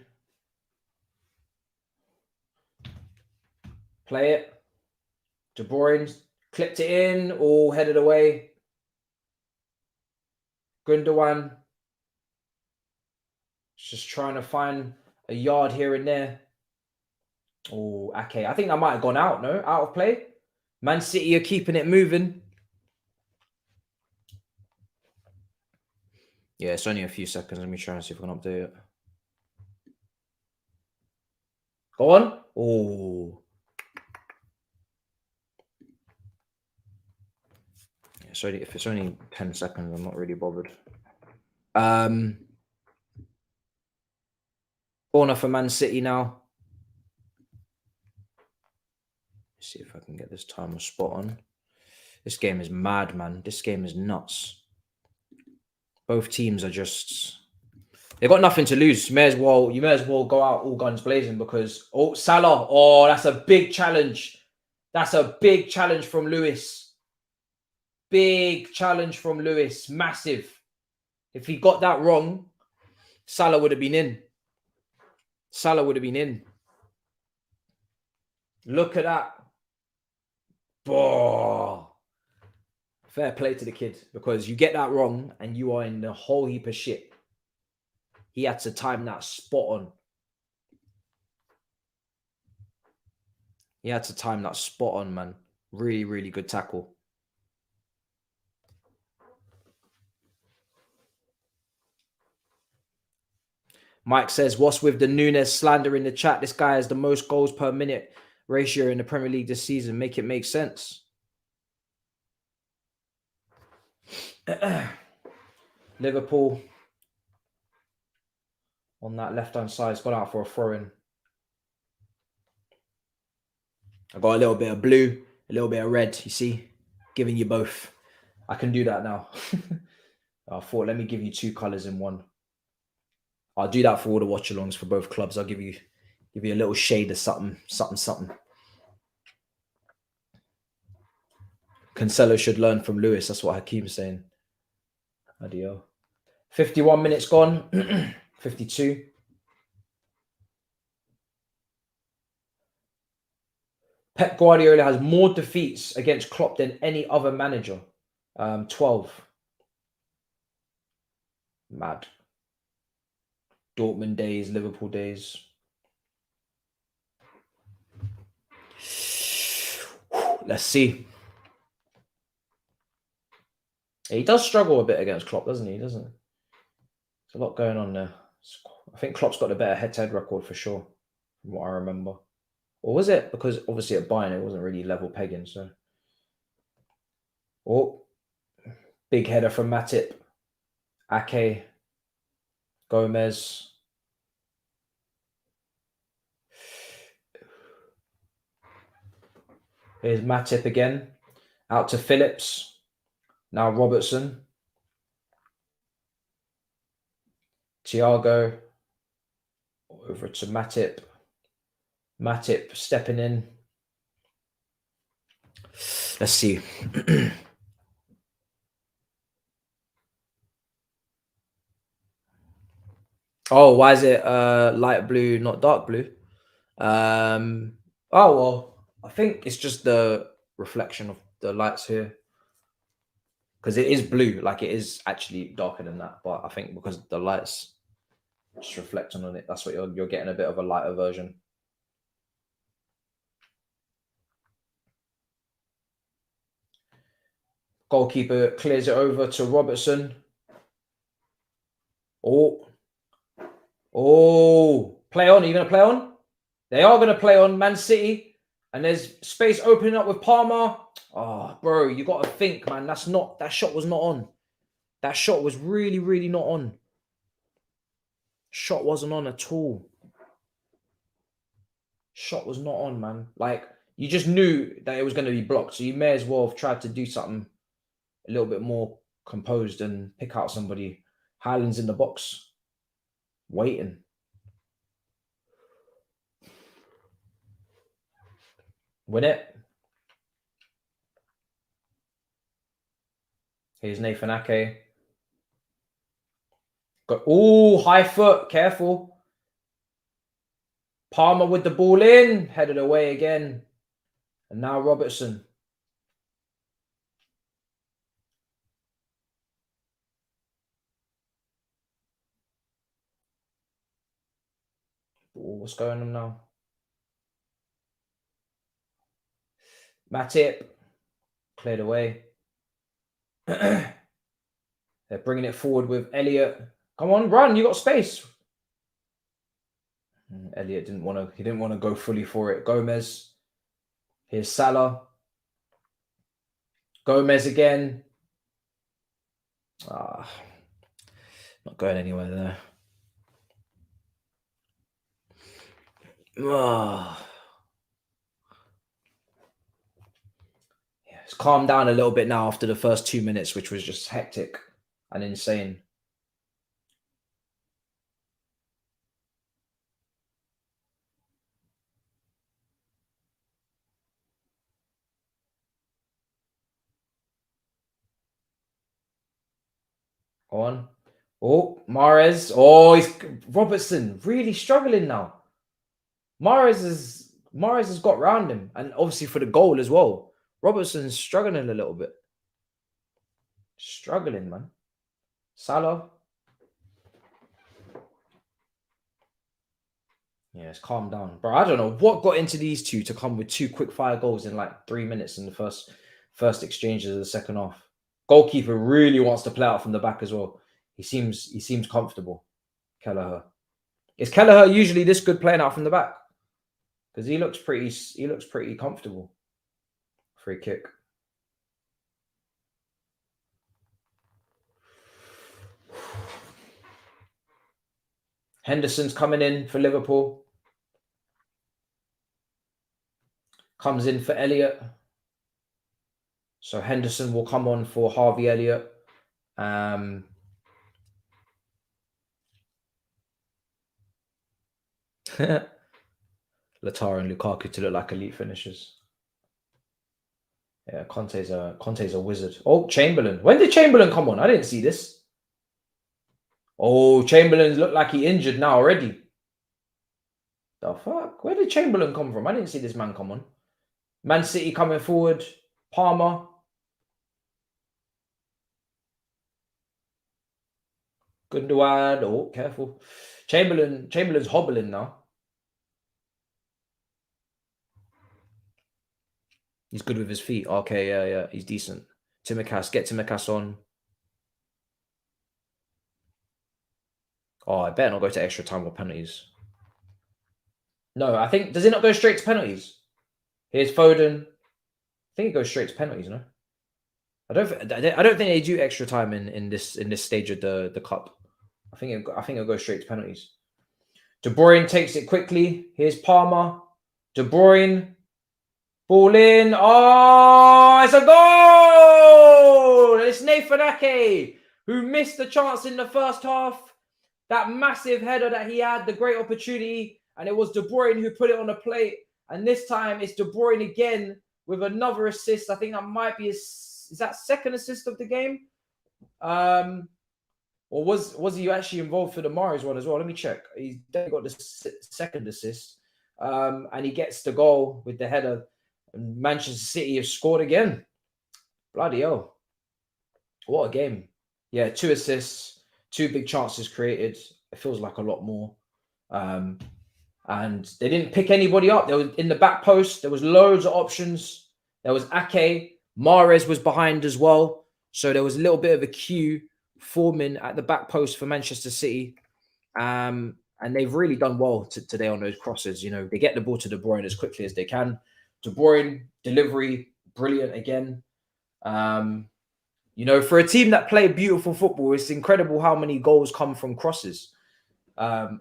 A: Play it. De Bruyne clipped it in. All headed away. Gundogan. Just trying to find a yard here and there. Oh, okay. I think that might have gone out, no? Out of play. Man City are keeping it moving. Yeah, it's only a few seconds. Let me try and see if I can update it. Go on. Oh. Yeah, sorry, if it's only 10 seconds, I'm not really bothered. Corner for Man City now. Let's see if I can get this timer spot on. This game is mad, man. This game is nuts. Both teams are just... They've got nothing to lose. You may as well go out all guns blazing because... Oh, Salah. Oh, that's a big challenge. That's a big challenge from Lewis. Big challenge from Lewis. Massive. If he got that wrong, Salah would have been in. Salah would have been in. Look at that. Oh. Fair play to the kid because you get that wrong and you are in the whole heap of shit. He had to time that spot on. He had to time that spot on, man. Really, really good tackle. Mike says, what's with the Núñez slander in the chat? This guy has the most goals per minute ratio in the Premier League this season. Make it make sense. Liverpool on that left-hand side has gone out for a throw-in. I got a little bit of blue, a little bit of red, you see? Giving you both. I can do that now. I thought, let me give you two colours in one. I'll do that for all the watch-alongs for both clubs. I'll give you a little shade of something. Cancelo should learn from Lewis. That's what Hakeem's saying. Adio. 51 minutes gone. 52. Pep Guardiola has more defeats against Klopp than any other manager. 12. Mad. Dortmund days, Liverpool days. Let's see. He does struggle a bit against Klopp, doesn't he? There's a lot going on there. I think Klopp's got a better head-to-head record for sure, from what I remember. Or was it? Because obviously at Bayern, it wasn't really level pegging. So, oh, big header from Matip. Ake. Gomez. Here's Matip again. Out to Phillips. Now Robertson. Thiago. Over to Matip. Matip stepping in. Let's see. Oh, why is it light blue, not dark blue? Oh, well, I think it's just the reflection of the lights here. Because it is blue, like it is actually darker than that. But I think because the lights just reflecting on it, that's what you're getting a bit of a lighter version. Goalkeeper clears it over to Robertson. Oh, play on. Are you going to play on? They are going to play on Man City. And there's space opening up with Palmer. Oh, bro, you got to think, man. That shot was not on. That shot was really, really not on. Shot wasn't on at all. Shot was not on, man. Like, you just knew that it was going to be blocked. So you may as well have tried to do something a little bit more composed and pick out somebody. Highland's in the box. Waiting. Win it. Here's Nathan Ake. Oh, high foot. Careful. Palmer with the ball in. Headed away again. And now Robertson. Oh, what's going on now? Matip. Cleared away. They're bringing it forward with Elliott. Come on, run. You got space. Elliott didn't want to. He didn't want to go fully for it. Gomez. Here's Salah. Gomez again. Not going anywhere there. Yeah, it's calmed down a little bit now after the first 2 minutes, which was just hectic and insane. Go on. Oh, Mahrez. Oh, Robertson really struggling now. Mahrez has got round him, and obviously for the goal as well. Robertson's struggling a little bit. Struggling, man. Salah. Yeah, it's calmed down. Bro, I don't know what got into these two to come with 2 quick fire goals in like 3 minutes in the first exchanges of the second half. Goalkeeper really wants to play out from the back as well. He seems comfortable. Kelleher. Is Kelleher usually this good playing out from the back? Because he looks pretty comfortable. Free kick. Henderson's coming in for Liverpool. Comes in for Elliott. So Henderson will come on for Harvey Elliott. Latar and Lukaku to look like elite finishers. Yeah, Conte's a wizard. Oh, Chamberlain. When did Chamberlain come on? I didn't see this. Oh, Chamberlain looked like he injured now already. The fuck? Where did Chamberlain come from? I didn't see this man come on. Man City coming forward. Palmer. Gundogan. Oh, careful. Chamberlain's hobbling now. He's good with his feet. Okay, yeah. He's decent. Tsimikas. Get Tsimikas on. Oh, I better not go to extra time or penalties. No, I think... Does it not go straight to penalties? Here's Foden. I think it goes straight to penalties, no? I don't think they do extra time in this stage of the cup. I think it'll go straight to penalties. De Bruyne takes it quickly. Here's Palmer. De Bruyne. Ball in. Oh, it's a goal! and it's Nathan Ake who missed the chance in the first half. That massive header that he had, the great opportunity, and it was De Bruyne who put it on the plate. And this time it's De Bruyne again with another assist. I think that might be is that second assist of the game? Or was he actually involved for the Mahrez one as well? Let me check. He's definitely got the second assist. And he gets the goal with the header. And Manchester City have scored again. Bloody hell. What a game. Yeah, 2 assists, 2 big chances created. It feels like a lot more. And they didn't pick anybody up. There was in the back post, there was loads of options. There was Ake. Mahrez was behind as well. So there was a little bit of a queue forming at the back post for Manchester City. And they've really done well today on those crosses. You know, they get the ball to De Bruyne as quickly as they can. De Bruyne, delivery, brilliant again. You know, for a team that play beautiful football, it's incredible how many goals come from crosses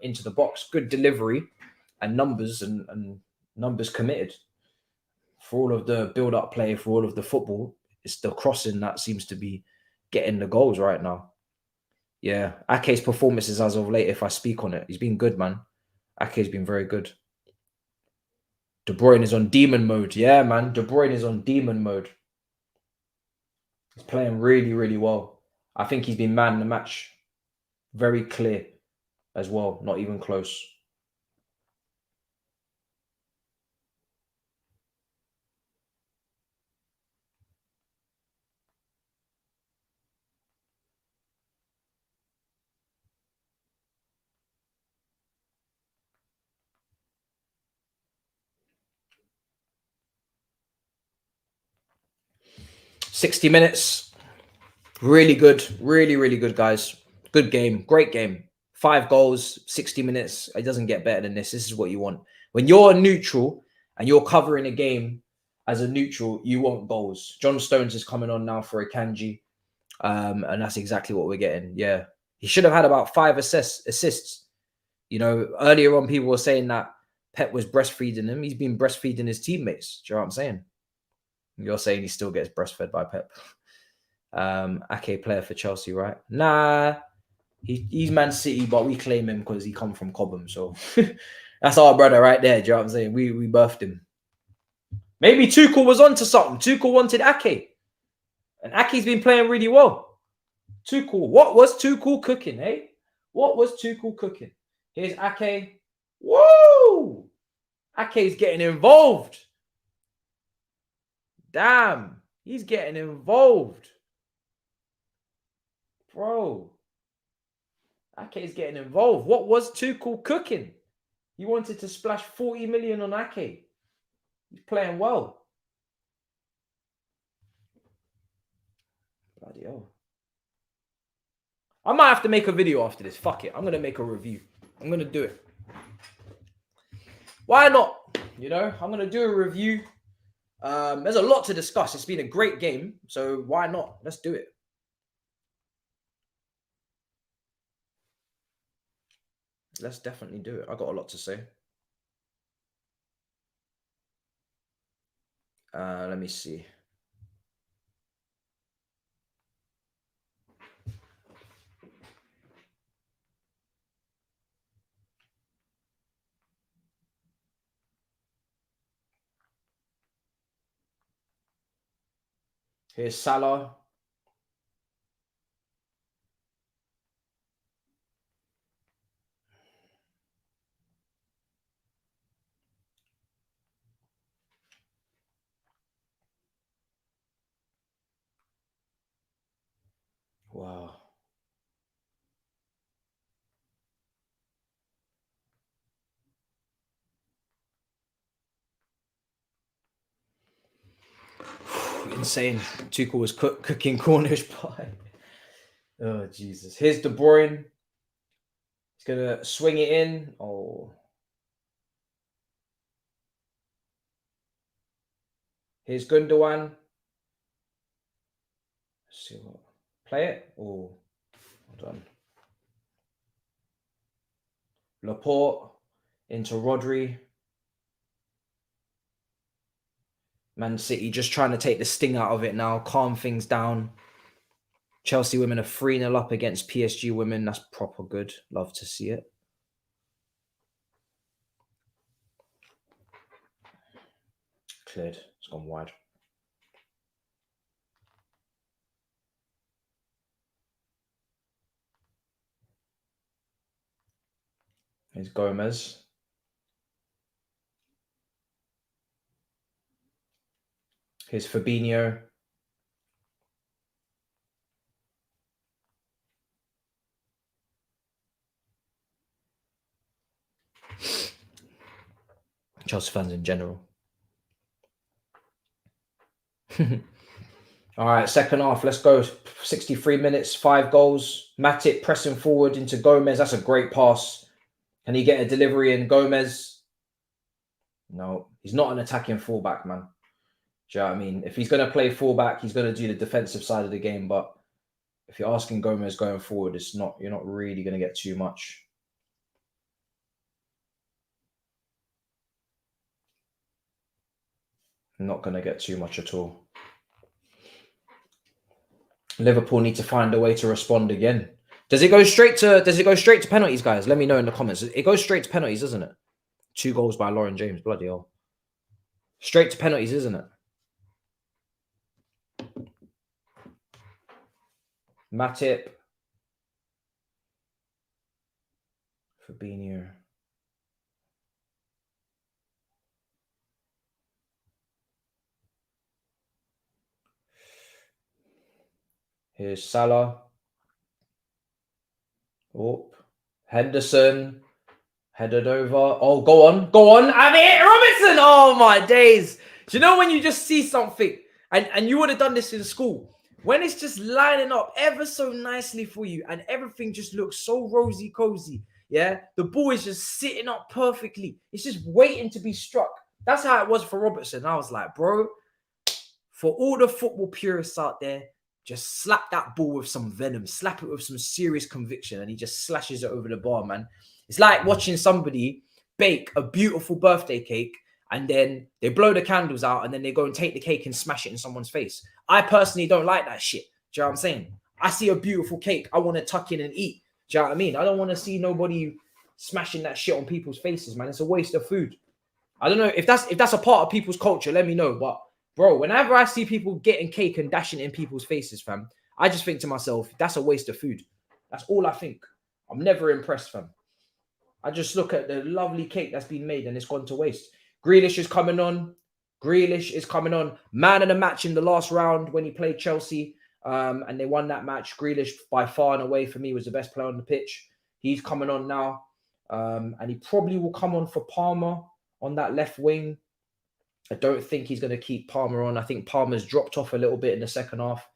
A: into the box. Good delivery and numbers and numbers committed. For all of the build-up play, for all of the football, it's the crossing that seems to be getting the goals right now. Yeah, Ake's performances as of late, if I speak on it, he's been good, man. Ake's been very good. De Bruyne is on demon mode. Yeah, man. De Bruyne is on demon mode. He's playing really, really well. I think he's been man of the match. Very clear as well. Not even close. $60 minutes. Really good. Really, really good, guys. Good game. Great game. 5 goals, 60 minutes. It doesn't get better than this. This is what you want. When you're neutral and you're covering a game as a neutral, you want goals. John Stones is coming on now for Akanji. And that's exactly what we're getting. Yeah. He should have had about 5 assists. You know, earlier on, people were saying that Pep was breastfeeding him. He's been breastfeeding his teammates. Do you know what I'm saying? You're saying he still gets breastfed by Pep. Ake player for Chelsea, right? Nah, he's Man City, but we claim him because he come from Cobham. So that's our brother right there. Do you know what I'm saying? We birthed him. Maybe Tuchel was onto something. Tuchel wanted Ake. And Ake's been playing really well. Tuchel. What was Tuchel cooking, eh? What was Tuchel cooking? Here's Ake. Woo! Ake's getting involved. Damn. He's getting involved. Bro. Ake's getting involved. What was Tuchel cooking? He wanted to splash 40 million on Ake. He's playing well. Bloody hell. I might have to make a video after this. Fuck it. I'm going to make a review. I'm going to do it. Why not? You know, I'm going to do a review. There's a lot to discuss. It's been a great game. So why not? Let's do it. Let's definitely do it. I got a lot to say. Let me see. Here's Salah. Wow. Insane. Tuchel was cooking Cornish pie. Oh, Jesus. Here's De Bruyne. He's going to swing it in. Oh. Here's Gundogan. Let's see what. Play it. Oh, hold on. Laporte into Rodri. Man City just trying to take the sting out of it now, calm things down. Chelsea women are 3-0 up against PSG women. That's proper good. Love to see it. Cleared. It's gone wide. Here's Gomez. Here's Fabinho. Chelsea fans in general. All right, second half. Let's go. 63 minutes, 5 goals. Matip pressing forward into Gomez. That's a great pass. Can he get a delivery in? Gomez? No, he's not an attacking fullback, man. Do you know what I mean? If he's going to play fullback, he's going to do the defensive side of the game. But if you're asking Gomez going forward, you're not really going to get too much. Not going to get too much at all. Liverpool need to find a way to respond again. Does it go straight to penalties, guys? Let me know in the comments. It goes straight to penalties, doesn't it? 2 goals by Lauren James. Bloody hell. Straight to penalties, isn't it? Matip. Fabinho. Here's Salah. Oh, Henderson. Headed over. Oh, go on. Go on. I mean, Robinson. Oh, my days. Do you know when you just see something and you would have done this in school? When it's just lining up ever so nicely for you and everything just looks so rosy cozy. Yeah. The ball is just sitting up perfectly. It's just waiting to be struck. That's how it was for Robertson. I was like, bro, for all the football purists out there, just slap that ball with some venom, slap it with some serious conviction, and he just slashes it over the bar, man. It's like watching somebody bake a beautiful birthday cake and then they blow the candles out and then they go and take the cake and smash it in someone's face. I personally don't like that shit. Do you know what I'm saying? I see a beautiful cake, I want to tuck in and eat. Do you know what I mean? I don't want to see nobody smashing that shit on people's faces, man. It's a waste of food. I don't know if that's a part of people's culture. Let me know. But bro, whenever I see people getting cake and dashing it in people's faces, fam, I just think to myself, that's a waste of food. That's all I think. I'm never impressed, fam. I just look at the lovely cake that's been made and it's gone to waste. Grealish is coming on. Grealish is coming on. Man of the match in the last round when he played Chelsea and they won that match. Grealish, by far and away, for me, was the best player on the pitch. He's coming on now. And he probably will come on for Palmer on that left wing. I don't think he's going to keep Palmer on. I think Palmer's dropped off a little bit in the second half.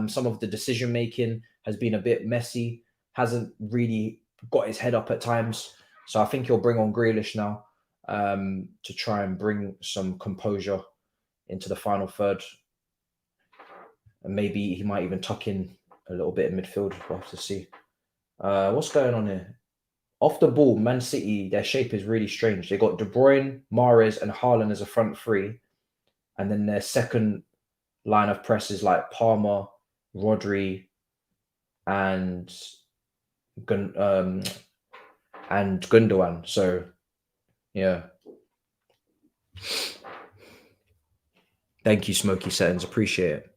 A: Some of the decision-making has been a bit messy. Hasn't really got his head up at times. So I think he'll bring on Grealish now to try and bring some composure into the final third. And maybe he might even tuck in a little bit in midfield. We'll have to see. What's going on here? Off the ball, Man City, their shape is really strange. They got De Bruyne, Mahrez, and Haaland as a front three. And then their second line of press is like Palmer, Rodri, and Gundogan. So, yeah. Thank you, Smoky Settings. Appreciate it.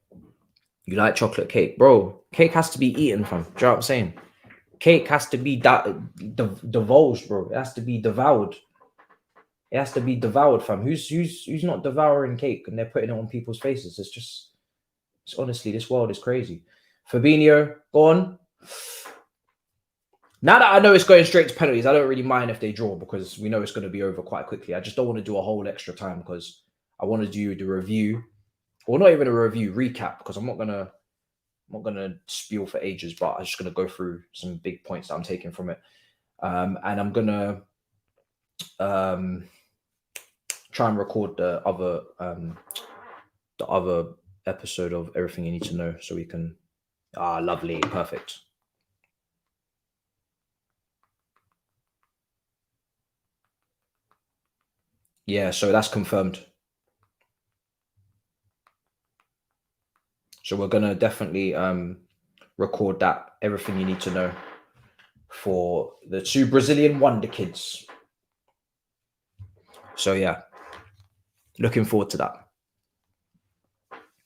A: You like chocolate cake? Bro, cake has to be eaten, fam. Do you know what I'm saying? Cake has to be divulged, bro. It has to be devoured. It has to be devoured, fam. Who's not devouring cake and they're putting it on people's faces? It's honestly, this world is crazy. Fabinho, go on. Now that I know it's going straight to penalties, I don't really mind if they draw because we know it's going to be over quite quickly. I just don't want to do a whole extra time because I want to do the review, or not even a review, recap, because I'm not gonna spiel for ages, but I'm just gonna go through some big points that I'm taking from it, and I'm gonna try and record the other episode of Everything You Need to Know so we can. Lovely, perfect. Yeah, so that's confirmed. So we're gonna definitely record that. Everything you need to know for the 2 Brazilian wonder kids. So yeah, looking forward to that.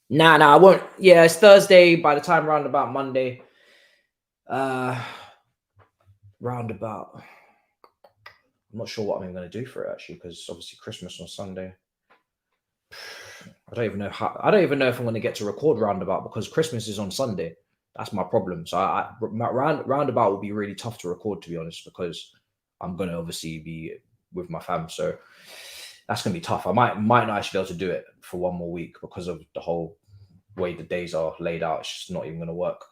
A: Nah, I won't. Yeah, it's Thursday. By the time roundabout Monday, roundabout. I'm not sure what I'm going to do for it actually, because obviously Christmas on Sunday. I don't even know if I'm going to get to record roundabout because Christmas is on Sunday. That's my problem. So roundabout will be really tough to record, to be honest, because I'm going to obviously be with my fam. So that's going to be tough. I might not actually be able to do it for one more week because of the whole way the days are laid out. It's just not even going to work.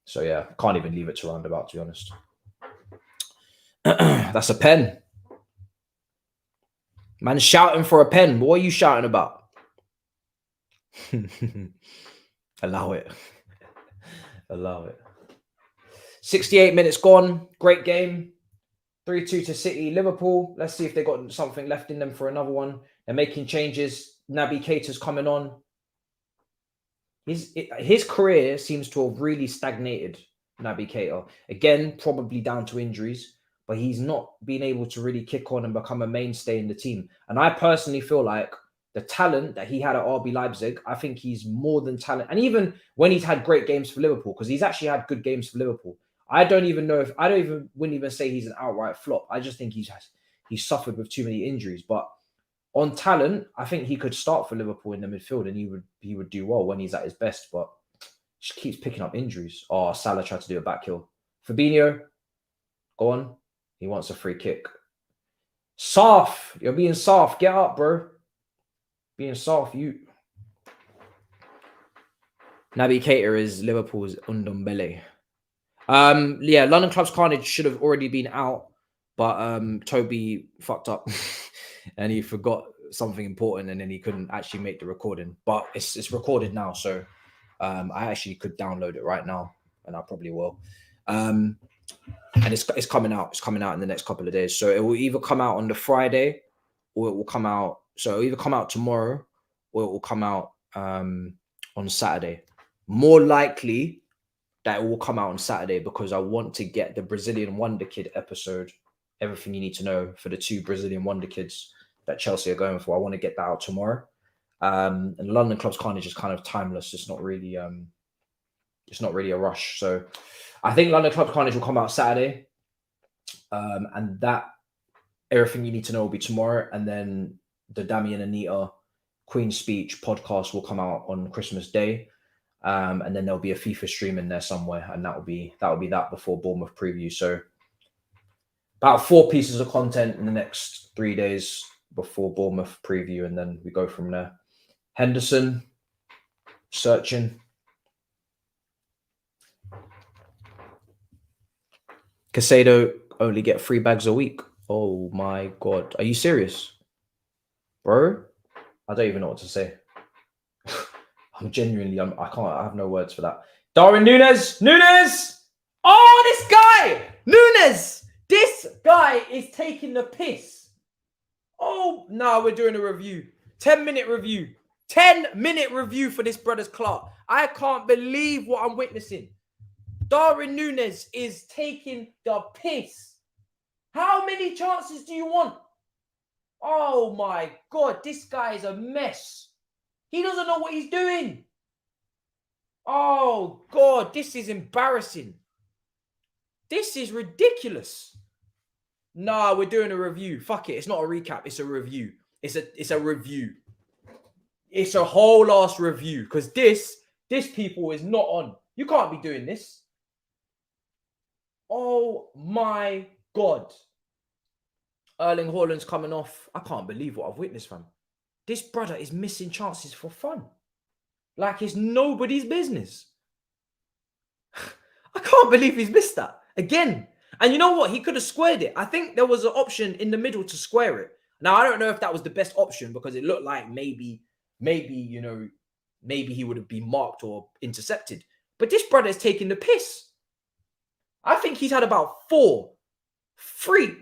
A: So yeah, can't even leave it to roundabout, to be honest. That's a pen. Man shouting for a pen. What are you shouting about? Allow it. Allow it. 68 minutes gone. Great game. 3-2 to City. Liverpool. Let's see if they got something left in them for another one. They're making changes. Naby Keita's coming on. His career seems to have really stagnated, Naby Keita. Again, probably down to injuries, but he's not been able to really kick on and become a mainstay in the team. And I personally feel like the talent that he had at RB Leipzig, I think he's more than talent. And even when he's had great games for Liverpool, because he's actually had good games for Liverpool, wouldn't even say he's an outright flop. I just think he's suffered with too many injuries. But on talent, I think he could start for Liverpool in the midfield and he would do well when he's at his best, but just keeps picking up injuries. Oh, Salah tried to do a back heel. Fabinho, go on. He wants a free kick. Soft. You're being soft. Get up, bro. Being soft, you. Naby Keita is Liverpool's Undombele. Yeah, London Club's Carnage should have already been out, but Toby fucked up and he forgot something important and then he couldn't actually make the recording. But it's recorded now, so I actually could download it right now, and I probably will. And it's coming out. It's coming out in the next couple of days. So it will either come out on the Friday, or it will come out. So it'll either come out tomorrow, or it will come out on Saturday. More likely that it will come out on Saturday because I want to get the Brazilian Wonder Kid episode, everything you need to know for the 2 Brazilian Wonder Kids that Chelsea are going for. I want to get that out tomorrow. And London Club's Carnage is kind of timeless. It's not really a rush. So I think London Club's Carnage will come out Saturday. And that everything you need to know will be tomorrow. And then the Dami and Anita Queen's Speech podcast will come out on Christmas Day. And then there'll be a FIFA stream in there somewhere, and that'll be that before Bournemouth preview. So about 4 pieces of content in the next 3 days before Bournemouth preview, and then we go from there. Henderson searching. Casado only get 3 bags a week. Oh my God, are you serious, bro? I don't even know what to say. I have no words for that. Darwin Núñez! Oh, this guy! Núñez! This guy is taking the piss. Oh, no, we're doing a review. 10-minute review. 10-minute review for this brother's Clark. I can't believe what I'm witnessing. Darwin Núñez is taking the piss. How many chances do you want? Oh, my God. This guy is a mess. He doesn't know what he's doing. Oh, God, this is embarrassing. This is ridiculous. Nah, we're doing a review. Fuck it. It's not a recap. It's a review. It's a review. It's a whole ass review because this people is not on. You can't be doing this. Oh, my God. Erling Haaland's coming off. I can't believe what I've witnessed, fam. This brother is missing chances for fun. Like it's nobody's business. I can't believe he's missed that again. And you know what? He could have squared it. I think there was an option in the middle to square it. Now, I don't know if that was the best option because it looked like maybe he would have been marked or intercepted. But this brother is taking the piss. I think he's had about three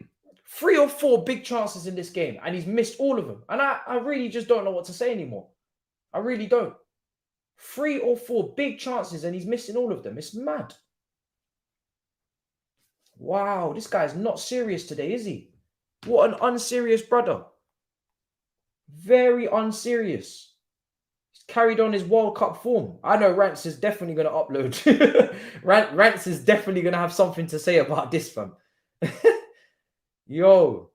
A: or four big chances in this game, and he's missed all of them. And I really just don't know what to say anymore. I really don't. 3 or 4 big chances and he's missing all of them. It's mad. Wow, this guy's not serious today, is he? What an unserious brother. Very unserious. He's carried on his World Cup form. I know Rants is definitely going to upload. Rants is definitely going to have something to say about this, fam. Yo.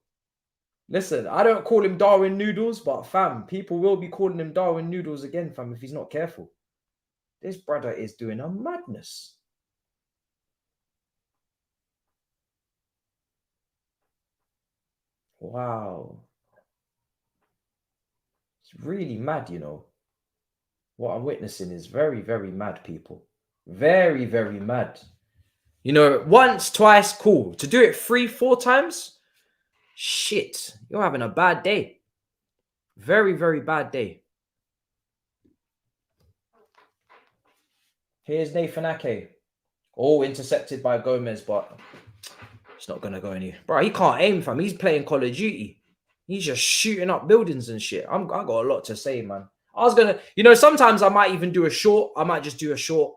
A: Listen, I don't call him Darwin Noodles, but fam, people will be calling him Darwin Noodles again, fam, if he's not careful. This brother is doing a madness. Wow. It's really mad, you know. What I'm witnessing is very, very mad, people. Very, very mad. You know, once, twice, cool. To do it 3, 4 times? Shit, you're having a bad day. Very, very bad day. Here's Nathan Ake. Oh, intercepted by Gomez, but it's not going to go any. Bro, he can't aim, fam. He's playing Call of Duty. He's just shooting up buildings and shit. I got a lot to say, man. I was going to, you know, sometimes I might even do a short. I might just do a short.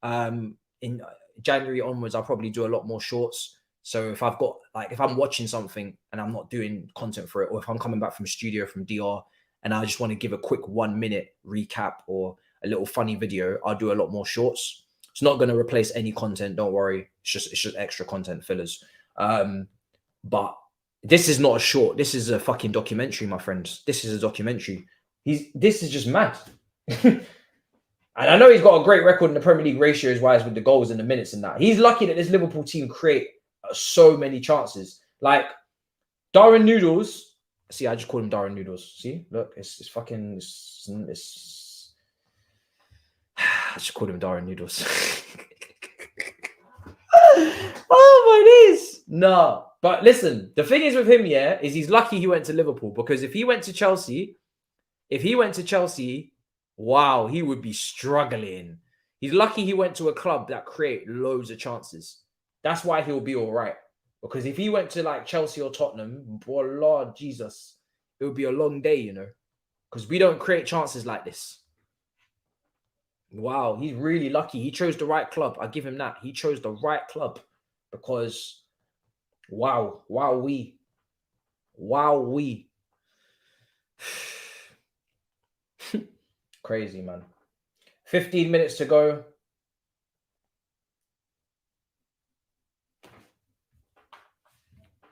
A: In January onwards, I'll probably do a lot more shorts. So if I've got, like, if I'm watching something and I'm not doing content for it, or if I'm coming back from studio from DR and I just want to give a quick 1 minute recap or a little funny video, I'll do a lot more shorts. It's not going to replace any content. Don't worry. It's just extra content fillers. But this is not a short. This is a fucking documentary, my friends. This is a documentary. This is just mad. And I know he's got a great record in the Premier League ratios-wise with the goals and the minutes and that. He's lucky that this Liverpool team create so many chances. Like, Darwin Noodles. See, I just call him Darwin Noodles. See? Look, it's fucking... I just called him Darwin Noodles. Oh, my days. No. But listen, the thing is with him, yeah, is he's lucky he went to Liverpool. Because if he went to Chelsea... wow, he would be struggling. He's lucky he went to a club that create loads of chances. That's why he'll be all right. Because if he went to like Chelsea or Tottenham, oh Lord Jesus, it would be a long day, you know. Because we don't create chances like this. Wow, he's really lucky. He chose the right club. I give him that. He chose the right club. Because, wow. Crazy, man. 15 minutes to go.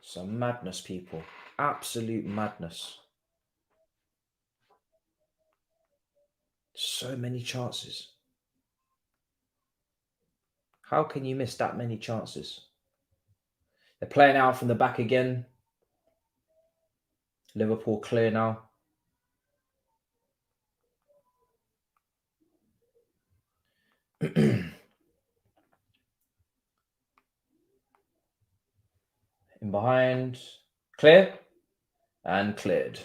A: Some madness, people. Absolute madness. So many chances. How can you miss that many chances? They're playing out from the back again. Liverpool clear now. In behind. Clear. And cleared.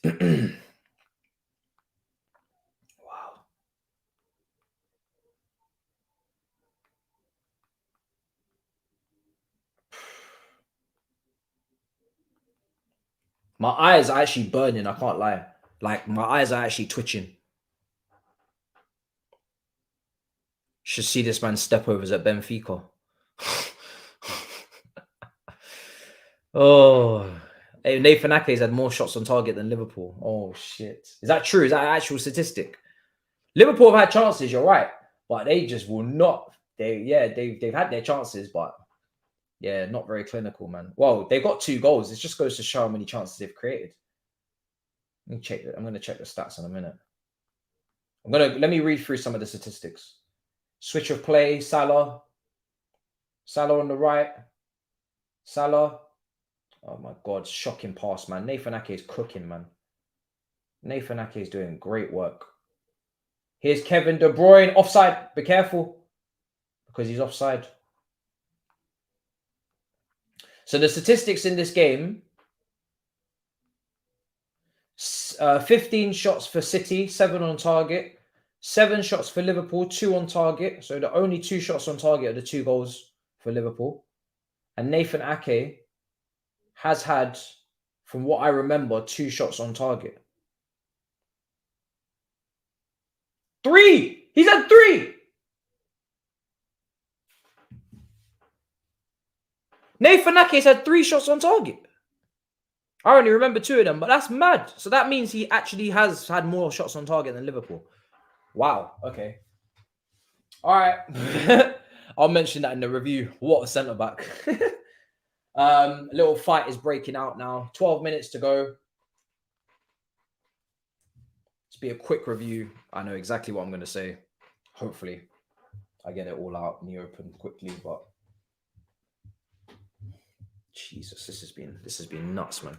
A: Wow. My eyes are actually burning, I can't lie. Like, my eyes are actually twitching. Should see this man step overs at Benfica. Oh, hey, Nathan Ake's had more shots on target than Liverpool. Oh shit, is that true? Is that an actual statistic? Liverpool have had chances. You're right, but they just will not. They've had their chances, but yeah, not very clinical, man. Well, they've got 2 goals. It just goes to show how many chances they've created. Let me check. I'm going to check the stats in a minute. Let me read through some of the statistics. Switch of play, Salah on the right. Salah. Oh my God, shocking pass, man. Nathan Ake is cooking, man. Nathan Ake is doing great work. Here's Kevin De Bruyne. Offside. Be careful. Because he's offside. So the statistics in this game. 15 shots for City, 7 on target. 7 shots for Liverpool, 2 on target. So the only 2 shots on target are the 2 goals for Liverpool. And Nathan Ake has had, from what I remember, 2 shots on target. 3. He's had 3. Nathan Ake's had 3 shots on target. I only remember 2 of them, but that's mad. So that means he actually has had more shots on target than Liverpool. Wow. Okay. All right. I'll mention that in the review. What a centre back. A little fight is breaking out now. 12 minutes to go. Let's be a quick review. I know exactly what I'm going to say. Hopefully, I get it all out in the open quickly. But Jesus, this has been nuts, man.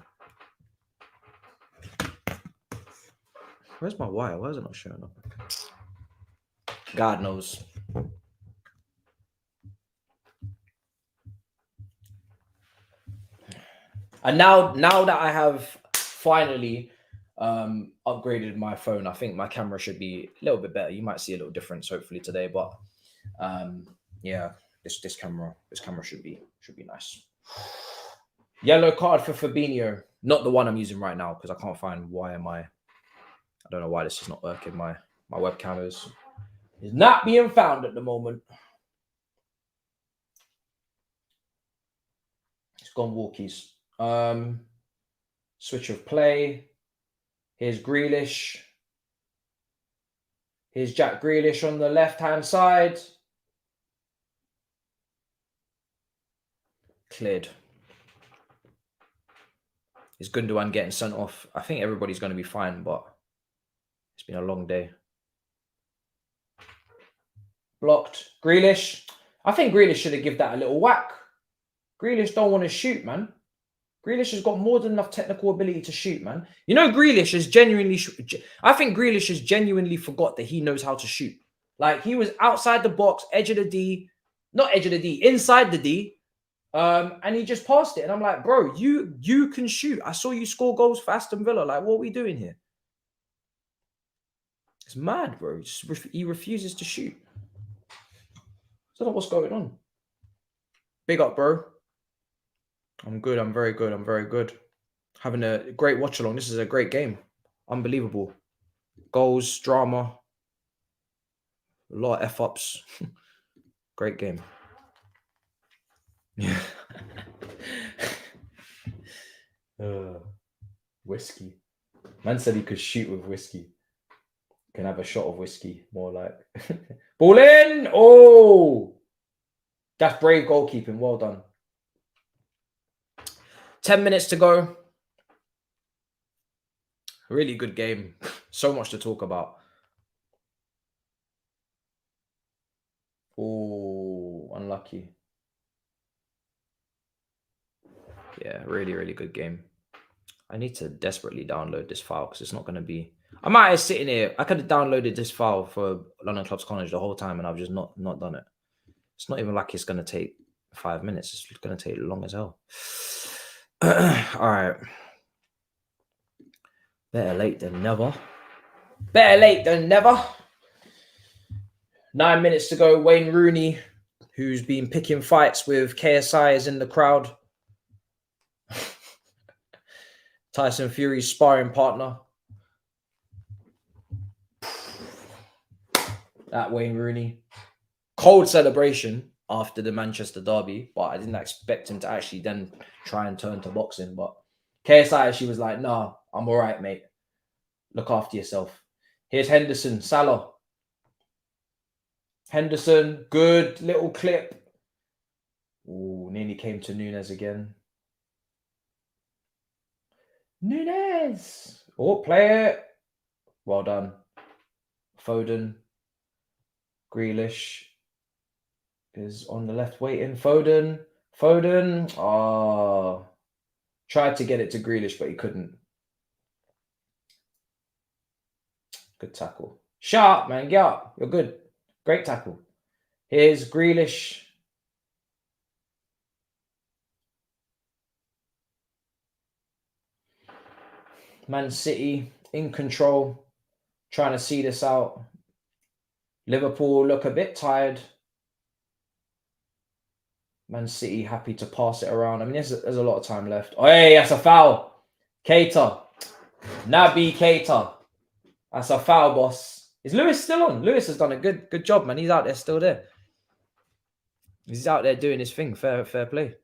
A: Where's my wire? Why is it not showing up? God knows. And now that I have finally upgraded my phone, I think my camera should be a little bit better. You might see a little difference hopefully today, but yeah, this camera should be nice. Yellow card for Fabinho, not the one I'm using right now because I can't find I don't know why this is not working. My webcam is not being found at the moment. It's gone walkies. Switch of play. Here's Grealish. Here's Jack Grealish on the left-hand side. Cleared. Is Gundogan getting sent off? I think everybody's going to be fine, but it's been a long day. Blocked. Grealish. I think Grealish should have given that a little whack. Grealish don't want to shoot, man. Grealish has got more than enough technical ability to shoot, man. You know, Grealish has genuinely... I think Grealish has genuinely forgot that he knows how to shoot. Like, he was outside the box, edge of the D. Not edge of the D, inside the D. And he just passed it. And I'm like, bro, you can shoot. I saw you score goals for Aston Villa. Like, what are we doing here? It's mad, bro. He refuses to shoot. I don't know what's going on. Big up, bro. I'm good. I'm very good. I'm very good. Having a great watch along. This is a great game. Unbelievable. Goals, drama. A lot of F-ups. Great game. Yeah. Whiskey. Man said he could shoot with whiskey. Can have a shot of whiskey. More like. Ball in! Oh! That's brave goalkeeping. Well done. 10 minutes to go. Really good game. So much to talk about. Oh, unlucky. Yeah, really, really good game. I need to desperately download this file because it's not going to be... I might have sitting here. I could have downloaded this file for London Clubs College the whole time and I've just not done it. It's not even like it's going to take 5 minutes. It's going to take long as hell. All right. Better late than never. Better late than never. 9 minutes to go. Wayne Rooney, who's been picking fights with KSI, is in the crowd. Tyson Fury's sparring partner. That Wayne Rooney. Cold celebration after the Manchester derby, but I didn't expect him to actually then try and turn to boxing. But KSI, she was like, nah, I'm all right, mate. Look after yourself. Here's Henderson, Salah. Henderson, good little clip. Ooh, nearly came to Nunes again. Nunes. Oh, play it. Well done. Foden. Grealish is on the left waiting. Foden. Oh. Tried to get it to Grealish, but he couldn't. Good tackle. Sharp, man. Get up. You're good. Great tackle. Here's Grealish. Man City in control. Trying to see this out. Liverpool look a bit tired. Man City happy to pass it around. I mean, there's a lot of time left. Oh, hey, that's a foul. Keita. Naby Keita. That's a foul, boss. Is Lewis still on? Lewis has done a good job, man. He's out there, still there. He's out there doing his thing. Fair play.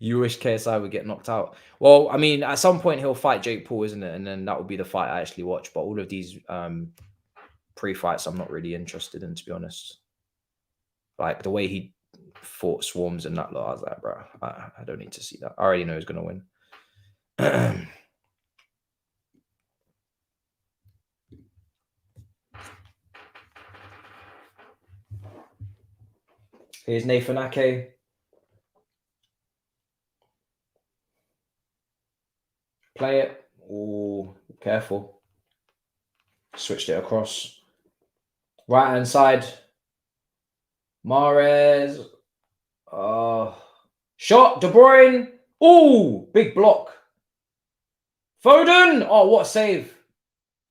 A: You wish KSI would get knocked out. Well, I mean, at some point he'll fight Jake Paul, isn't it? And then that will be the fight I actually watch. But all of these pre-fights, I'm not really interested in, to be honest. Like the way he fought Swarms and that lot, I was like, bro, I don't need to see that. I already know he's gonna win. Here's Nathan Ake. Play it. Oh, careful. Switched it across. Right hand side. Mahrez. Shot. De Bruyne. Oh, big block. Foden. Oh, what a save.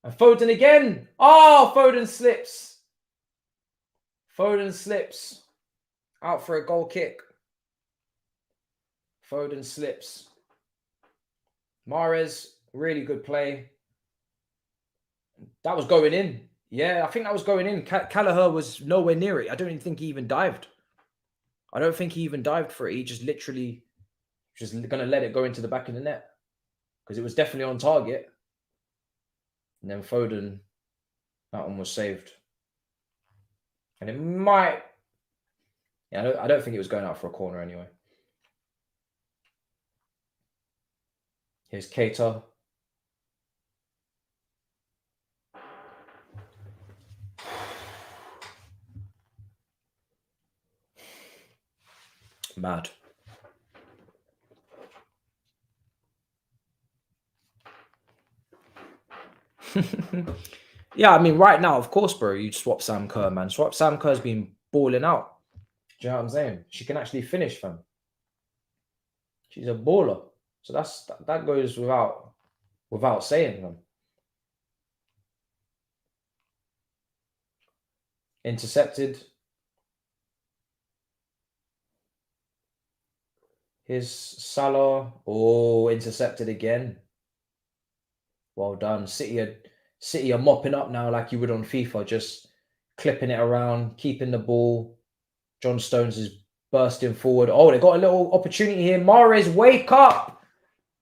A: And Foden again. Oh, Foden slips. Foden slips. Out for a goal kick. Foden slips. Mahrez, really good play. That was going in. Yeah, I think that was going in. Callagher was nowhere near it. I don't even think he even dived. I don't think he even dived for it. He just literally just going to let it go into the back of the net. Because it was definitely on target. And then Foden, that one was saved. And it might... Yeah, I don't think it was going out for a corner anyway. Here's Keita. Mad. Yeah, I mean, right now, of course, bro, you'd swap Sam Kerr, man. Sam Kerr's been balling out. Do you know what I'm saying? She can actually finish, fam. She's a baller. So that goes without saying, fam. Intercepted. Here's Salah. Oh, intercepted again. Well done. City are mopping up now like you would on FIFA, just clipping it around, keeping the ball. John Stones is bursting forward. Oh, they got a little opportunity here. Mahrez, wake up.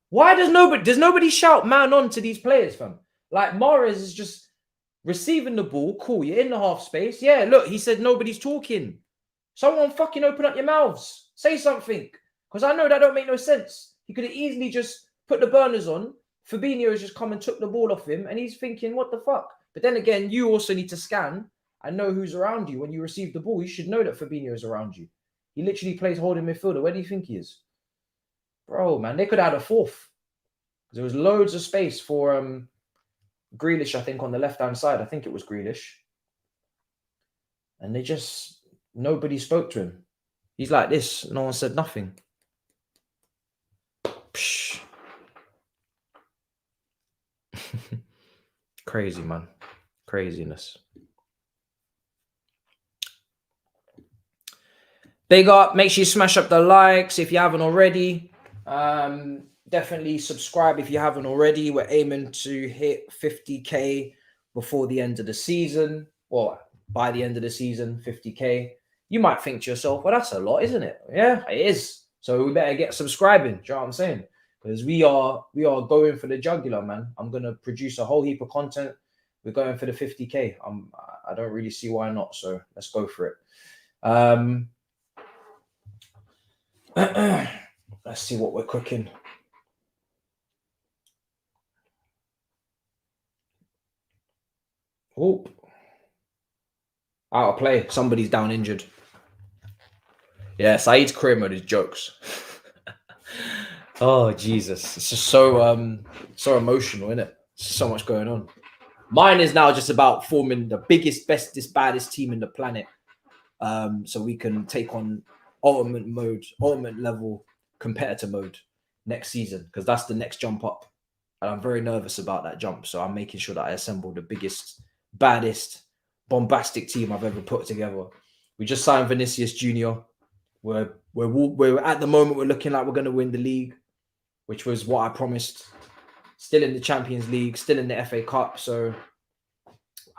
A: Why does nobody shout man on to these players, fam? Like Mahrez is just receiving the ball. Cool, you're in the half space. Yeah, look, he said nobody's talking. Someone fucking open up your mouths. Say something. Because I know that don't make no sense. He could have easily just put the burners on. Fabinho has just come and took the ball off him. And he's thinking, what the fuck? But then again, you also need to scan and know who's around you. When you receive the ball, you should know that Fabinho is around you. He literally plays holding midfielder. Where do you think he is? Bro, man, they could have had a fourth. There was loads of space for Grealish, I think, on the left-hand side. I think it was Grealish. And nobody spoke to him. He's like this. No one said nothing. Psh. Crazy, man. Craziness. Big up. Make sure you smash up the likes if you haven't already. Definitely subscribe if you haven't already. We're aiming to hit 50k before the end of the season. Well, by the end of the season, 50k. You might think to yourself, well, that's a lot, isn't it? Yeah, it is. So we better get subscribing. Do you know what I'm saying? Because we are going for the jugular, man. I'm going to produce a whole heap of content. We're going for the 50k. I don't really see why not. So let's go for it. Let's see what we're cooking. Oh, out of play. Somebody's down injured. Yeah, Saeed's career mode is jokes. Oh, Jesus. It's just so emotional, isn't it? So much going on. Mine is now just about forming the biggest, bestest, baddest team in the planet. So we can take on ultimate level competitor mode next season, because that's the next jump up. And I'm very nervous about that jump. So I'm making sure that I assemble the biggest, baddest, bombastic team I've ever put together. We just signed Vinicius Jr. We're at the moment, we're looking like we're going to win the league, which was what I promised Still in the Champions League, still in the FA Cup, so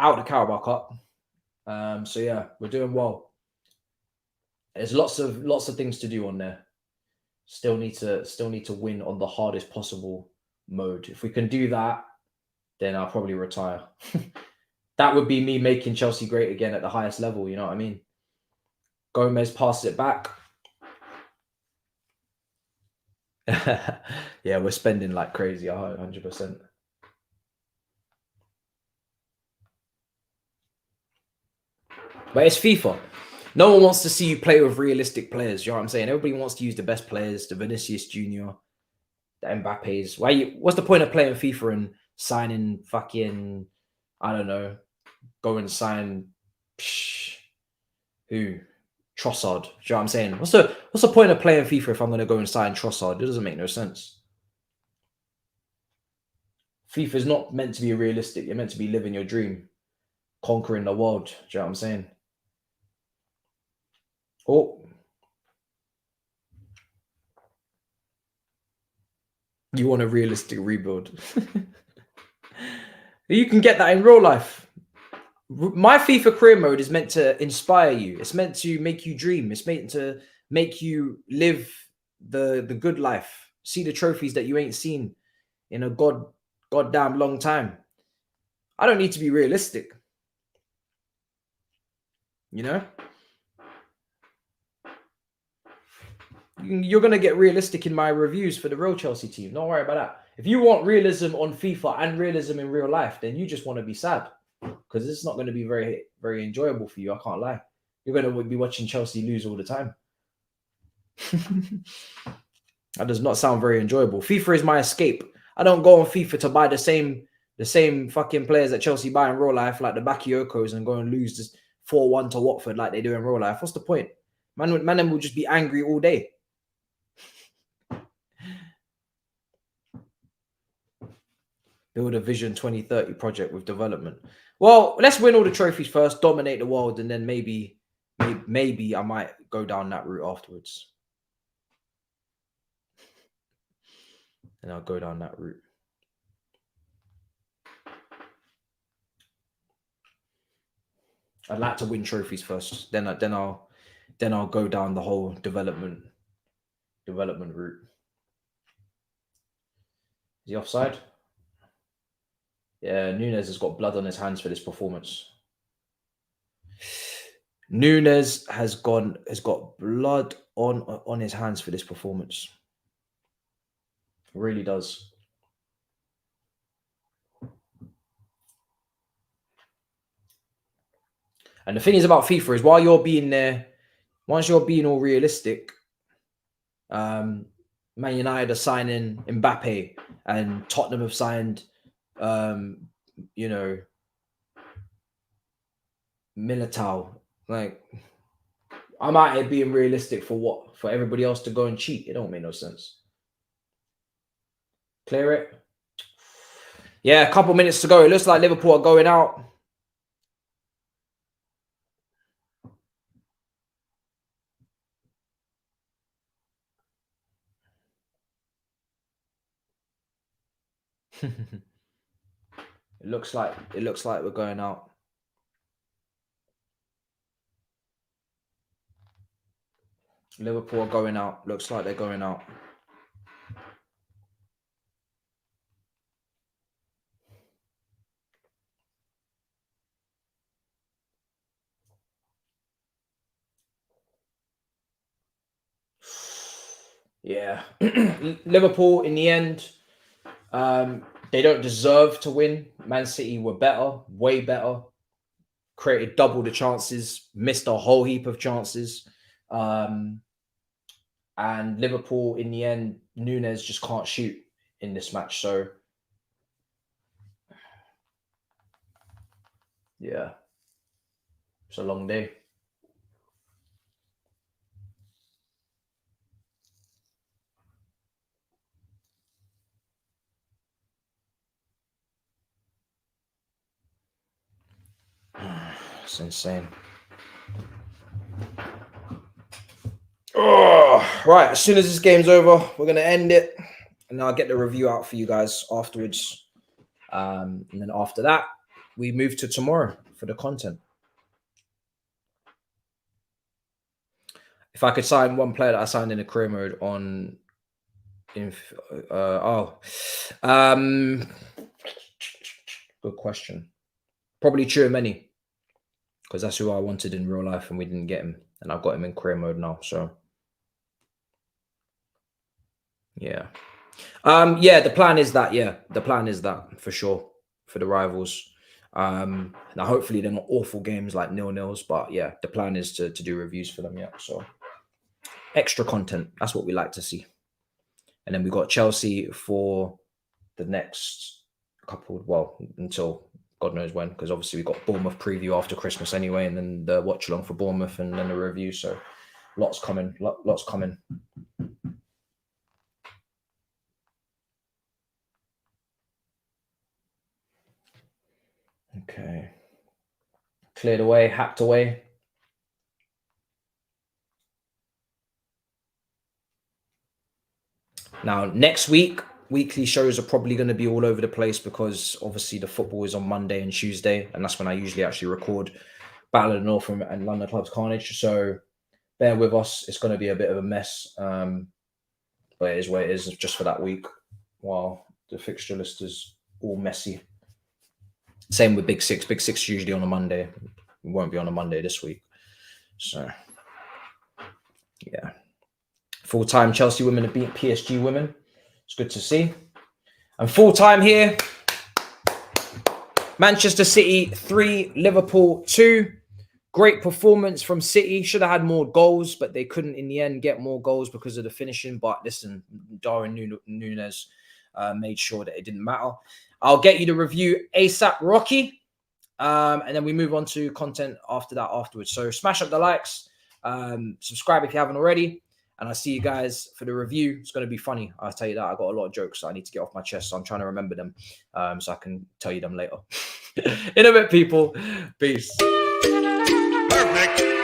A: out the Carabao Cup. So yeah, we're doing well. There's lots of things to do on there. Still need to win on the hardest possible mode. If we can do that, then I'll probably retire. That would be me making Chelsea great again at the highest level. You know what I mean? Gomez passes it back. Yeah, we're spending like crazy, 100%. But it's FIFA. No one wants to see you play with realistic players. You know what I'm saying? Everybody wants to use the best players, the Vinicius Junior, the Mbappe's. What's the point of playing FIFA and signing fucking, I don't know, go and sign who? Trossard. Do you know what I'm saying? What's the point of playing FIFA if I'm going to go and sign Trossard? It doesn't make no sense. FIFA is not meant to be realistic. You're meant to be living your dream, conquering the world. Do you know what I'm saying? Oh. You want a realistic rebuild. You can get that in real life. My FIFA career mode is meant to inspire you. It's meant to make you dream. It's meant to make you live the good life. See the trophies that you ain't seen in a goddamn long time. I don't need to be realistic. You know? You're going to get realistic in my reviews for the real Chelsea team. Don't worry about that. If you want realism on FIFA and realism in real life, then you just want to be sad. Because it's not going to be very, very enjoyable for you. I can't lie. You're going to be watching Chelsea lose all the time. That does not sound very enjoyable. FIFA is my escape. I don't go on FIFA to buy the same fucking players that Chelsea buy in real life, like the Bakayokos, and go and lose this 4-1 to Watford like they do in real life. What's the point? Man will just be angry all day. Build a Vision 2030 project with development. Well, let's win all the trophies first, dominate the world, and then maybe I might go down that route afterwards. And I'll go down that route. I'd like to win trophies first. Then I'll go down the whole development route. Is he offside? Yeah, Nunes has got blood on his hands for this performance. Nunes has got blood on his hands for this performance. It really does. And the thing is about FIFA is while you're being there, once you're being all realistic, Man United are signing Mbappe and Tottenham have signed Militao. Like, I'm out here being realistic for what? For everybody else to go and cheat. It don't make no sense. Clear it. Yeah, a couple minutes to go. It looks like Liverpool are going out. It looks like we're going out. Liverpool are going out. Looks like they're going out. Yeah. Liverpool in the end, they don't deserve to win. Man City were better, way better. Created double the chances, missed a whole heap of chances. And Liverpool, in the end, Nunes just can't shoot in this match. So, yeah, it's a long day. It's insane. Oh, right, as soon as this game's over, we're going to end it. and I'll get the review out for you guys afterwards. And then after that, we move to tomorrow for the content. If I could sign one player that I signed in a career mode on, good question. Probably Chouameni, because that's who I wanted in real life, and we didn't get him, and I've got him in career mode now. So yeah, yeah. The plan is that. Yeah, the plan is that for sure for the rivals. Now hopefully they're not awful games like 0-0s, but yeah, the plan is to do reviews for them. Yeah, so extra content. That's what we like to see. And then we got Chelsea for the next couple, well, until God knows when, because obviously we got Bournemouth preview after Christmas anyway, and then the watch along for Bournemouth, and then the review. So lots coming, lots coming. Okay. Cleared away, hacked away. Now, next week, weekly shows are probably going to be all over the place because obviously the football is on Monday and Tuesday, and that's when I usually actually record Battle of the North and London Clubs Carnage. So bear with us. It's going to be a bit of a mess, but it is what it is just for that week while the fixture list is all messy. Same with Big Six. Big Six usually on a Monday. It won't be on a Monday this week. So, yeah. Full-time Chelsea women have beat PSG women. It's good to see. And full-time here, Manchester City 3, Liverpool 2. Great performance from City. Should have had more goals, but they couldn't in the end get more goals because of the finishing. But listen, Darwin Núñez made sure that it didn't matter. I'll get you the review ASAP, Rocky. And then we move on to content afterwards. So smash up the likes. Subscribe if you haven't already. And I'll see you guys for the review. It's going to be funny. I'll tell you that. I got a lot of jokes I need to get off my chest. So I'm trying to remember them so I can tell you them later. In a bit, people. Peace. Perfect.